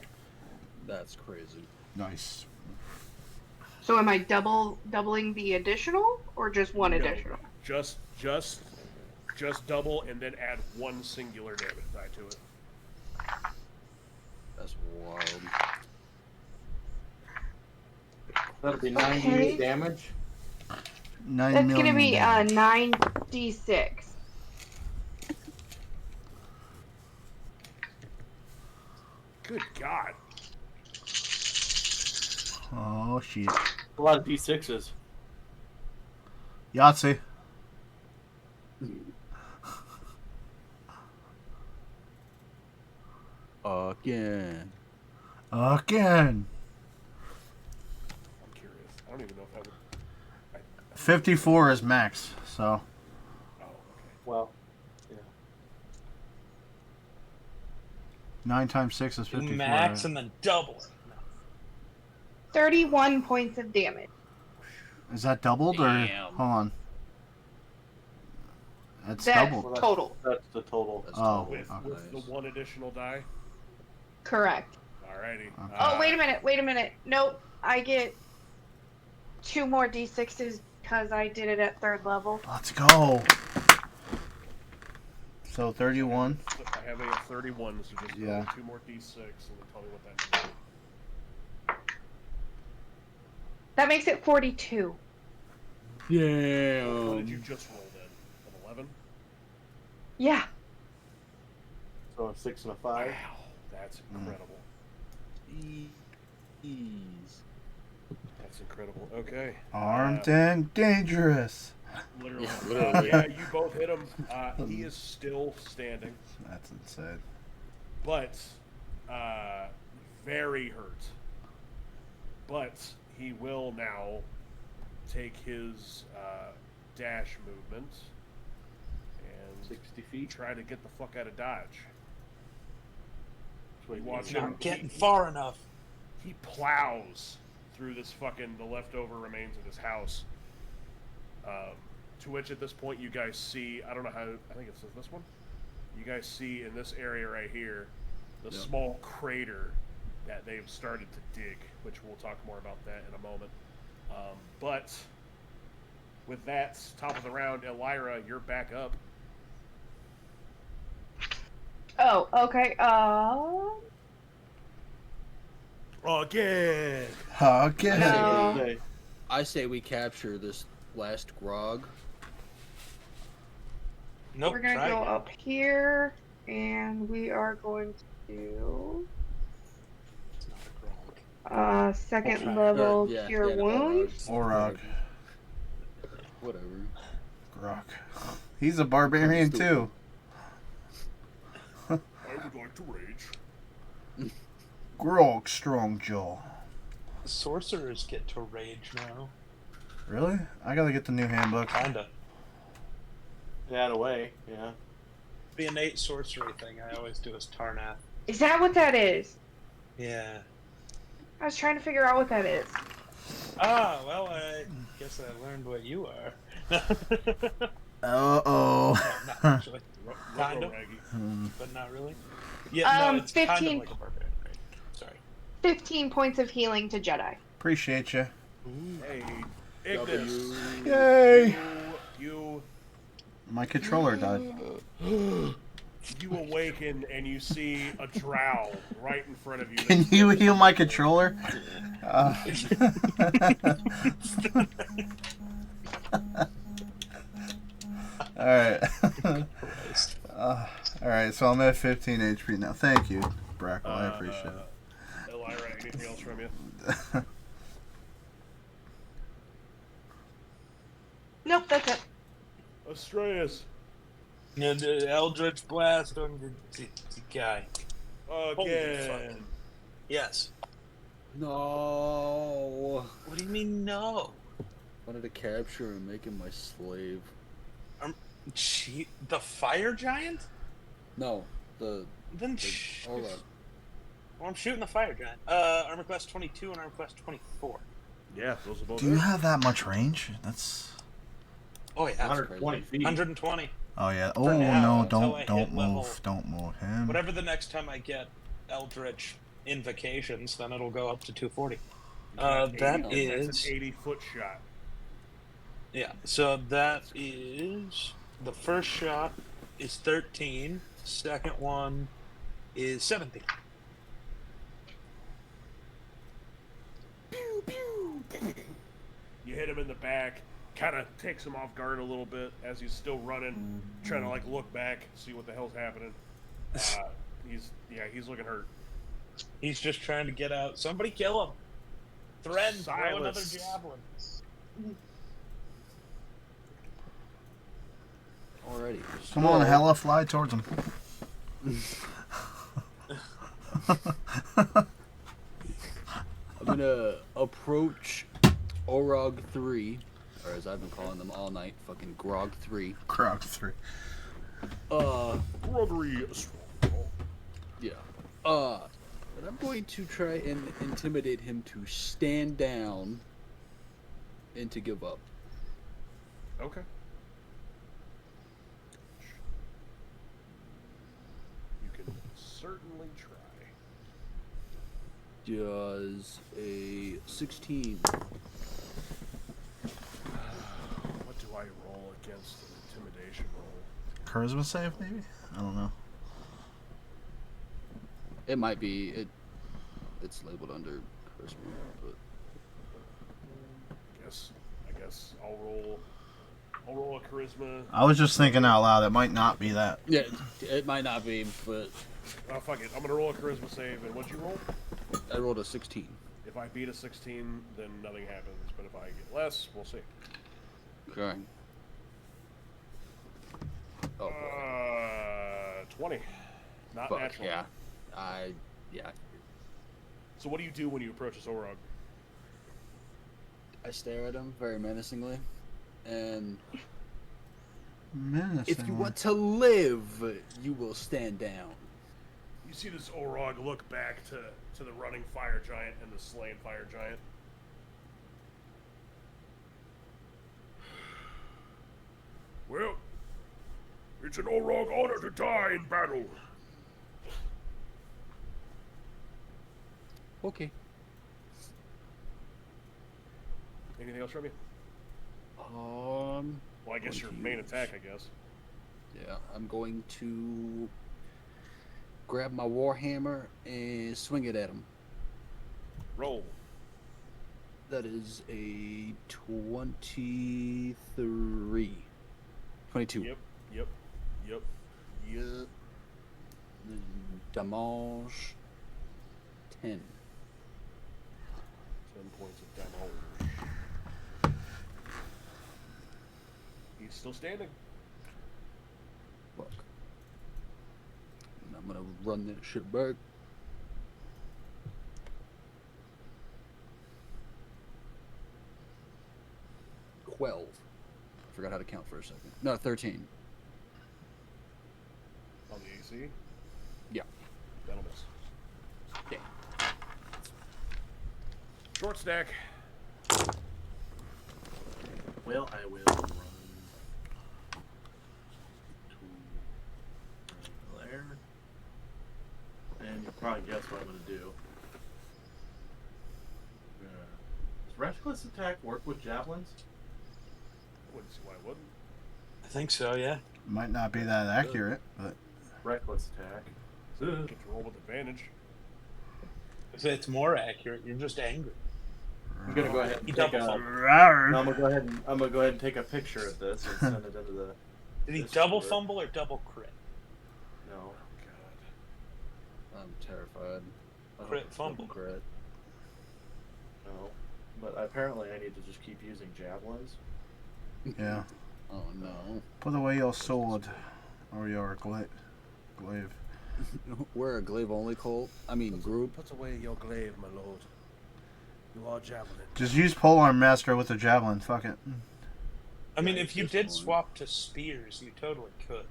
That's crazy. Nice. So am I doubling the additional or just one No, additional? Just double and then add one singular damage die to it. That's wild. That'll be 98 damage. 9 That's million gonna be damage. 9d6. Good God. Oh, shit. A lot of D6s. Yahtzee. Again. Again. I'm curious. I don't even know if that would... 54 is max, so. Oh, okay. Well, yeah. 9 times 6 is 54. Max and then double it. 31 points of damage. Is that doubled or? Damn. Hold on. That's That's doubled. total. That's the total. That's Oh. total. With the one additional die? Correct. Alrighty. Oh, wait a minute. Nope. I get 2 more d6s because I did it at 3rd level. Let's go. So 31. I have a 31, so just Yeah. 2 more d6 and then tell me what that means. That makes it 42. What did Damn. you just roll then? An 11? Yeah. So a 6 and a 5. Wow, that's incredible. Ease. That's incredible. Okay. Armed and dangerous. Literally. Yeah, literally. Yeah, you both hit him. He is still standing, That's insane. but very hurt. But he will now take his dash movement and 60 feet. try to get the fuck out of Dodge. Wait, You watch He's him. not getting far enough. He plows through this fucking the leftover remains of this house. To which at this point you guys see, I don't know how, I think it's this one. You guys see in this area right here, the Yep. small crater that they've started to dig, which we'll talk more about that in a moment. But with that, top of the round, Elira, you're back up. Oh, okay. Again. Okay. No. I say we capture this last grog. Nope. We're gonna try go again. up here, and we are going to It's not a grog. second Okay. level Yeah, cure yeah, no, wounds. Orog. Whatever. Grok. He's a barbarian too. I would like to rage. Grog Strongjaw. Sorcerers get to rage now. Really? I gotta get the new handbook. Kinda. Yeah, in a way, yeah. The innate sorcery thing I always do is Tarnath. Is that what that is? Yeah. I was trying to figure out what that is. Ah, well, I guess I learned what you are. Uh-oh. Not actually. Kind of, Raggy. but not really. Yeah, no, it's 15 kind of like a barbarian. Right? Sorry. 15 points of healing to Jedi. Appreciate you. Hey, Ignis. Yay! You My controller died. you awaken and you see a drow right in front of you. Can you heal my controller? Alright. Alright, so I'm at 15 HP now. Thank you, Brackle. I appreciate it. Elira, anything else from you? Nope, that's it. Astreus. And the Eldritch Blast on the guy. Again. Yes. No. What do you mean, no? Wanted to capture and make him my slave. The fire giant? No, the Then hold on. Well, I'm shooting the fire giant. Armor class 22 and armor class 24. Yeah, those are both. Do you have that much range? That's. Oh yeah, 120 feet. 120. Oh yeah. For Oh now, no! until I Don't hit level- move! Don't move him. Whatever the next time I get Eldritch Invocations, then it'll go up to 240. That That's is an 80-foot shot. yeah. So that is the first shot is 13. Second one is 17. Pew pew. You hit him in the back. Kind of takes him off guard a little bit as he's still running, trying to like look back, see what the hell's happening. He's looking hurt. He's just trying to get out. Somebody kill him. Thread, throw another Silas. javelin. Alrighty. Come on, Hella, fly towards him. I'm gonna approach Orog 3, or as I've been calling them all night, fucking Grog 3. Grog 3. Groggery. Yeah. And I'm going to try and intimidate him to stand down and to give up. Okay. You can certainly try. Does a 16. What do I roll against an intimidation roll? Charisma save, maybe? I don't know. It might be it's labeled under charisma, but I guess I'll roll a charisma. I was just thinking out loud. It might not be that. yeah, it might not be, but Oh, fuck it. I'm gonna roll a charisma save, and what'd you roll? I rolled a 16. If I beat a 16, then nothing happens. But if I get less, we'll see. Okay. Oh, boy. 20. Not Fuck, natural. yeah. So what do you do when you approach this Orog? I stare at him very menacingly, and Menacing. if you want to live, you will stand down. You see this Orog look back to the running fire giant and the slain fire giant. Well, it's an Orog honor to die in battle. Okay. Anything else from you? Well, Well, I guess your main attack, I guess. Yeah, I'm going to grab my warhammer and swing it at him. Roll. That is a 23. 22. Yep. Damage 10. 10 points of damage. He's still standing. Fuck. And I'm gonna run that shit back. $12. Forgot how to count for a second. No, 13. On the AC? Yeah. That'll miss. Okay. Short stack. Well, I will run to there. And you'll probably guess what I'm going to do. Does reckless attack work with javelins? I wouldn't see why it wouldn't. I think so, yeah. Might not be that accurate, but Reckless attack. Get to roll with advantage. If it's more accurate, you're just angry. I'm gonna go ahead and He take double a. fumbled. No, I'm gonna go ahead and take a picture of this and send it into the. Did he This double would- fumble or double crit? No. I'm terrified. I Crit hope it's fumble. double Crit. No. But apparently I need to just keep using javelins. yeah. Oh no. Put away your sword or your glaive. We're a glaive only cult. I mean group. Put away your glaive, my lord. You are javelin. Just use polearm master with the javelin. Fuck it. I mean, Yeah, if you this did one. swap to spears, you totally could.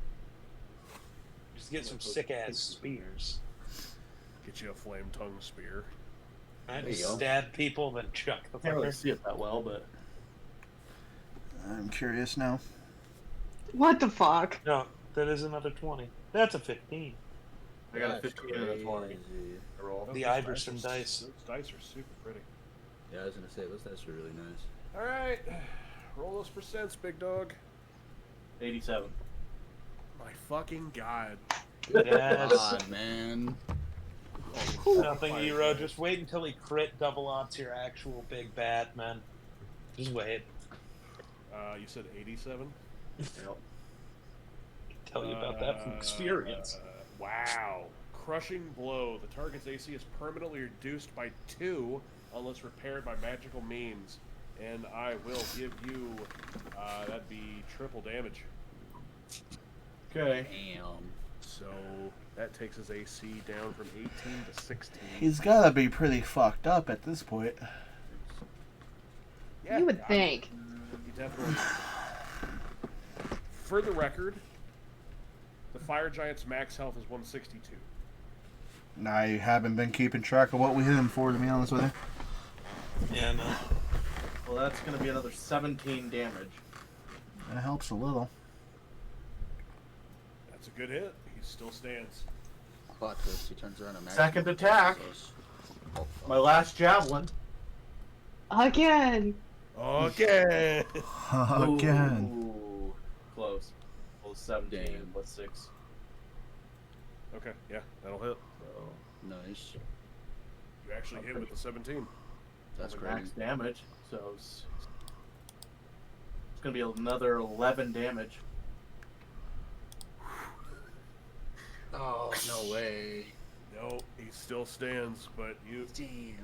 Just get some sick ass spears. Get you a flame tongue spear. Right? There you go. Stab people, then chuck the Can't really fucker. see it that well, but I'm curious now. What the fuck? No, that is another 20. That's a 15. I got a That's 15 and a 20 crazy. to roll. The Those Iverson are- dice. Those dice are super pretty. Yeah, I was gonna say those dice are really nice. All right, roll those percents, big dog. 87. My fucking god. Yes. God, man. Nothing, Hero. Just wait until he crit double odds your actual big bad, man. Just wait. You said 87? Yep. Tell you about that from experience. Wow. Crushing blow. The target's AC is permanently reduced by 2 unless repaired by magical means. And I will give you, that'd be triple damage. Okay. Damn. So that takes his AC down from 18 to 16. He's gotta be pretty fucked up at this point. Yeah, You would think. He definitely. For the record, the fire giant's max health is 162. I haven't been keeping track of what we hit him for, to be honest with you. Yeah, no. Well, that's going to be another 17 damage. That helps a little. That's a good hit. He still stands. Plot twist, he turns around and Second attack. Oh, My last javelin. Again. Okay. Again. Ooh, close. Well, 17 Damn. plus 6. Okay, yeah, that'll hit. So Nice. You actually hit with the 17. That's the great. max damage. So it's going to be another 11 damage. Oh, no way. No, he still stands, but you Damn.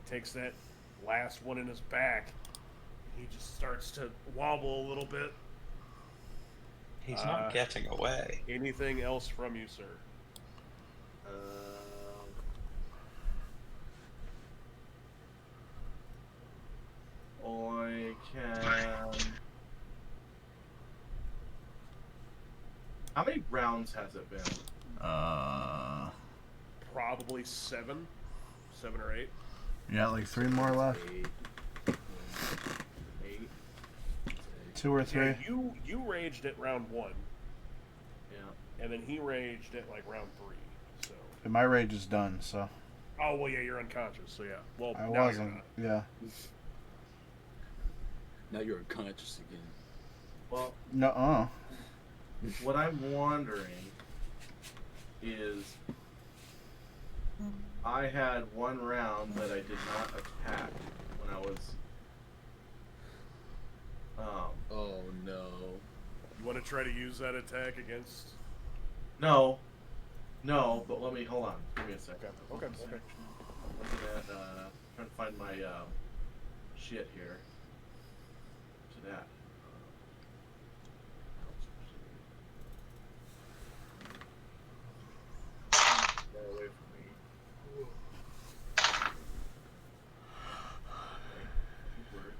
takes that last one in his back. He just starts to wobble a little bit. He's not getting away. Anything else from you, sir? I can. How many rounds has it been? Probably 7 or 8. You got like 3 more left? 8. 2 or 3? Yeah, you raged at round 1, Yeah. and then he raged at like round 3. So. And my rage is done, so. Oh well, yeah, you're unconscious. So yeah. Well, I now wasn't. You're Yeah. Now you're unconscious again. Well, Nuh-uh. what I'm wondering is I had one round that I did not attack when I was. Oh no. You want to try to use that attack against? No, but let me hold on. Give me a second. Okay. I'm looking at trying to find my shit here. To that. Get away from me. Okay, work.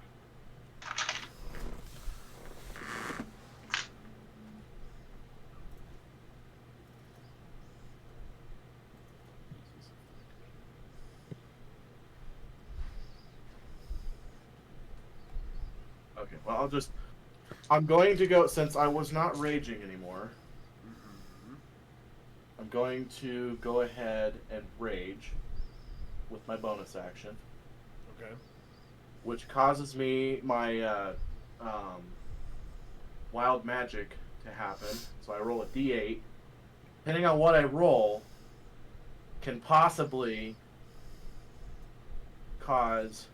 Okay, well, I'm going to go, since I was not raging anymore, I'm going to go ahead and rage with my bonus action. Okay. Which causes me my wild magic to happen. So I roll a d8. Depending on what I roll, can possibly cause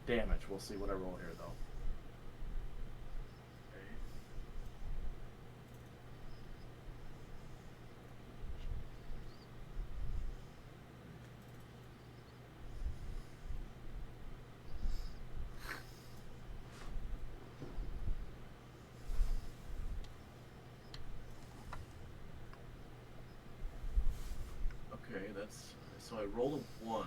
damage. We'll see what I roll here, though. Okay, so I rolled a 1.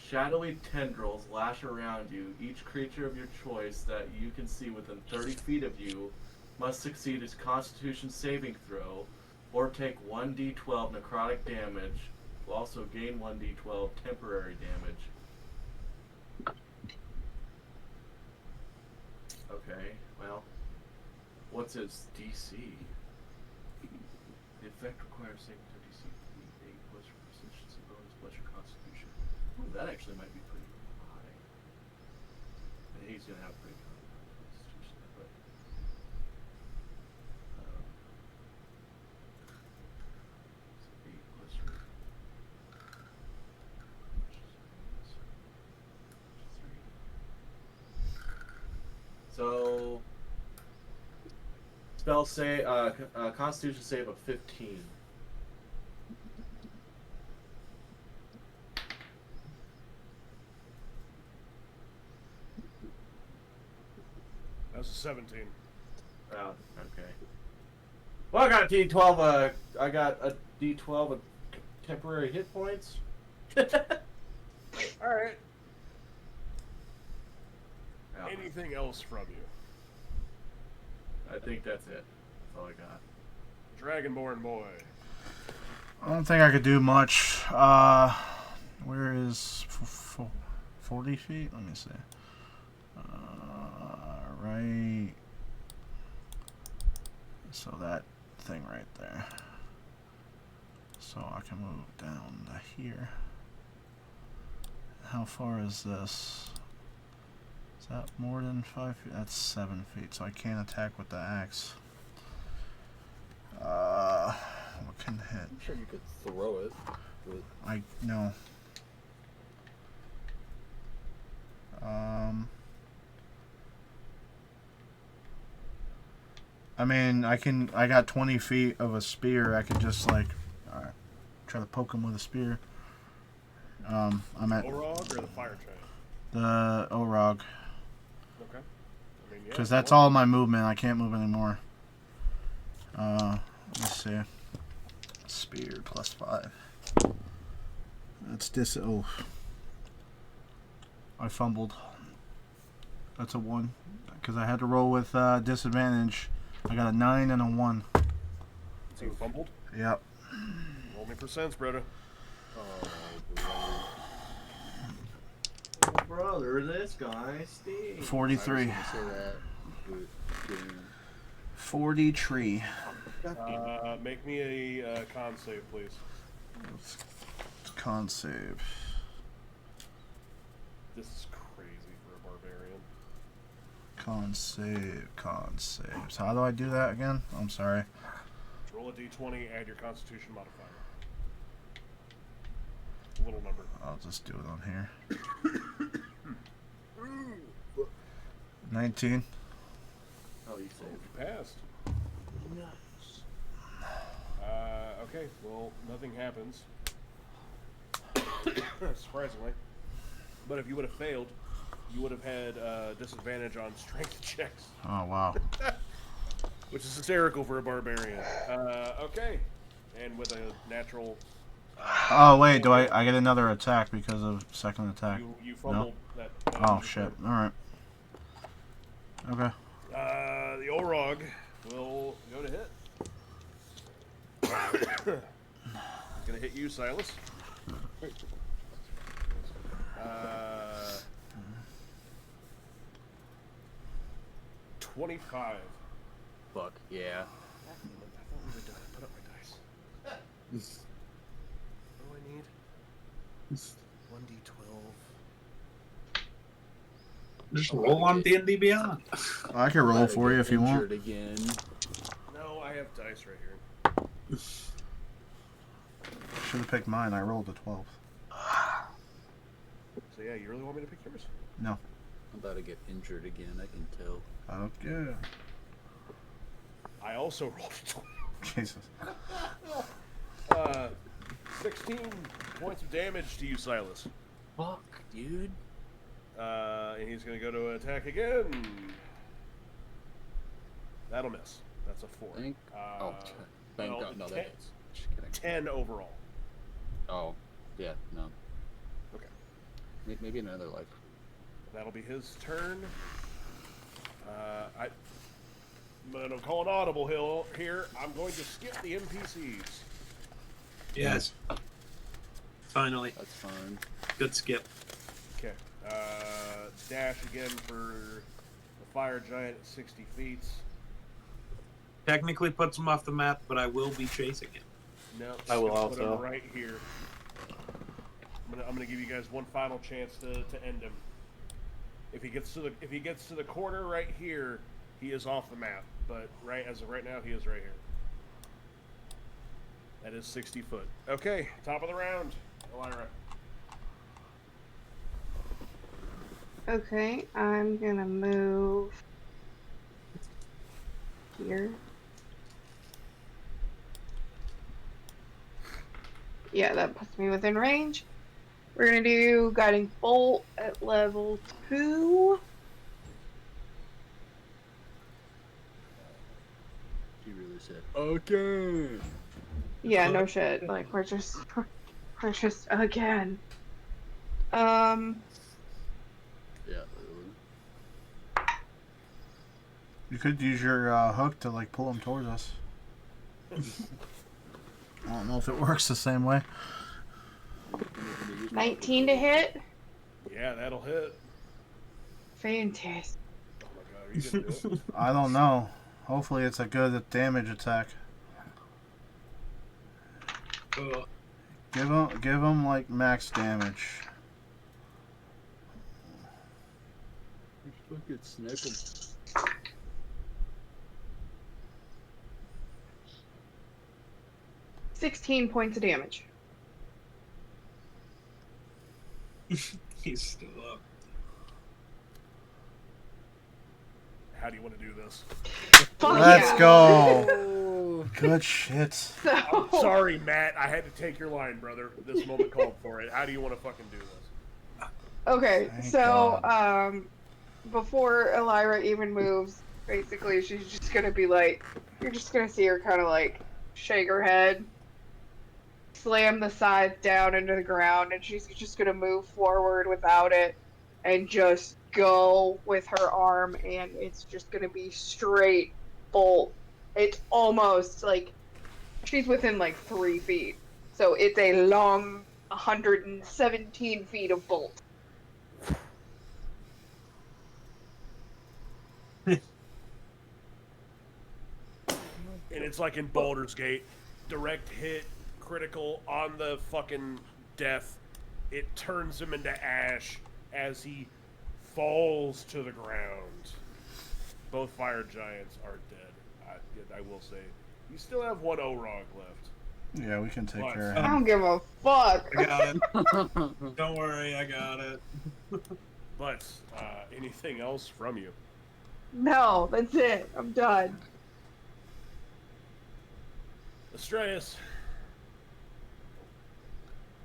Shadowy tendrils lash around you. Each creature of your choice that you can see within 30 feet of you must succeed its Constitution saving throw, or take 1d12 necrotic damage. Will also gain 1d12 temporary damage. Okay, well, what's its DC? The effect requires saving throw DC 8 plus your proficiency bonus plus your Constitution. Ooh, that actually might be pretty high. And he's gonna have pretty high Constitution, but so 8 plus your so spell say Constitution save of 15. That's a 17. Oh, okay. Well, I got a D12. I got a D12 of temporary hit points. All right. Yeah, Anything else from you? I think that's it. That's all I got. Dragonborn boy. I don't think I could do much. Where is 40 feet? Let me see. Right. So that thing right there. So I can move down to here. How far is this? Is that more than 5 feet? That's 7 feet, so I can't attack with the axe. What can hit? I'm sure you could throw it. But... No. I mean, I got 20 feet of a spear. I could just try to poke him with a spear. I'm at Orog or the fire giant? the Orog. Okay. I mean, yeah. Because that's all my movement. I can't move anymore. Let's see. Spear plus 5. That's oh. I fumbled. That's a 1. Because I had to roll with disadvantage. I got a 9 and a 1. So you fumbled? Yep. Roll me for sense, brother. Oh, brother, this guy, Steve. 43. 43. Make me a con save, please. Con save. This is crazy for a barbarian. Con save. So how do I do that again? I'm sorry. Roll roll a d20, add your Constitution modifier. Little number. I'll just do it on here. 19. Oh, you Oh, saved. you passed. Nice. Okay, well, nothing happens. Surprisingly. But if you would have failed, you would have had disadvantage on strength checks. Oh, wow. Which is hysterical for a barbarian. Okay. And with a natural... Oh, wait, do I get another attack because of second attack? You fumbled that. Oh, shit. Alright. Okay. The Orog will go to hit. He's gonna hit you, Silas. 25. Fuck, yeah. I thought we were done. Put up my dice. What do I need? 1d12. Just roll on D&D Beyond. I can roll for you if you want. Injured again. No, I have dice right here. Should have picked mine. I rolled a 12. So yeah, you really want me to pick yours? No. I'm about to get injured again, I can tell. Okay. I also rolled a 12. Jesus. 16 points of damage to you, Silas. Fuck, dude. And he's going to go to attack again. That'll miss. That's a 4. Thank thank well, God. No, 10, that hits. Just kidding. 10 overall. Oh, yeah, no. Okay. Maybe another life. That'll be his turn. I'm going to call an audible here. I'm going to skip the NPCs. Yes. Finally. That's fine. Good skip. Okay. Dash again for the fire giant at 60 feet. Technically puts him off the map, but I will be chasing him. No, I will just gonna also. put him right here. I'm gonna give you guys one final chance to end him. If he gets to the corner right here, he is off the map. But as of right now, he is right here. That is 60 foot. Okay, top of the round, Elira. Okay, I'm gonna move here. Yeah, that puts me within range. We're gonna do guiding bolt at level 2. She really said, okay. Yeah, no shit. Like we're just again. Yeah, You could use your hook to like pull him towards us. I don't know if it works the same way. 19 to hit. Yeah, that'll hit. Fantastic. Oh my god, are you gonna do it? I don't know. Hopefully it's a good damage attack. Give him like max damage. fucking snipe him. 16 points of damage. He's still up. How do you want to do this? Fuck Let's yeah. go. Good shit. So, I'm sorry, Matt. I had to take your line, brother. This moment called for it. How do you want to fucking do this? okay, Thank so God. before Elira even moves, basically she's just gonna be like, you're just gonna see her kind of like shake her head, slam the scythe down into the ground, and she's just gonna move forward without it and just go with her arm, and it's just gonna be straight bolt. It's almost like she's within like 3 feet, so it's a long 117 feet of bolt. And it's like in Baldur's Gate. Direct hit, critical on the fucking death. It turns him into ash as he falls to the ground. Both fire giants are dead. I will say. You still have one Orog left. Yeah, we can take What? care I of him. don't give a fuck. I got it. Don't worry, I got it. But anything else from you? No, that's it. I'm done. Astreus.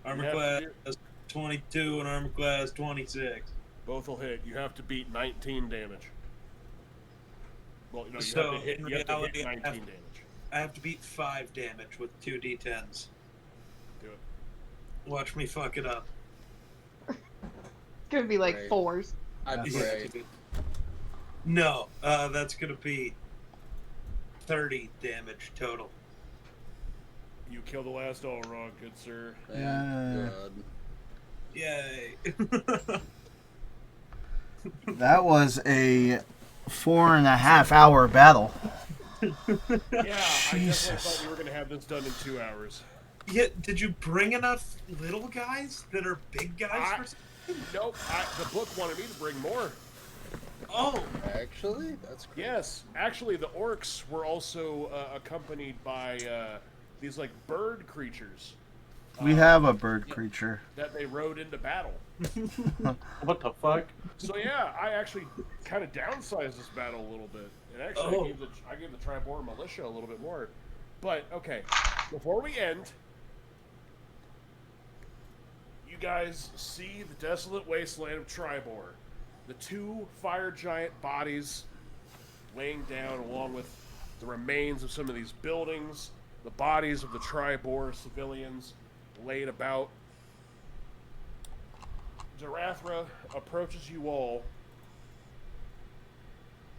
Armor You have to class 22 and armor class 26. Both will hit. You have to beat 19 damage. Well, no, you So, have to hit, in you have to reality, hit I 19 have- damage. I have to beat 5 damage with 2 d10s. Do it. Watch me fuck it up. It's gonna be like Right. 4s. I That's- pray. No, that's gonna be 30 damage total. You kill the last Orog, good sir. Yeah. God. Yay! That was a 4.5 hour battle. Yeah, I definitely Jesus. thought we were going to have this done in 2 hours. Yeah, did you bring enough little guys that are big guys for something? Nope, the book wanted me to bring more. Oh, Actually, that's great. Yes, actually, the orcs were also accompanied by these like bird creatures We have a bird creature. that they rode into battle. What the fuck? So yeah, I actually kind of downsized this battle a little bit, and actually Oh. I gave the Triboar militia a little bit more. But okay, before we end, you guys see the desolate wasteland of Triboar, the 2 fire giant bodies laying down along with the remains of some of these buildings, the bodies of the Triboar civilians laid about. Zarathra approaches you all,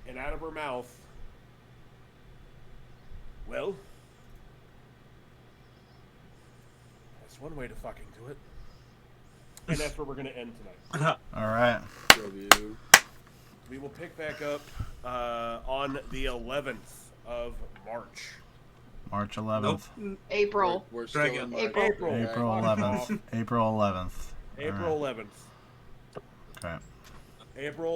and out of her mouth, well, that's one way to fucking do it. And that's where we're going to end tonight. All right. Love you. We will pick back up on the 11th of March. March 11th. April. We're still Dragon. in March. April. April. Okay. April Fuck 11th. off. April 11th. April 11th. Okay. April